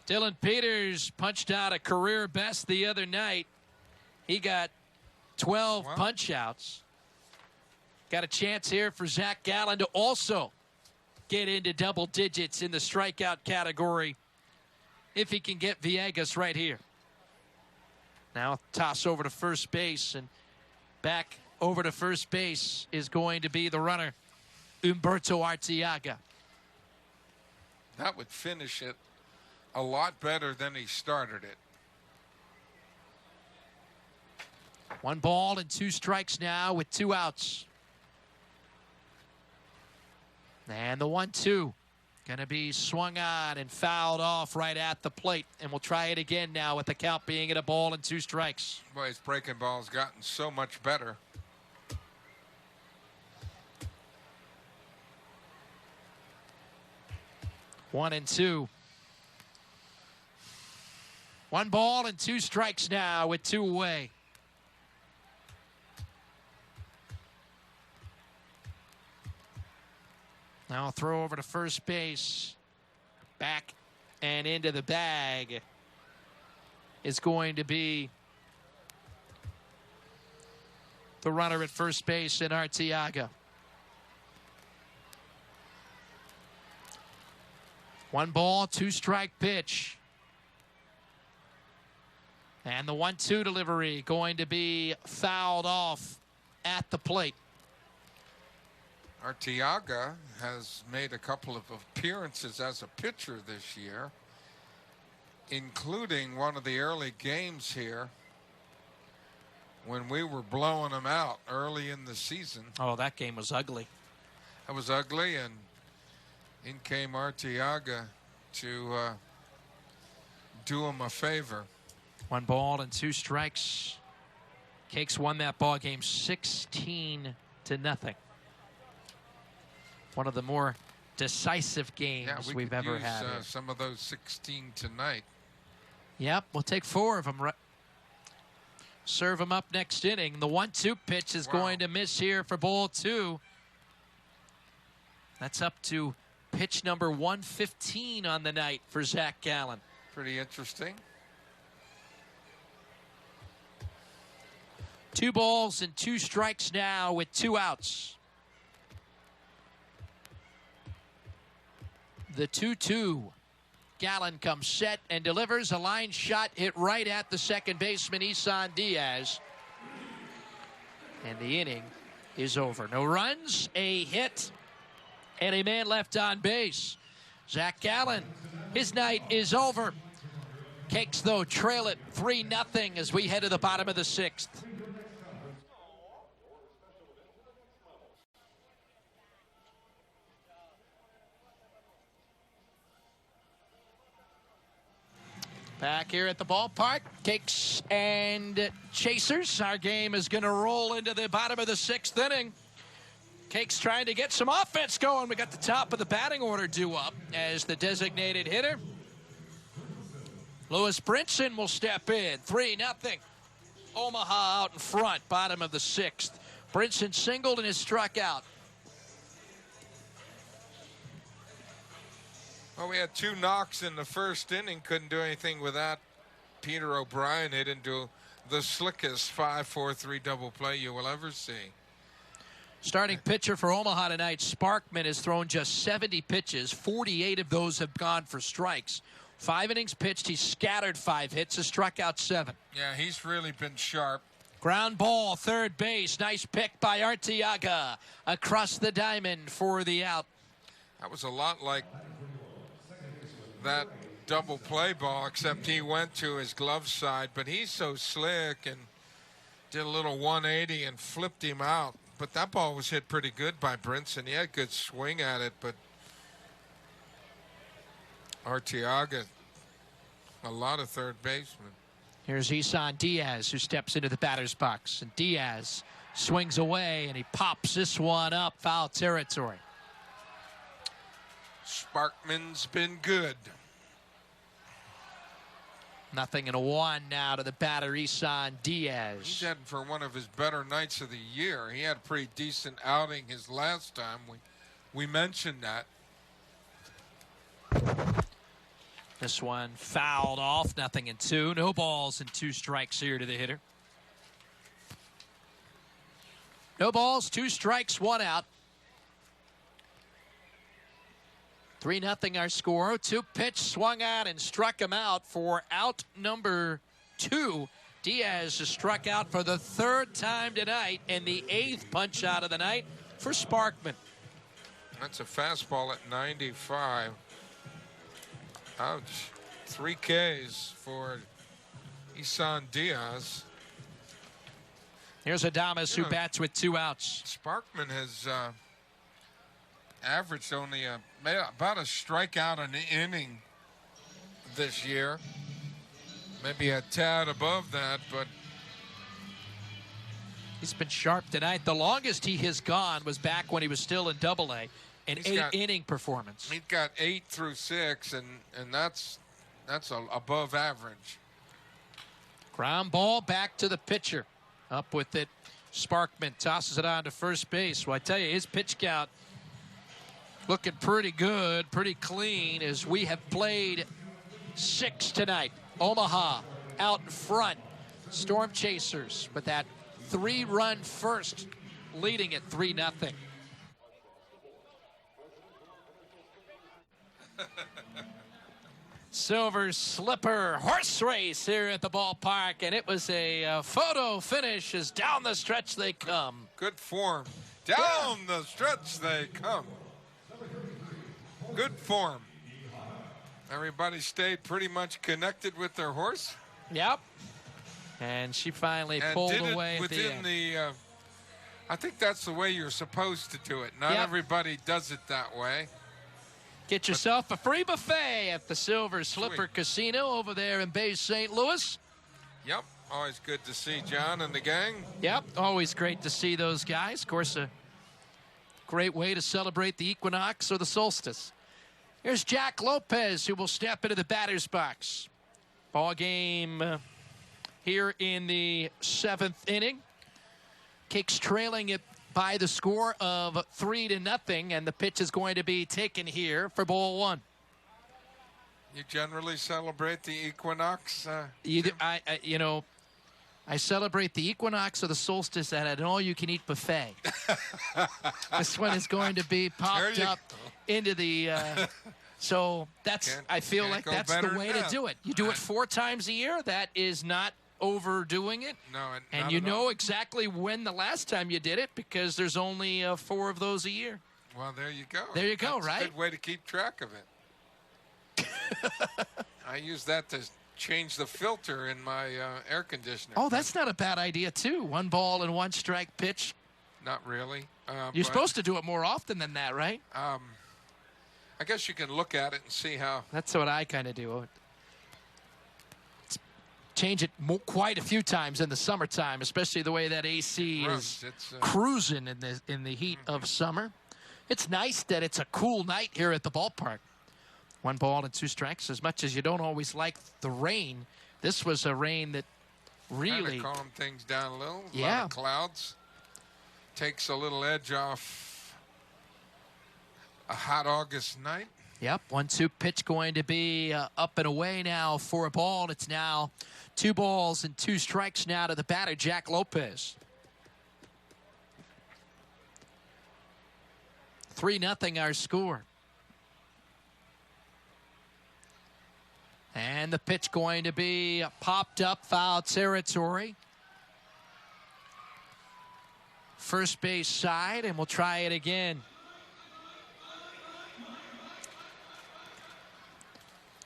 Dylan Peters punched out a career best the other night. He got 12 punch outs. Got a chance here for Zach Gallen to also get into double digits in the strikeout category if he can get Villegas right here. Now toss over to first base, and back over to first base is going to be the runner, Humberto Arteaga. That would finish it a lot better than he started it. 1 ball and 2 strikes now with 2 outs. And the 1-2 going to be swung on and fouled off right at the plate. And we'll try it again now with the count being at 1 ball and 2 strikes. Boy, his breaking ball's gotten so much better. One and 2. 1 ball and 2 strikes now with 2 away. Now a throw over to first base. Back and into the bag is going to be the runner at first base in Arteaga. 1 ball, 2 strike pitch. And the 1-2 delivery going to be fouled off at the plate. Arteaga has made a couple of appearances as a pitcher this year, including one of the early games here when we were blowing them out early in the season. Oh, that game was ugly. That was ugly, and in came Arteaga to do him a favor. 1 ball and 2 strikes. Cakes won that ball game 16-0. One of the more decisive games we've ever had. Some of those 16 tonight. Yep, we'll take 4 of them. Serve them up next inning. The 1-2 pitch is going to miss here for ball 2. That's up to pitch number 115 on the night for Zach Gallen. Pretty interesting. 2 balls and 2 strikes now with 2 outs. The 2-2. Gallen comes set and delivers a line shot hit right at the second baseman, Isan Diaz. And the inning is over. No runs, a hit, and a man left on base. Zach Gallen, his night is over. Cakes, though, trail it 3-0 as we head to the bottom of the 6th. Back here at the ballpark, Cakes and Chasers. Our game is going to roll into the bottom of the 6th inning. Cakes trying to get some offense going. We got the top of the batting order due up as the designated hitter. Lewis Brinson will step in. 3-0. Omaha out in front, bottom of the 6th. Brinson singled and is struck out. Well, we had 2 knocks in the first inning. Couldn't do anything with that. Peter O'Brien hit into the slickest 5-4-3 double play you will ever see. Starting pitcher for Omaha tonight, Sparkman, has thrown just 70 pitches. 48 of those have gone for strikes. 5 innings pitched. He's scattered 5 hits, has struck out 7. Yeah, he's really been sharp. Ground ball, third base. Nice pick by Arteaga across the diamond for the out. That was a lot like that double play ball, except he went to his glove side, but he's so slick and did a little 180 and flipped him out. But that ball was hit pretty good by Brinson. He had a good swing at it, but Arteaga, a lot of third basemen. Here's Isan Diaz, who steps into the batter's box. And Diaz swings away, and he pops this one up, foul territory. Sparkman's been good. 0-1 now to the batter, Isan Diaz. He's heading for one of his better nights of the year. He had a pretty decent outing his last time. We mentioned that. This one fouled off, 0-2. No balls and 2 strikes here to the hitter. No balls, 2 strikes, 1 out. 3-0 our score. 2 pitch swung out and struck him out for out number 2. Diaz is struck out for the 3rd time tonight and the 8th punch out of the night for Sparkman. That's a fastball at 95. Ouch. 3 Ks for Isan Diaz. Here's Adames, who bats with 2 outs. Sparkman has averaged only about a strikeout an inning this year. Maybe a tad above that, but he's been sharp tonight. The longest he has gone was back when he was still in Double-A, an 8-inning performance. He's got 8 through 6, and that's above average. Ground ball back to the pitcher. Up with it, Sparkman tosses it on to first base. Well, I tell you, his pitch count looking pretty good, pretty clean, as we have played 6 tonight. Omaha out in front. Storm Chasers with that 3-run first, leading at 3-0. Silver Slipper horse race here at the ballpark, and it was a photo finish as down the stretch they come. Good form. Down the stretch they come. Good form. Everybody stayed pretty much connected with their horse. Yep. And she finally pulled away at the end. I think that's the way you're supposed to do it. Not everybody does it that way. Get yourself a free buffet at the Silver Slipper Casino over there in Bay St. Louis. Yep. Always good to see John and the gang. Yep. Always great to see those guys. Of course, a great way to celebrate the equinox or the solstice. Here's Jack Lopez, who will step into the batter's box. Ball game here in the 7th inning. Cakes trailing it by the score of 3-0, and the pitch is going to be taken here for ball 1. You generally celebrate the equinox? I celebrate the equinox or the solstice at an all-you-can-eat buffet. This one is going to be popped up into the. So that's. I feel like that's the way to do it. You do it 4 times a year. That is not overdoing it. No, and you know exactly when the last time you did it because there's only 4 of those a year. Well, there you go. There you go, that's right? a good way to keep track of it. I use that to change the filter in my air conditioner. Oh, that's not a bad idea, too. 1 ball and 1 strike pitch. Not really. You're supposed to do it more often than that, right? I guess you can look at it and see how. That's what I kind of do. Change it quite a few times in the summertime, especially the way that AC is cruising in the heat of summer. It's nice that it's a cool night here at the ballpark. 1 ball and 2 strikes. As much as you don't always like the rain, this was a rain that really calmed things down a little. Yeah. A lot of clouds. Takes a little edge off a hot August night. Yep, 1-2 pitch going to be up and away now for a ball. It's now 2 balls and 2 strikes now to the batter, Jack Lopez. 3-0 our score. And the pitch going to be popped up, foul territory. First base side, and we'll try it again.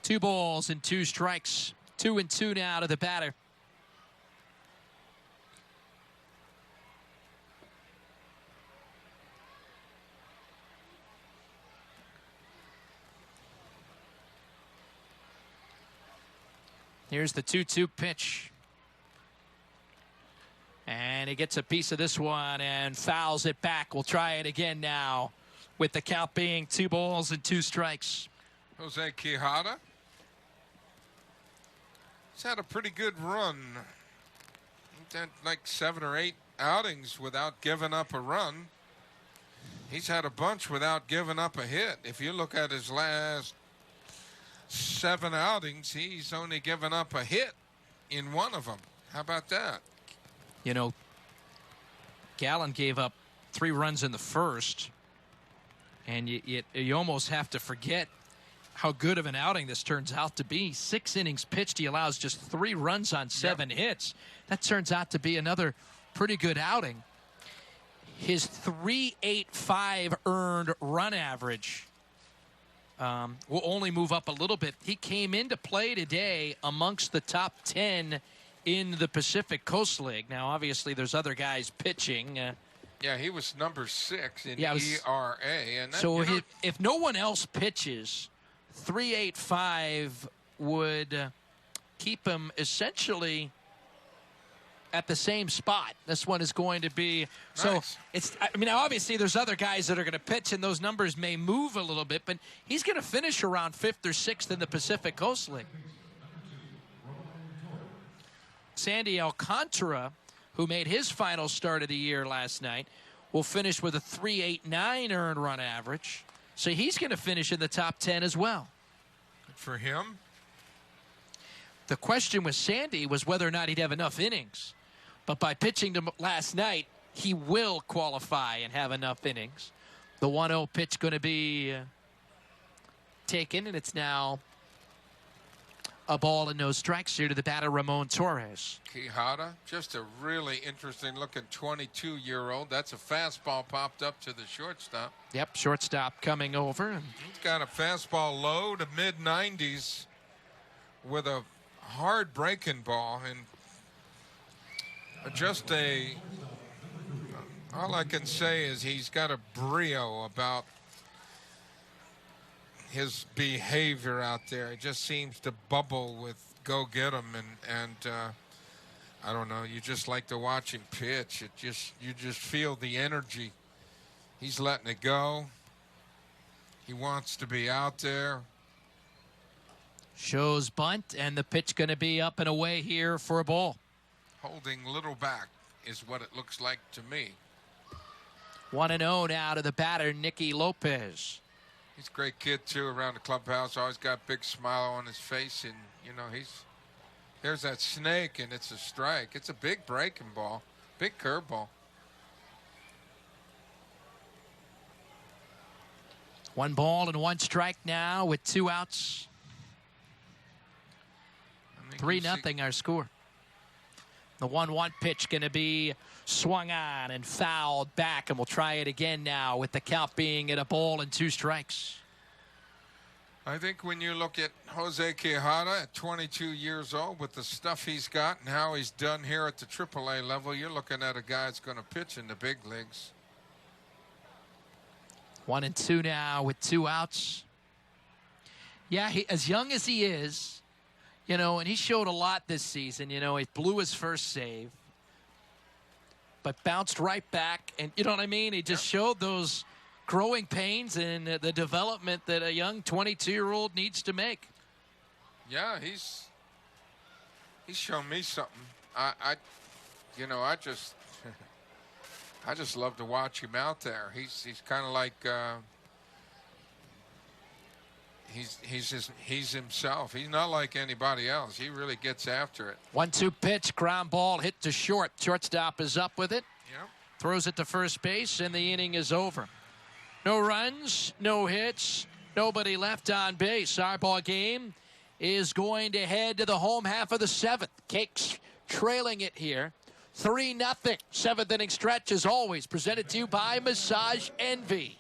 2 balls and 2 strikes. 2-2 now to the batter. Here's the 2-2 pitch. And he gets a piece of this one and fouls it back. We'll try it again now with the count being 2 balls and 2 strikes. Jose Quijada. He's had a pretty good run. He's had like 7 or 8 outings without giving up a run. He's had a bunch without giving up a hit. If you look at his last 7 outings, he's only given up a hit in 1 of them. How about that? You know, Gallen gave up 3 runs in the first, and you almost have to forget how good of an outing this turns out to be. 6 innings pitched, he allows just 3 runs on 7 hits. That turns out to be another pretty good outing. His .385 earned run average will only move up a little bit. He came into play today amongst the top 10 in the Pacific Coast League. Now, obviously, there's other guys pitching. Yeah, he was number 6 in ERA. And that, so if no one else pitches, .385 would keep him essentially at the same spot. This one is going to be so it's, I mean, obviously there's other guys that are going to pitch and those numbers may move a little bit, but he's going to finish around 5th or 6th in the Pacific Coast League. Sandy Alcantara, who made his final start of the year last night, will finish with a .389 earned run average. So he's going to finish in the top 10 as well. Good for him. The question with Sandy was whether or not he'd have enough innings. But by pitching to last night, he will qualify and have enough innings. The 1-0 pitch going to be taken, and it's now a ball and no strikes here to the batter, Ramon Torres. Quijada, just a really interesting looking 22-year-old. That's a fastball popped up to the shortstop. Yep, shortstop coming over. He's got a fastball low to mid-90s with a hard breaking ball, and just all I can say is he's got a brio about his behavior out there. It just seems to bubble with go get him, and I don't know, you just like to watch him pitch. You just feel the energy. He's letting it go. He wants to be out there. Shows bunt, and the pitch going to be up and away here for a ball. Holding little back is what it looks like to me. 1-0 now to the batter, Nicky Lopez. He's a great kid, too, around the clubhouse. Always got a big smile on his face. And, you know, there's that snake, and it's a strike. It's a big breaking ball, big curveball. 1 ball and 1 strike now with 2 outs. 3-0 our score. The 1-1 pitch going to be swung on and fouled back, and we'll try it again now with the count being at a ball and 2 strikes. I think when you look at Jose Quijada at 22 years old, with the stuff he's got and how he's done here at the AAA level, you're looking at a guy that's going to pitch in the big leagues. 1-2 now with 2 outs. Yeah, as young as he is, you know, and he showed a lot this season. You know, he blew his first save, but bounced right back. And you know what I mean? He just showed those growing pains and the development that a young 22-year-old needs to make. Yeah, he's shown me something. I just I just love to watch him out there. He's kind of like he's himself. He's not like anybody else. He really gets after it. 1-2 pitch, ground ball hit to short. Shortstop is up with it. Yep. Throws it to first base, and the inning is over. No runs, no hits, nobody left on base. Our ball game is going to head to the home half of the 7th. Cakes trailing it here. 3-0. 7th inning stretch, as always, presented to you by Massage Envy.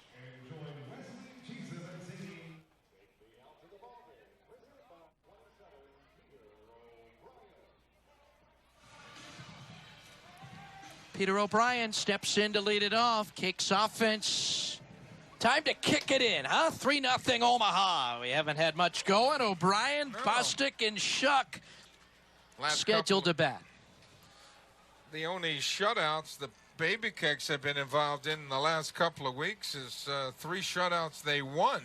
Peter O'Brien steps in to lead it off. Cakes offense. Time to kick it in, huh? 3-0 Omaha. We haven't had much going. O'Brien, Bostic, and Shuck scheduled to bat. The only shutouts the Baby Cakes have been involved in the last couple of weeks is 3 shutouts they won.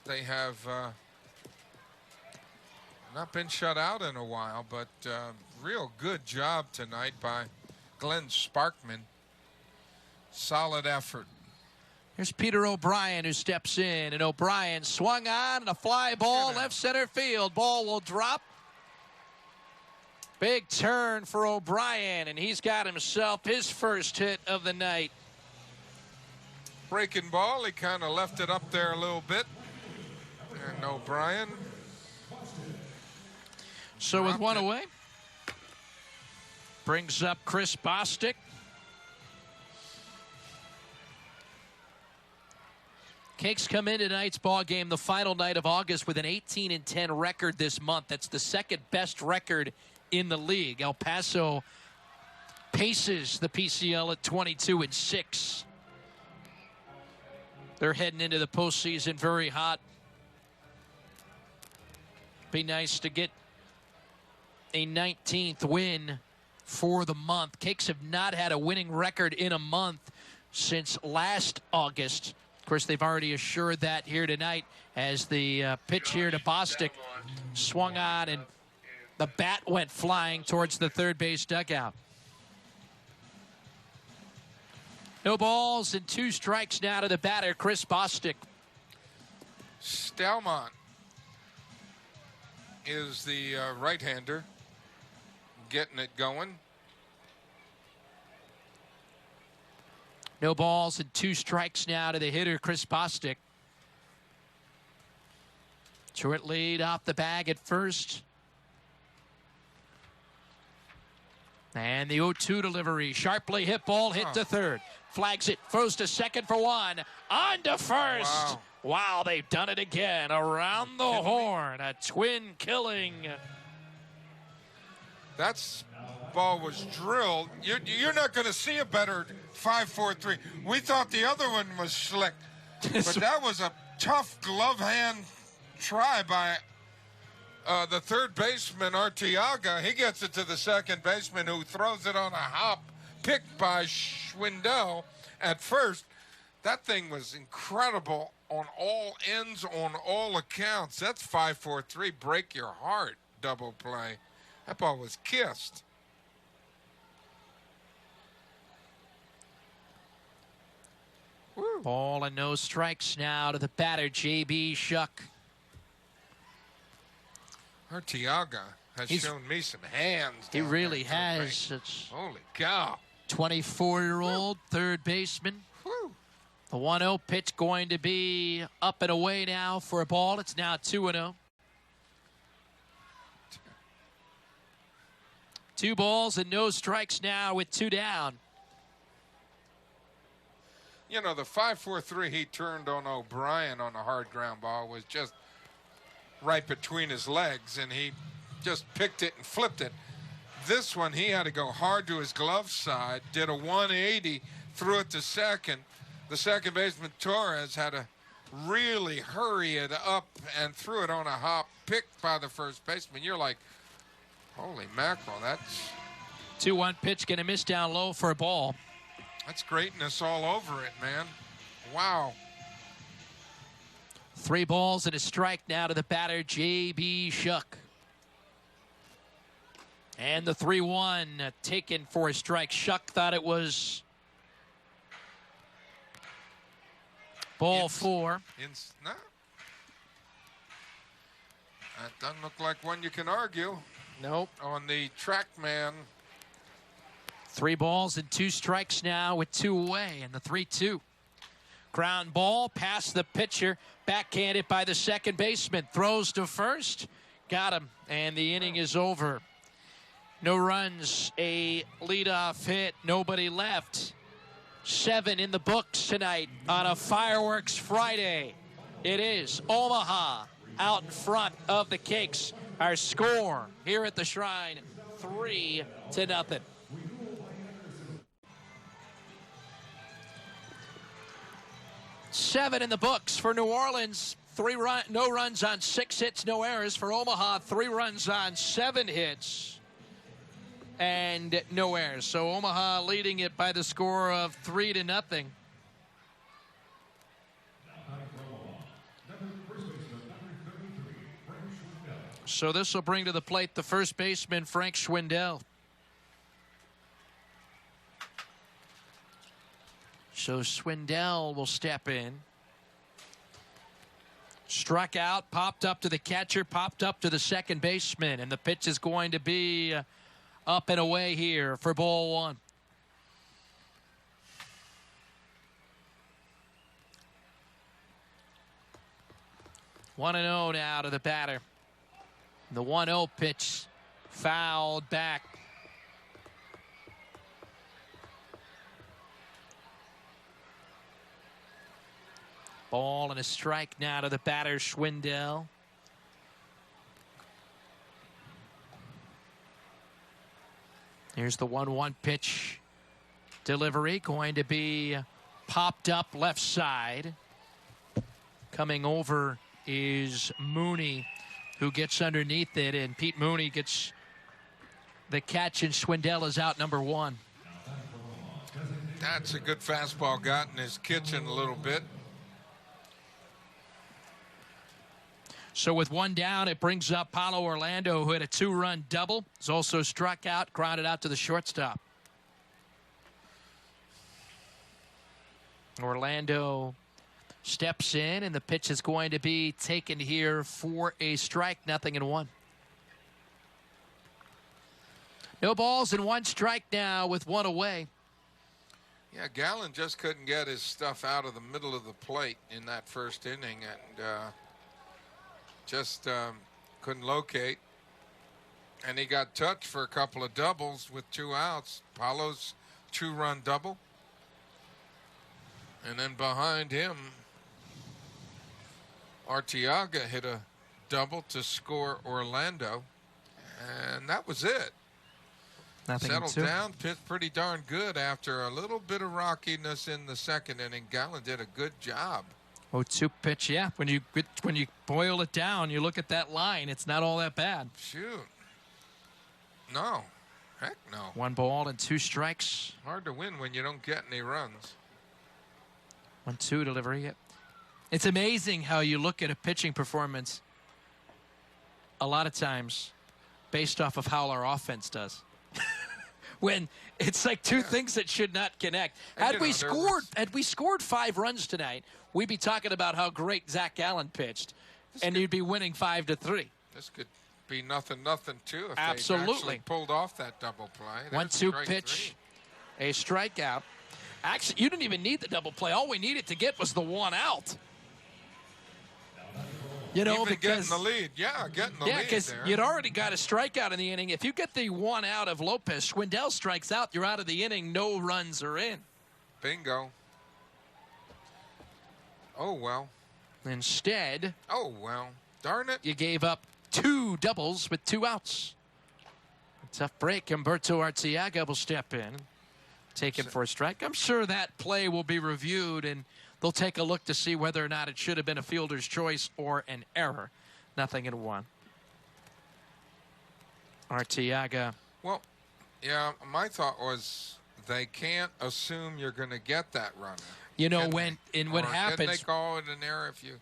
They have not been shut out in a while, but real good job tonight by Glenn Sparkman. Solid effort. Here's Peter O'Brien, who steps in, and O'Brien swung on, and a fly ball left center field. Ball will drop. Big turn for O'Brien, and he's got himself his first hit of the night. Breaking ball, he kind of left it up there a little bit. And O'Brien. So with one away, brings up Chris Bostic. Cakes come in tonight's ball game, the final night of August, with an 18-10 record this month. That's the second best record in the league. El Paso paces the PCL at 22-6. They're heading into the postseason very hot. Be nice to get a 19th win for the month. Cakes have not had a winning record in a month since last August. Of course, they've already assured that here tonight as the pitch here to Bostic swung on and the bat went flying towards the third base dugout. No balls and 2 strikes now to the batter, Chris Bostic. Stelmont is the right-hander getting it going. No balls and 2 strikes now to the hitter, Chris Bostic. Short lead off the bag at first. And the 0-2 delivery. Sharply hit ball, hit to third. Flags it, throws to second for 1. On to first. Wow, they've done it again. Around the horn. A twin killing. That's ball was drilled. You're not going to see a better 5-4-3. We thought the other one was slick, but that was a tough glove hand try by the third baseman, Arteaga. He gets it to the second baseman, who throws it on a hop, picked by Schwindel at first. That thing was incredible on all ends, on all accounts. That's 5-4-3, break your heart double play. That ball was kissed. Ball and no strikes now to the batter, J.B. Shuck. Arteaga has shown me some hands. He really has. It's holy cow. 24-year-old third baseman. Whew. The 1-0 pitch going to be up and away now for a ball. It's now 2-0. 2 balls and no strikes now with 2 down. You know, the 5-4-3 he turned on O'Brien on a hard ground ball was just right between his legs, and he just picked it and flipped it. This one, he had to go hard to his glove side, did a 180, threw it to second. The second baseman, Torres, had to really hurry it up and threw it on a hop, picked by the first baseman. You're like, holy mackerel, that's... 2-1 pitch, going to miss down low for a ball. That's greatness all over it, man. Wow. 3 balls and a strike now to the batter, J.B. Shuck. And the 3-1 taken for a strike. Shuck thought it was ball 4. No. That doesn't look like one you can argue. Nope. On the TrackMan. 3 balls and 2 strikes now with 2 away, and the 3-2. Ground ball past the pitcher, backhanded by the second baseman. Throws to first, got him, and the inning is over. No runs, a leadoff hit, nobody left. 7 in the books tonight on a Fireworks Friday. It is Omaha out in front of the Cakes. Our score here at the Shrine, 3-0. 7 in the books for New Orleans. No runs on 6 hits, no errors. For Omaha, 3 runs on 7 hits and no errors. So Omaha leading it by the score of 3-0. So this will bring to the plate the first baseman, Frank Schwindel. So Schwindel will step in. Struck out, popped up to the catcher, popped up to the second baseman, and the pitch is going to be up and away here for ball 1. One and 0 now to the batter. The 1-0 pitch fouled back. Ball and a strike now to the batter, Schwindel. Here's the 1-1 pitch. Delivery going to be popped up left side. Coming over is Mooney, who gets underneath it, and Pete Mooney gets the catch, and Schwindel is out number 1. That's a good fastball, got in his kitchen a little bit. So with 1 down, it brings up Paulo Orlando, who had a 2-run double. He's also struck out, grounded out to the shortstop. Orlando steps in, and the pitch is going to be taken here for a strike, 0-1. No balls and 1 strike now with 1 away. Yeah, Gallen just couldn't get his stuff out of the middle of the plate in that first inning, and just couldn't locate. And he got touched for a couple of doubles with 2 outs. Paulo's 2-run double. And then behind him, Arteaga hit a double to score Orlando. And that was it. Settled down, pitched pretty darn good after a little bit of rockiness in the second inning. Gallen did a good job. 0-2 pitch, yeah. When you boil it down, you look at that line, it's not all that bad. Shoot. No. Heck no. 1 ball and 2 strikes. Hard to win when you don't get any runs. 1-2 delivery. It's amazing how you look at a pitching performance a lot of times based off of how our offense does. When it's like 2 things that should not connect. Had we scored 5 runs tonight, we'd be talking about how great Zach Gallen pitched, and you'd be winning 5-3. This could be 0-0 too if Absolutely. they actually pulled off that double play. 1-2 pitch, a strikeout. Actually, you didn't even need the double play. All we needed to get was the 1 out. You know, even because getting the lead. Yeah, getting the lead. Yeah, because you'd already got a strikeout in the inning. If you get the 1 out of Lopez, Schwindel strikes out, you're out of the inning. No runs are in. Bingo. Oh, well. Instead. Oh, well. Darn it. You gave up 2 doubles with 2 outs. A tough break. Humberto Arteaga will step in, take it for a strike. I'm sure that play will be reviewed, and they'll take a look to see whether or not it should have been a fielder's choice or an error. 0-1. Arteaga. Well, yeah, my thought was they can't assume you're going to get that runner. You know, Can what Can happens, they call it an error if you...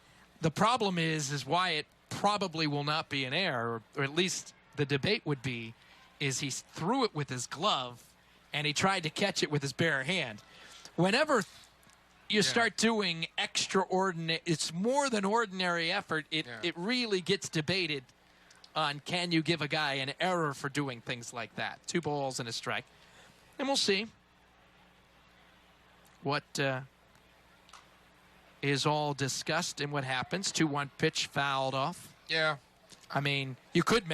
the problem is why it probably will not be an error, or at least the debate would be, is he threw it with his glove and he tried to catch it with his bare hand. Whenever you start doing extraordinary, it's more than ordinary effort, it really gets debated on, can you give a guy an error for doing things like that? 2 balls and a strike. And we'll see what is all discussed and what happens. 2-1 pitch fouled off. Yeah. I mean, you could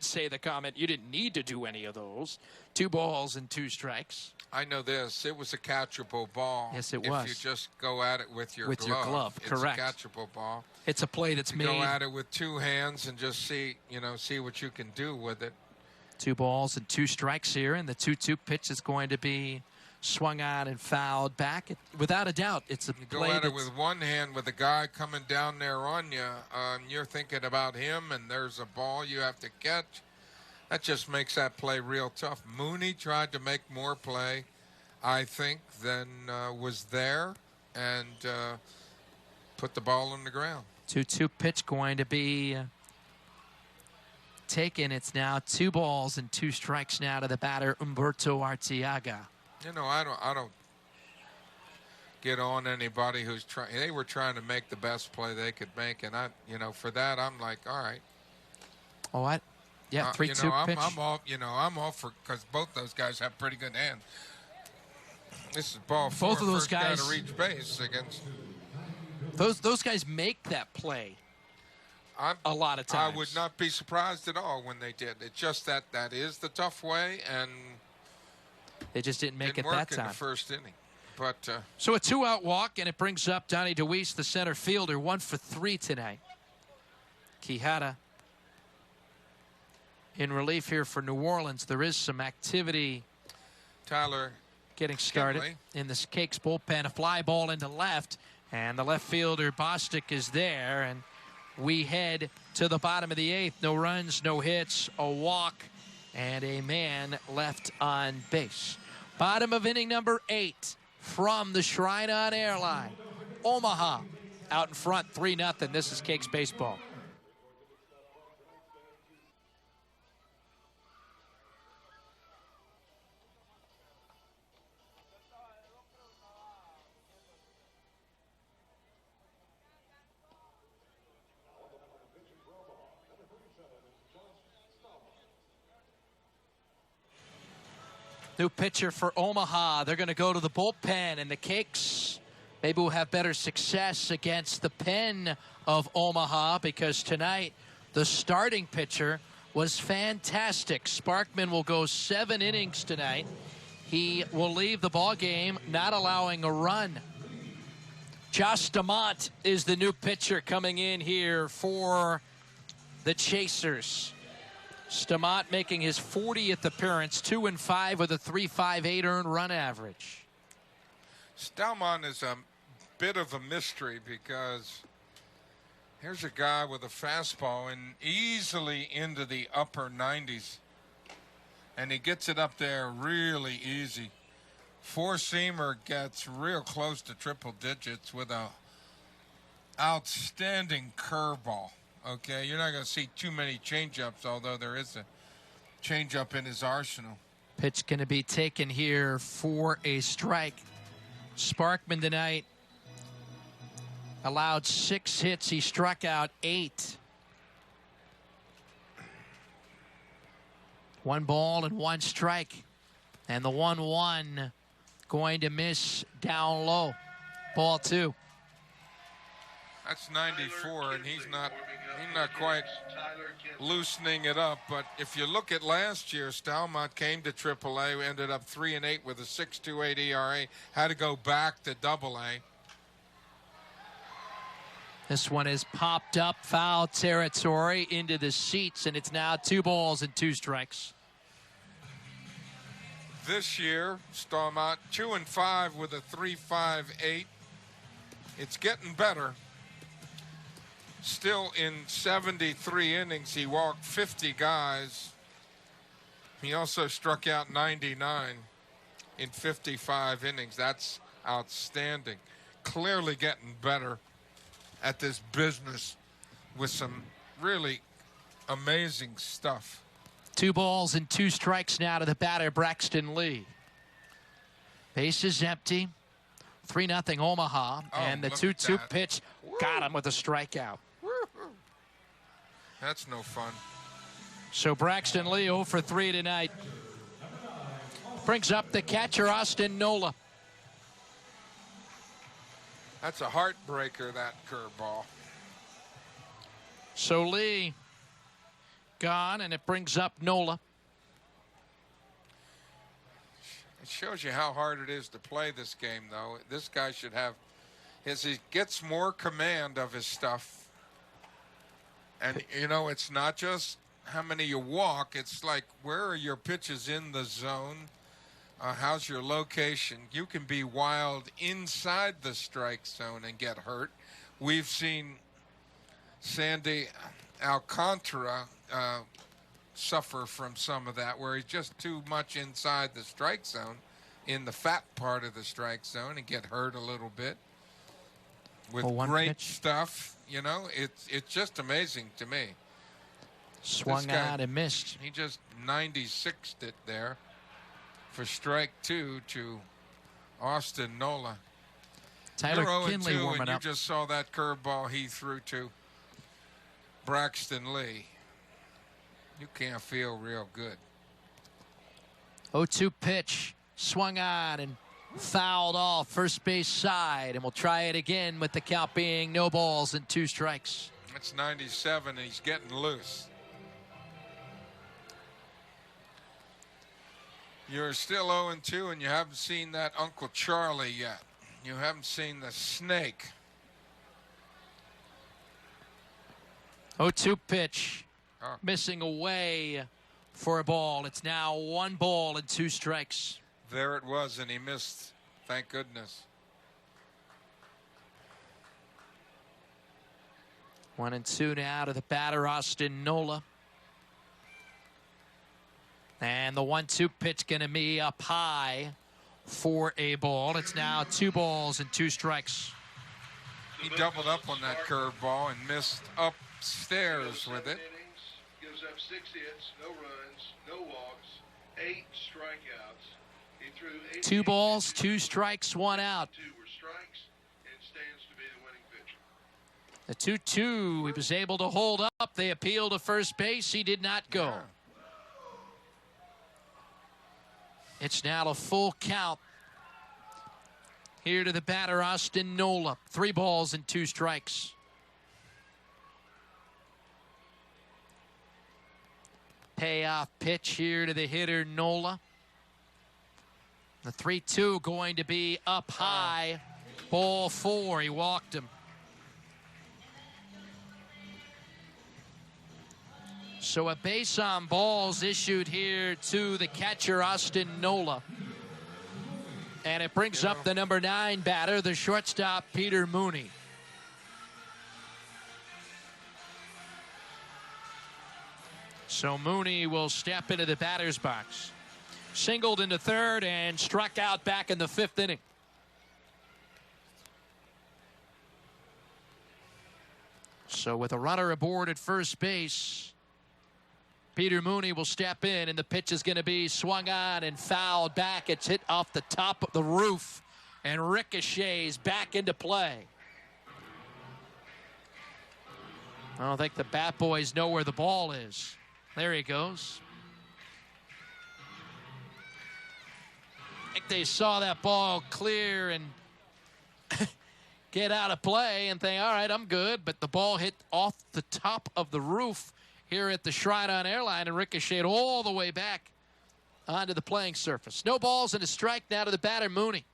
say the comment, you didn't need to do any of those. 2 balls and 2 strikes. I know this. It was a catchable ball. Yes, it was. If you just go at it with your glove. With your glove, correct. It's a catchable ball. It's a play that's made. Go at it with 2 hands and just see what you can do with it. 2 balls and 2 strikes here, and the 2-2 pitch is going to be swung on and fouled back. Without a doubt, it's a play. Go at it with 1 hand with a guy coming down there on you. You're thinking about him, and there's a ball you have to catch. That just makes that play real tough. Mooney tried to make more play, I think, than was there, and put the ball on the ground. 2-2 pitch going to be taken. It's now 2 balls and 2 strikes now to the batter, Humberto Arteaga. You know, I don't get on anybody who's trying. They were trying to make the best play they could make, and for that, I'm like, all right. Oh, what? Yeah, 3-2 pitch. I'm all for, because both those guys have pretty good hands. This is ball 4. Both of those first guy guys to reach base against. Those guys make that play. A lot of times. I would not be surprised at all when they did. It's just that is the tough way, and they just didn't make it work that time. in the first inning. But so a 2-out walk, and it brings up Donnie DeWeese, the center fielder, 1 for 3 tonight. Quijada in relief here for New Orleans. There is some activity. Tyler getting started in the Cakes bullpen. A fly ball into left, and the left fielder Bostic is there, and we head to the bottom of the 8th. No runs, no hits, a walk, and a man left on base. Bottom of inning number 8 from the Shrine on Airline. Omaha out in front, 3-0. This is Cakes baseball. New pitcher for Omaha. They're going to go to the bullpen, and the Cakes maybe will have better success against the pen of Omaha, because tonight the starting pitcher was fantastic. Sparkman will go 7 innings tonight. He will leave the ball game not allowing a run. Josh DeMont is the new pitcher coming in here for the Chasers. Stamont making his 40th appearance, 2-5 with a 3.58 earned run average. Stamont is a bit of a mystery, because here's a guy with a fastball and easily into the upper 90s, and he gets it up there really easy. 4-seamer gets real close to triple digits with a outstanding curveball. Okay, you're not going to see too many changeups, although there is a changeup in his arsenal. Pitch going to be taken here for a strike. Sparkman tonight allowed 6 hits. He struck out 8. 1 ball and 1 strike. And the 1-1 going to miss down low. Ball 2. That's 94, and he's not quite loosening it up. But if you look at last year, Stalmont came to AAA, ended up 3-8 with a 6.28 ERA, had to go back to AA. This one is popped up foul territory into the seats, and it's now 2 balls and 2 strikes. This year, Stallmont 2-5 with a 3.58. It's getting better. Still in 73 innings, he walked 50 guys. He also struck out 99 in 55 innings. That's outstanding. Clearly getting better at this business with some really amazing stuff. 2 balls and 2 strikes now to the batter, Braxton Lee. Base is empty. 3-0 Omaha. And the 2-2 pitch got him with a strikeout. That's no fun. So Braxton Lee 0 for 3 tonight. Brings up the catcher, Austin Nola. That's a heartbreaker, that curveball. So Lee gone, and it brings up Nola. It shows you how hard it is to play this game, though. This guy should have, as he gets more command of his stuff. And, you know, it's not just how many you walk. It's like, where are your pitches in the zone? How's your location? You can be wild inside the strike zone and get hurt. We've seen Sandy Alcantara suffer from some of that, where he's just too much inside the strike zone, in the fat part of the strike zone, and get hurt a little bit. With great stuff, you know, it's just amazing to me. Swung out and missed. He just 96'd it there for strike 2 to Austin Nola. Tyler Kinley warming and up. You just saw that curveball he threw to Braxton Lee. You can't feel real good. 0-2 pitch, swung on and fouled off first base side, and we'll try it again with the count being no balls and 2 strikes. That's 97, and he's getting loose. You're still 0-2, and you haven't seen that Uncle Charlie yet. You haven't seen the snake. 0-2 pitch, missing away for a ball. It's now 1 ball and 2 strikes. There it was, and he missed. Thank goodness. 1-2 now to the batter, Austin Nola. And the 1-2 pitch going to be up high for a ball. It's now 2 balls and 2 strikes. He doubled up on that curveball and missed upstairs with it. Gives up 6 hits, no runs, no walks, 8 strikeouts. He threw 2 balls, 2 strikes, 1 out. 2 were strikes, and stands to be the winning pitcher. The 2-2, he was able to hold up. They appealed to first base. He did not go. Yeah. It's now a full count. Here to the batter, Austin Nola. 3 balls and 2 strikes. Payoff pitch here to the hitter, Nola. The 3-2 going to be up high. Ball 4. He walked him. So a base on balls issued here to the catcher, Austin Nola. And it brings up the number 9 batter, the shortstop, Peter Mooney. So Mooney will step into the batter's box. Singled into third and struck out back in the 5th inning. So with a runner aboard at first base, Peter Mooney will step in, and the pitch is going to be swung on and fouled back. It's hit off the top of the roof and ricochets back into play. I don't think the Bat Boys know where the ball is. There he goes. I think they saw that ball clear and get out of play and think, all right, I'm good. But the ball hit off the top of the roof here at the Shrine-On Airline and ricocheted all the way back onto the playing surface. No balls and a strike now to the batter, Mooney.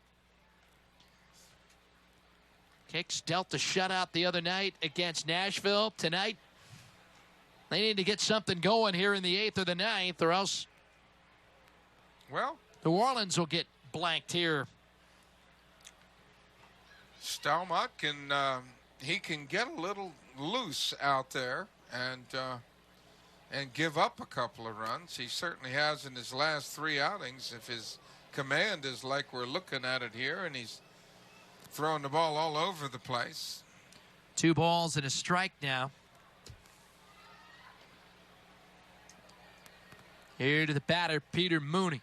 Kicks dealt the shutout the other night against Nashville. Tonight, they need to get something going here in the 8th or the 9th, or else Well, New Orleans will get blanked here. Stalmont can he can get a little loose out there and give up a couple of runs. He certainly has in his last 3 outings. If his command is like we're looking at it here, and he's throwing the ball all over the place. 2 balls and a strike now. Here to the batter, Peter Mooney.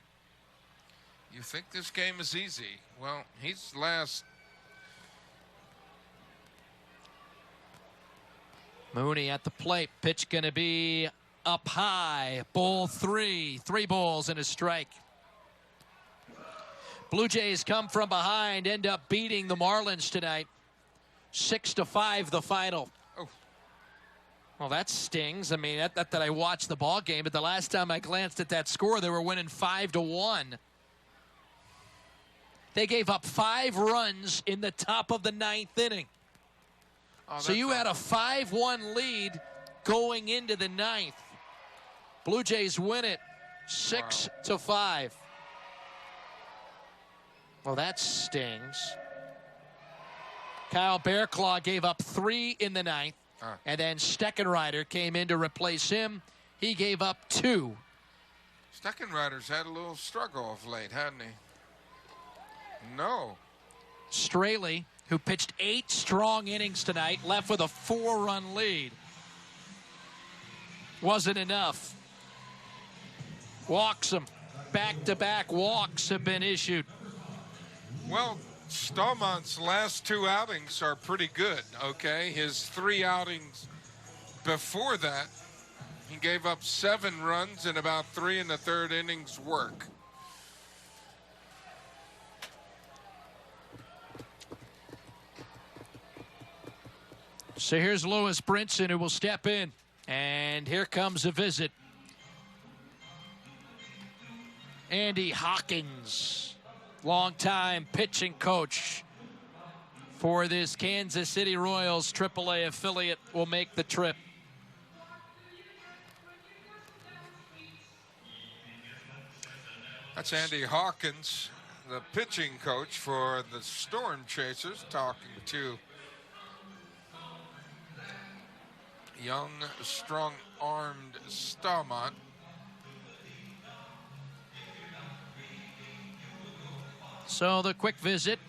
You think this game is easy? Well, he's last. Mooney at the plate. Pitch going to be up high. Ball 3. 3 balls and a strike. Blue Jays come from behind, end up beating the Marlins tonight. 6-5 the final. Oh. Well, that stings. I mean, that I watched the ball game, but the last time I glanced at that score, they were winning 5-1. They gave up 5 runs in the top of the 9th inning. Oh, So you had a 5-1 lead going into the 9th. Blue Jays win it 6-5. Well, that stings. Kyle Bearclaw gave up 3 in the 9th, and then Steckenrider came in to replace him. He gave up 2. Steckenrider's had a little struggle of late, hadn't he? No. Straley, who pitched 8 strong innings tonight, left with a 4-run lead. Wasn't enough. Walks him. Back-to-back walks have been issued. Well, Stallmont's last 2 outings are pretty good, okay? His 3 outings before that, he gave up 7 runs in about 3 1/3 innings work. So here's Lewis Brinson, who will step in. And here comes a visit. Andy Hawkins, longtime pitching coach for this Kansas City Royals AAA affiliate, will make the trip. That's Andy Hawkins, the pitching coach for the Storm Chasers, talking to young, strong-armed Stallmont. So the quick visit.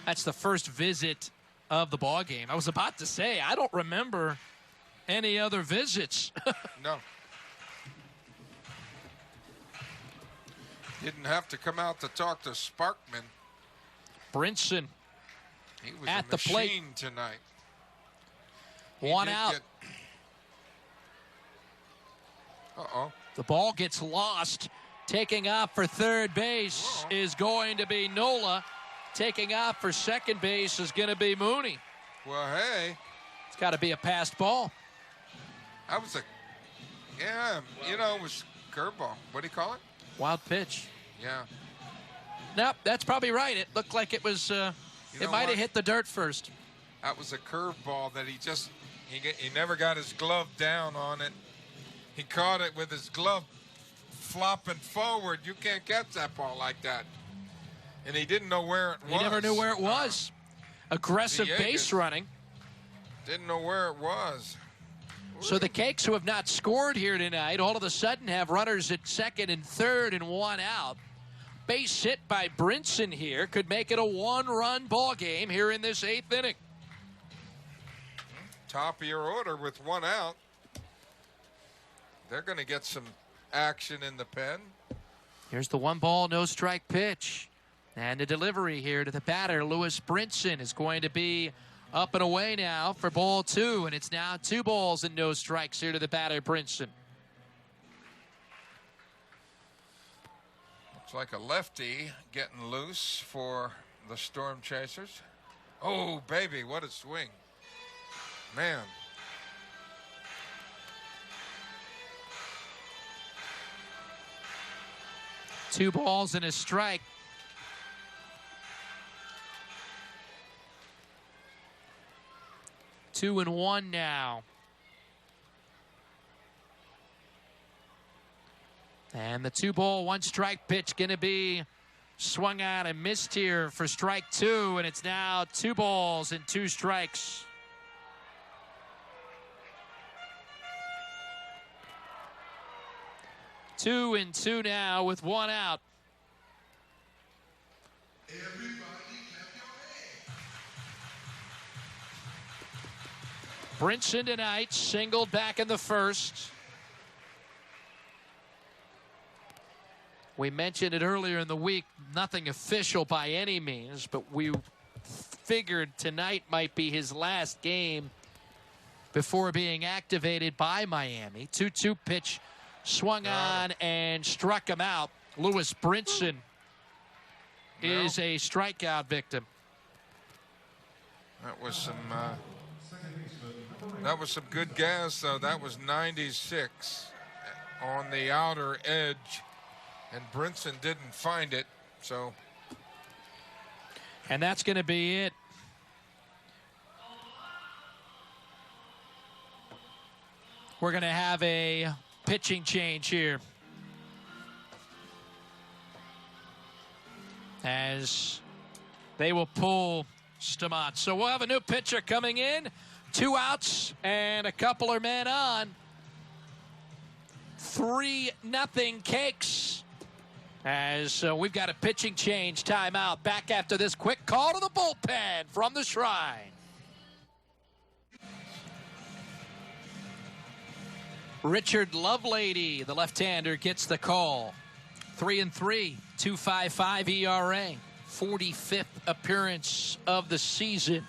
That's the first visit of the ball game. I was about to say, I don't remember any other visits. No. Didn't have to come out to talk to Sparkman. Brinson He was at a the plate machine tonight. One out. Uh-oh. The ball gets lost. Taking off for third base is going to be Nola. Taking off for second base is going to be Mooney. Well, hey. It's got to be a passed ball. That was it was curveball. What do you call it? Wild pitch. Yeah. Nope, that's probably right. It looked like it was, it might have hit the dirt first. That was a curveball that he never got his glove down on it. He caught it with his glove flopping forward. You can't catch that ball like that. And he didn't know where it was. He never knew where it was. Aggressive base running. Didn't know where it was. So the Cakes, who have not scored here tonight, all of a sudden have runners at second and third and 1 out. Base hit by Brinson here could make it a 1-run ball game here in this 8th inning. Top of your order with 1 out. They're going to get some action in the pen. Here's the 1-ball, no-strike pitch. And the delivery here to the batter, Lewis Brinson, is going to be up and away now for ball 2. And it's now 2 balls and no strikes here to the batter, Brinson. Looks like a lefty getting loose for the Storm Chasers. Oh, baby, what a swing. Man. 2 balls and a strike. Two and one now. And the 2-ball, 1-strike pitch going to be swung out and missed here for strike 2, and it's now 2 balls and 2 strikes. Two and two now with 1 out. Brinson tonight singled back in the first. We mentioned it earlier in the week, nothing official by any means, but we figured tonight might be his last game before being activated by Miami. 2-2 pitch swung on and struck him out. Lewis Brinson is a strikeout victim. That was some good gas, though. That was 96 on the outer edge, and Brinson didn't find it, so. And that's going to be it. We're going to have a pitching change here, as they will pull Stamont. So we'll have a new pitcher coming in. 2 outs and a couple of men on. 3-0 Cakes. As we've got a pitching change, timeout. Back after this quick call to the bullpen from the Shrine. Richard Lovelady, the left-hander, gets the call. 3-3, 2.55 ERA. 45th appearance of the season.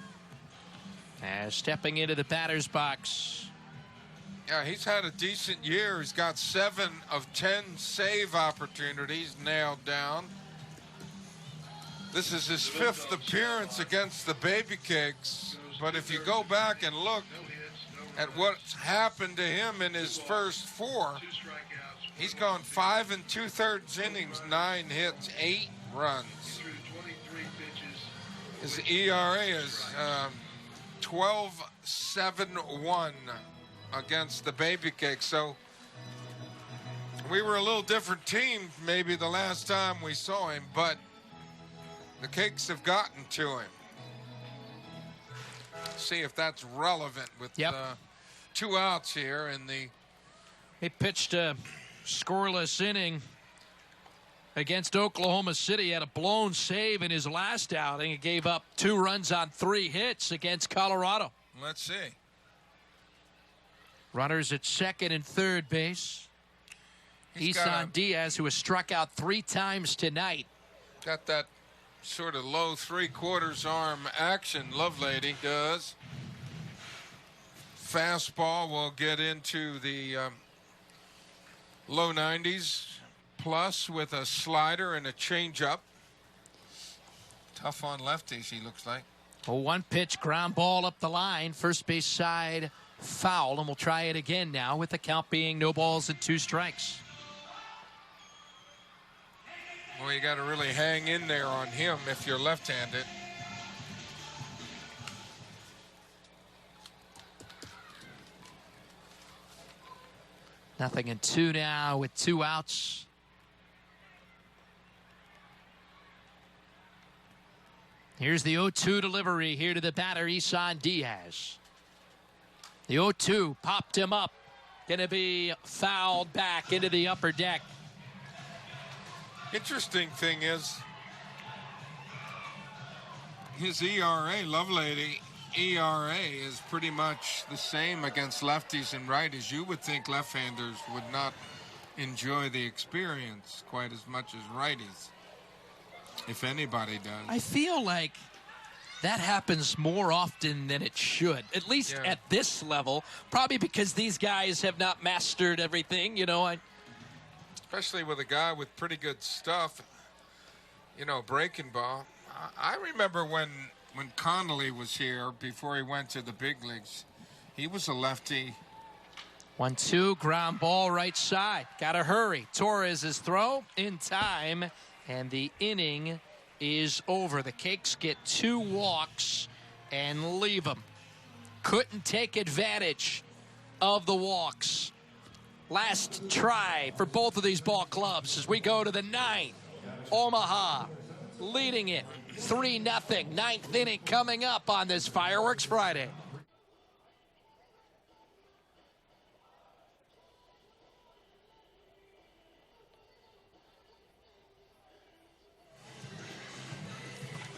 As stepping into the batter's box. Yeah, he's had a decent year. He's got 7 of 10 save opportunities nailed down. This is his 5th appearance against the Baby Cakes. But if you go back and look at what's happened to him in his first 4, he's gone 5 2/3 innings, 9 hits, 8 runs. His ERA is 12.71 against the Baby Cakes. So we were a little different team maybe the last time we saw him, but the Cakes have gotten to him. See if that's relevant with 2 outs here in the. He pitched a scoreless inning against Oklahoma City. Had a blown save in his last outing. He gave up 2 runs on 3 hits against Colorado. Let's see. Runners at second and third base. Isan Diaz, who has struck out 3 times tonight. Got that sort of low 3/4 arm action, Lovelady does. Fastball will get into the low 90s. Plus with a slider and a changeup. Tough on lefties, he looks like. A 1-pitch ground ball up the line. First base side foul, and we'll try it again now with the count being no balls and 2 strikes. Well, you got to really hang in there on him if you're left-handed. Nothing in 2 now with 2 outs. Here's the 0-2 delivery here to the batter, Isan Diaz. The 0-2 popped him up. Going to be fouled back into the upper deck. Interesting thing is his ERA, Lovelady, ERA is pretty much the same against lefties and righties. You would think left-handers would not enjoy the experience quite as much as righties. If anybody does. I feel like that happens more often than it should, at least at this level, probably because these guys have not mastered everything, you know. Especially with a guy with pretty good stuff, you know, breaking ball. I remember when Connolly was here before he went to the big leagues, he was a lefty. 1-2, ground ball right side. Got to hurry. Torres' throw in time, and the inning is over. The Cakes get 2 walks and leave them. Couldn't take advantage of the walks. Last try for both of these ball clubs as we go to the 9th. Omaha leading it 3-0. 9th inning coming up on this Fireworks Friday.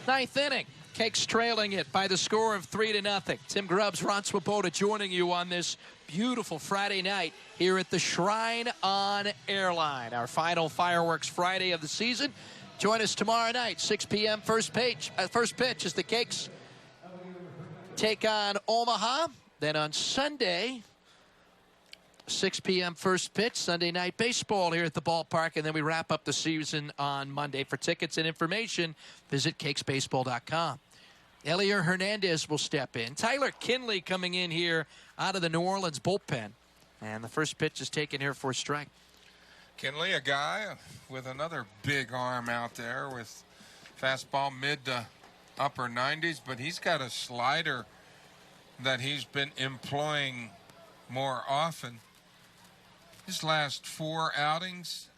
Ninth inning. Cakes trailing it by the score of 3-0. Tim Grubbs, Ron Swoboda joining you on this beautiful Friday night here at the Shrine on Airline. Our final Fireworks Friday of the season. Join us tomorrow night, 6 p.m. First pitch as the Cakes take on Omaha. Then on Sunday, 6 p.m. first pitch, Sunday night baseball here at the ballpark, and then we wrap up the season on Monday. For tickets and information, visit cakesbaseball.com. Elier Hernandez will step in. Tyler Kinley coming in here out of the New Orleans bullpen. And the first pitch is taken here for a strike. Kinley, a guy with another big arm out there with fastball mid to upper 90s, but he's got a slider that he's been employing more often. His last 4 outings,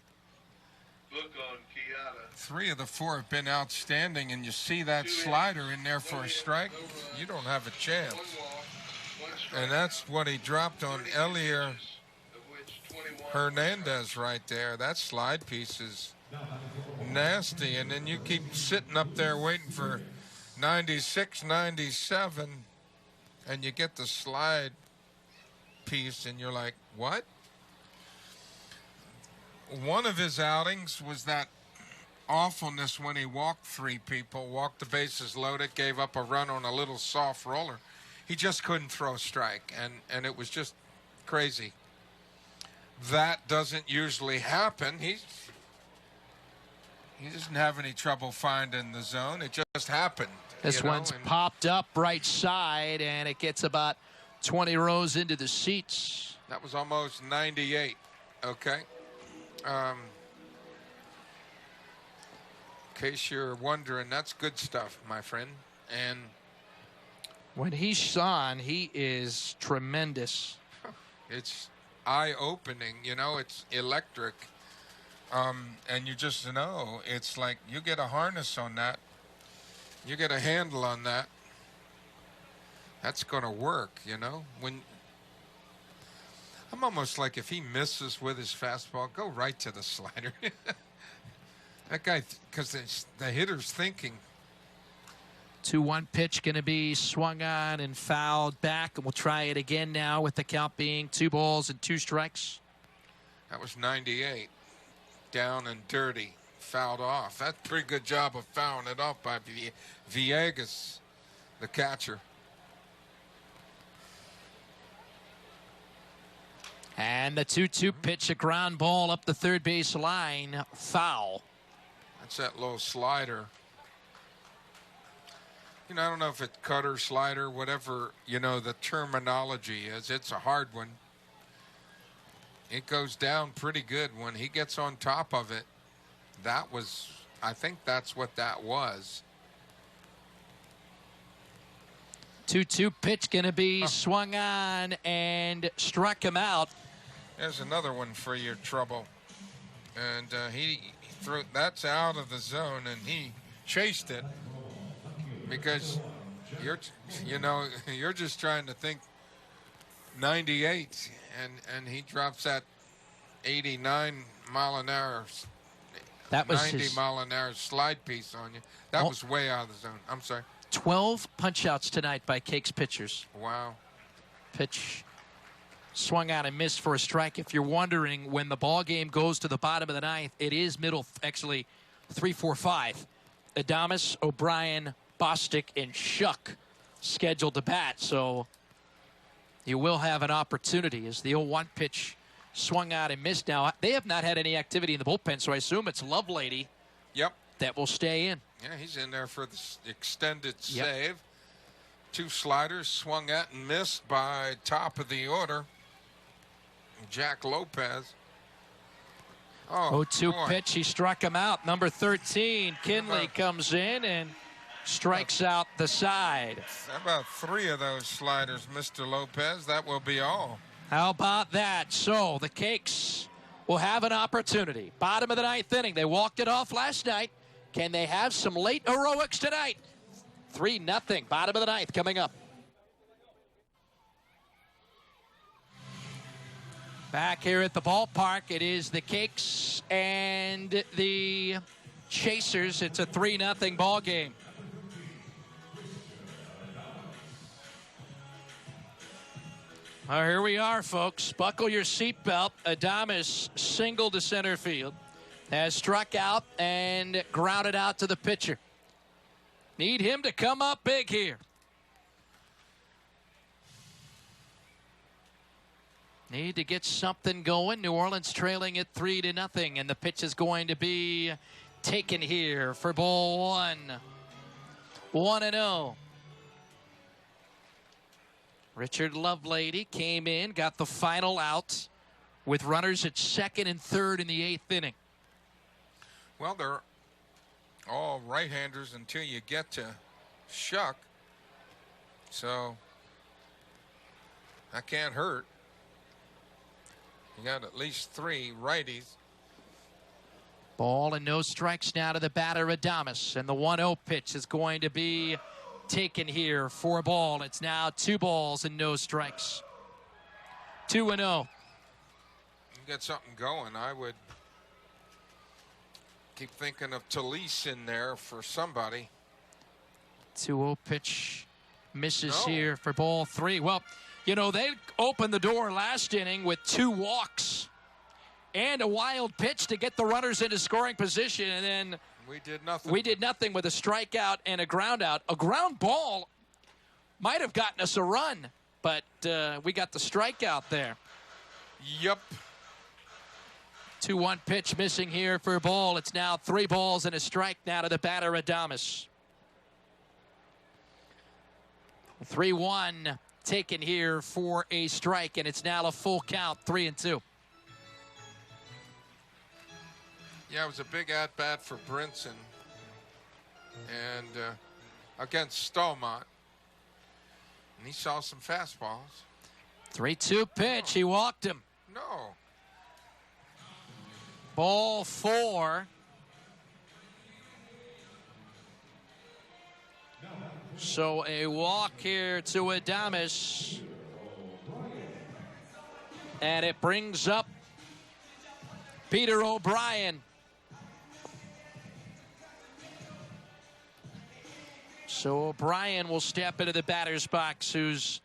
Look on Kiata. 3 of the 4 have been outstanding, and you see that slider in there for a strike, you don't have a chance. And that's what he dropped on Elier Hernandez right there. That slide piece is nasty, and then you keep sitting up there waiting for 96, 97, and you get the slide piece, and you're like, what? One of his outings was that awfulness when he walked 3 people, walked the bases loaded, gave up a run on a little soft roller. He just couldn't throw a strike, and it was just crazy. That doesn't usually happen. He doesn't have any trouble finding the zone. It just happened. This one's popped up right side, and it gets about 20 rows into the seats. That was almost 98. Okay. In case you're wondering, that's good stuff, my friend. And when he's on, he is tremendous. It's eye-opening, you know, it's electric. And you just know, it's like you get a harness on that, you get a handle on that, that's going to work, you know. When I'm almost like, if he misses with his fastball, go right to the slider. That guy, because the hitter's thinking. 2-1 pitch going to be swung on and fouled back, and we'll try it again now with the count being 2 balls and 2 strikes. That was 98. Down and dirty, fouled off. That's a pretty good job of fouling it off by Villegas, the catcher. And the 2-2 pitch, a ground ball up the third base line, foul. That's that little slider. You know, I don't know if it's cutter, slider, whatever, you know, the terminology is. It's a hard one. It goes down pretty good when he gets on top of it. That was, I think that's what that was. 2-2 pitch going to be swung on and struck him out. There's another one for your trouble. And he threw, that's out of the zone, and he chased it because you're just trying to think 98, and he drops that 89 mile an hour, that was 90 mile an hour slide piece on you. That was way out of the zone. I'm sorry. 12 punch-outs tonight by Cakes pitchers. Wow. Pitch swung out and missed for a strike. If you're wondering, when the ball game goes to the bottom of the 9th, it is middle, actually 3, 4, 5. Adames, O'Brien, Bostic, and Shuck scheduled to bat. So you will have an opportunity as the 0-1 pitch swung out and missed. Now, they have not had any activity in the bullpen, so I assume it's Lovelady. Yep. That will stay in. Yeah, he's in there for the extended save. 2 sliders swung at and missed by top of the order. Jack Lopez. Oh, 0-2 boy. pitch. He struck him out. Number 13, Kinley, comes in and strikes out the side. How about 3 of those sliders, Mr. Lopez? That will be all. How about that? So the Cakes will have an opportunity. Bottom of the 9th inning. They walked it off last night. Can they have some late heroics tonight? 3-0. Bottom of the 9th coming up. Back here at the ballpark, it is the Cakes and the Chasers. It's a 3-0 ball game. Well, here we are, folks. Buckle your seatbelt. Adames singled to center field. Has struck out and grounded out to the pitcher. Need him to come up big here. Need to get something going. New Orleans trailing it 3-0, and the pitch is going to be taken here for ball 1. 1-0. Richard Lovelady came in, got the final out with runners at second and third in the 8th inning. Well, they're all right-handers until you get to Shuck. So that can't hurt. You got at least 3 righties. Ball and no strikes now to the batter, Adames. And the 1-0 pitch is going to be taken here for a ball. It's now 2 balls and no strikes. 2-0. You get something going. I would keep thinking of Talise in there for somebody. 2-0 pitch misses No. here for ball 3. Well, you know, they opened the door last inning with 2 walks and a wild pitch to get the runners into scoring position, and then we did nothing. We did nothing with a strikeout and a ground out. A ground ball might have gotten us a run, but we got the strikeout there. Yep. 2-1 pitch missing here for a ball. It's now 3 balls and a strike now to the batter, Adames. 3-1 taken here for a strike, and it's now a full count, 3-2. Yeah, it was a big at-bat for Brinson and against Stallmont. And he saw some fastballs. 3-2 pitch. He walked him. No. Ball 4. So a walk here to Adames. And it brings up Peter O'Brien. So O'Brien will step into the batter's box, who's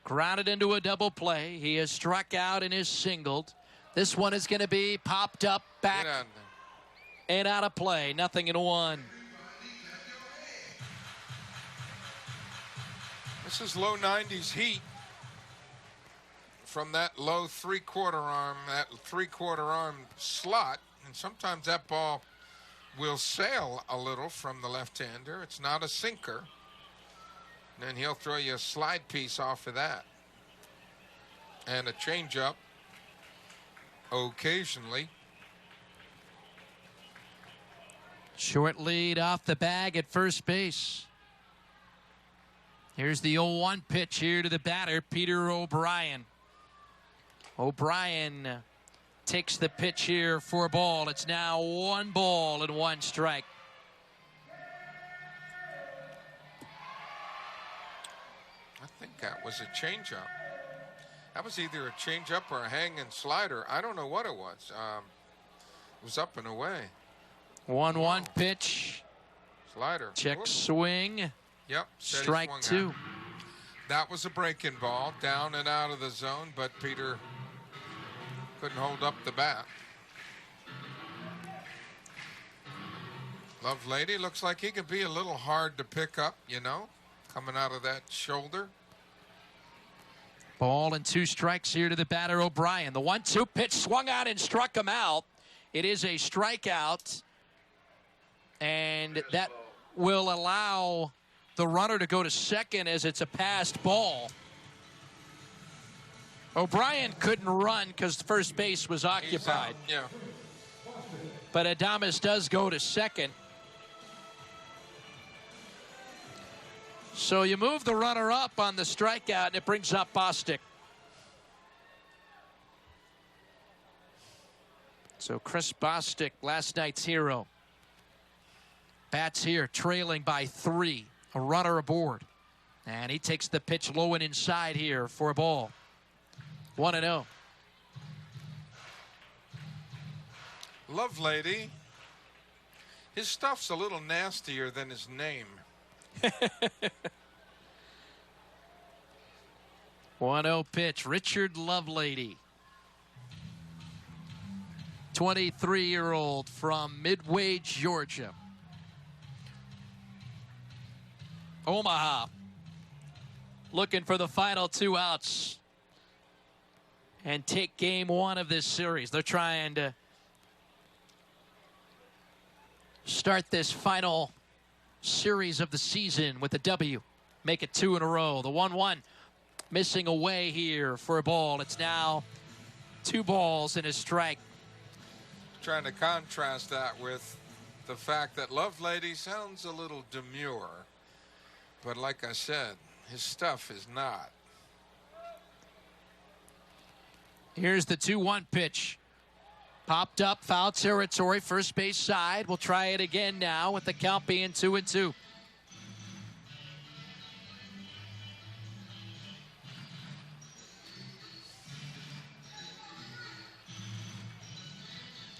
grounded into a double play. He has struck out and is singled. This one is going to be popped up, back, and out of play. 0-1. This is low 90s heat from that low 3/4 arm, that 3/4 arm slot. And sometimes that ball will sail a little from the left-hander. It's not a sinker. And then he'll throw you a slide piece off of that. And a changeup occasionally. Short lead off the bag at first base. Here's the 0-1 pitch here to the batter, Peter O'Brien. O'Brien takes the pitch here for a ball. It's now 1 ball and 1 strike. I think that was a changeup. That was either a changeup or a hanging slider. I don't know what it was. It was up and away. 1-1 pitch. Slider. Check Whoops. swing. Yep. Strike 2. That was a breaking ball, down and out of the zone, but Peter couldn't hold up the bat. Lovelady looks like he could be a little hard to pick up, you know, coming out of that shoulder. Ball and 2 strikes here to the batter, O'Brien. The 1-2 pitch swung out and struck him out. It is a strikeout, and that will allow the runner to go to second as it's a passed ball. O'Brien couldn't run because first base was He's occupied. out, yeah. But Adames does go to second. So you move the runner up on the strikeout, and it brings up Bostic. So Chris Bostic, last night's hero, bats here, trailing by 3, a runner aboard. And he takes the pitch low and inside here for a ball. 1-0. Lovelady. His stuff's a little nastier than his name. 1-0 pitch, Richard Lovelady. 23-year-old from Midway, Georgia. Omaha looking for the final 2 outs and take game 1 of this series. They're trying to start this final series of the season with a W. Make it 2 in a row. The 1-1 missing away here for a ball. It's now 2 balls and a strike. Trying to contrast that with the fact that Lovelady sounds a little demure. But like I said, his stuff is not. Here's the 2-1 pitch. Popped up, foul territory, first base side. We'll try it again now with the count being 2-2.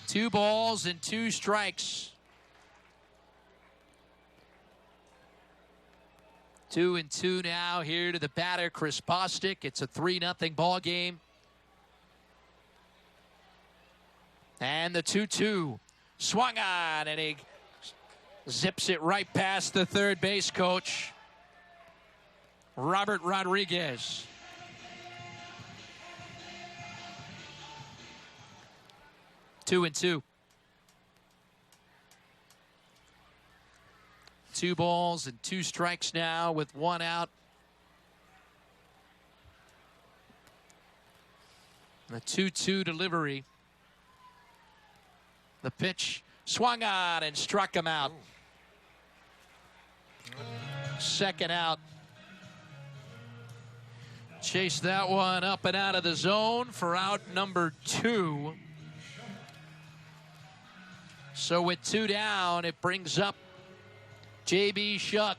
Two balls and 2 strikes. 2-2 now here to the batter, Chris Bostic. It's a 3-0 ball game. And the 2-2 swung on, and he zips it right past the third base coach, Robert Rodriguez. 2-2. 2 balls and 2 strikes now with 1 out. The 2-2 delivery. The pitch swung on and struck him out. Second out. Chased that one up and out of the zone for out number 2. So with 2 down, it brings up J.B. Shuck.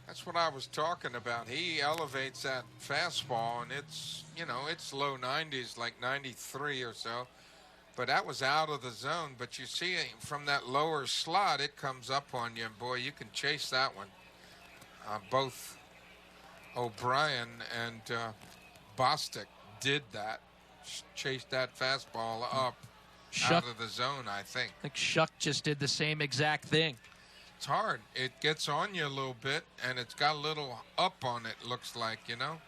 That's what I was talking about. He elevates that fastball, and it's, you know, it's low 90s, like 93 or so. But that was out of the zone. But you see from that lower slot, it comes up on you. And, boy, you can chase that one. Both O'Brien and Bostic did that. Chased that fastball up out of the zone, I think. I think Shuck just did the same exact thing. It's hard. It gets on you a little bit, and it's got a little up on it, looks like, you know.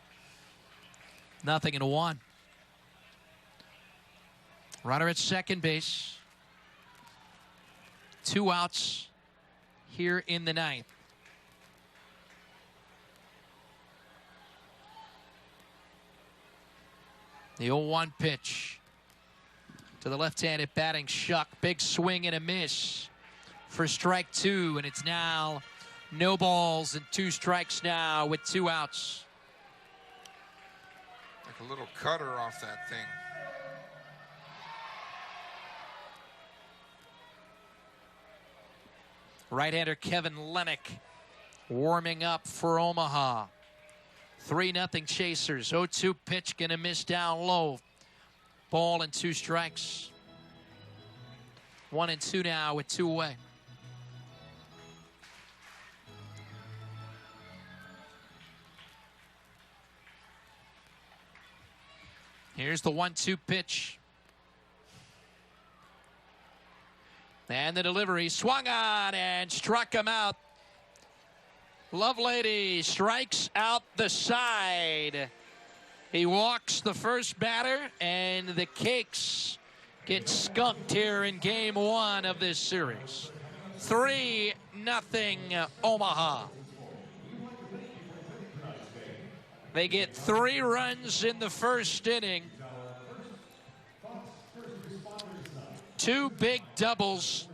0-1. Runner at second base. 2 outs here in the 9th. The 0-1 pitch to the left-handed batting Shuck. Big swing and a miss for strike 2, and it's now no balls and 2 strikes now with 2 outs. Like a little cutter off that thing. Right-hander Kevin Lennick warming up for Omaha. 3-0 chasers. 0-2 pitch gonna miss down low. Ball and 2 strikes. 1-2 now with 2 away. Here's the 1-2 pitch. And the delivery swung on and struck him out. Lovelady strikes out the side. He walks the first batter, and the Cakes get skunked here in game 1 of this series. 3-0 Omaha. They get 3 runs in the first inning. 2 big doubles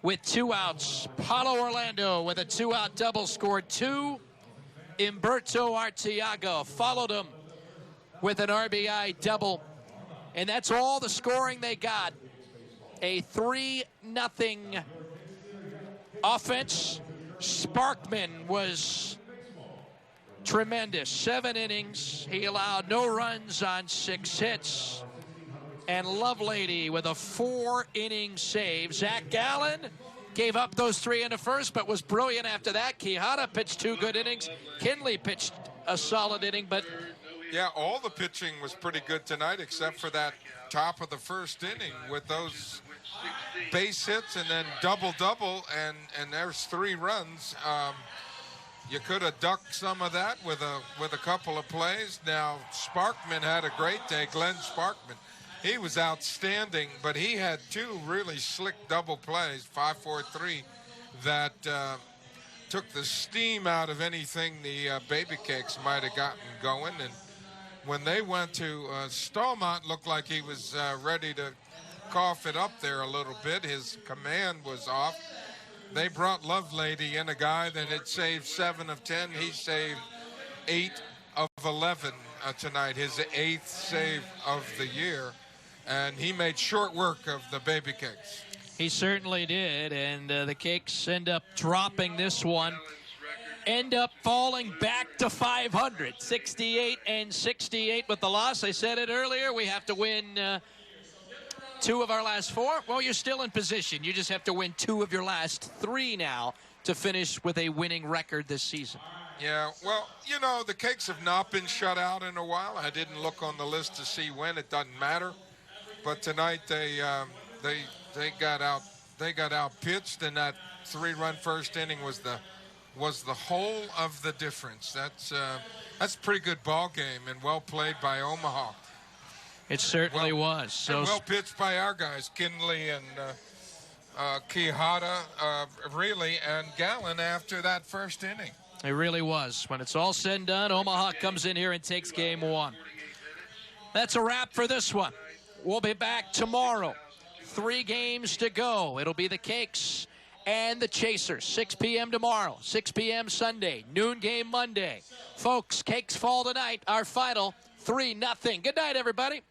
with 2 outs. Paulo Orlando with a 2-out double scored 2. Humberto Arteaga followed him with an RBI double. And that's all the scoring they got. A 3-0 offense. Sparkman was tremendous. 7 innings. He allowed no runs on 6 hits. And Lovelady with a 4-inning save. Zach Gallen gave up those 3 in the first, but was brilliant after that. Quijada pitched 2 good innings. Kinley pitched a solid inning, but... Yeah, all the pitching was pretty good tonight, except for that top of the first inning with those base hits and then double, and there's 3 runs. You could have ducked some of that with a couple of plays. Now, Sparkman had a great day, Glenn Sparkman. He was outstanding, but he had 2 really slick double plays, 5-4-3, that took the steam out of anything the Baby Cakes might have gotten going. And when they went to Stallmont, looked like he was ready to cough it up there a little bit. His command was off. They brought Lovelady in, a guy that had saved 7 of 10. He saved 8 of 11 tonight, his 8th save of the year. And he made short work of the Baby Cakes. He certainly did, and the Cakes end up dropping this one. End up falling back to 500, 68-68 with the loss. I said it earlier, we have to win 2 of our last 4. Well, you're still in position. You just have to win 2 of your last 3 now to finish with a winning record this season. Yeah, well, you know, the Cakes have not been shut out in a while. I didn't look on the list to see when. It doesn't matter. But tonight they got out pitched, and that 3-run first inning was the whole of the difference. That's a pretty good ball game and well played by Omaha. It certainly was. So well pitched by our guys, Kinley and Quijada, really, and Gallen after that first inning. It really was. When it's all said and done, Omaha comes in here and takes game 1. That's a wrap for this one. We'll be back tomorrow. 3 games to go. It'll be the Cakes and the Chasers. 6 p.m. tomorrow, 6 p.m. Sunday, noon game Monday. Folks, Cakes fall tonight. Our final 3-0. Good night, everybody.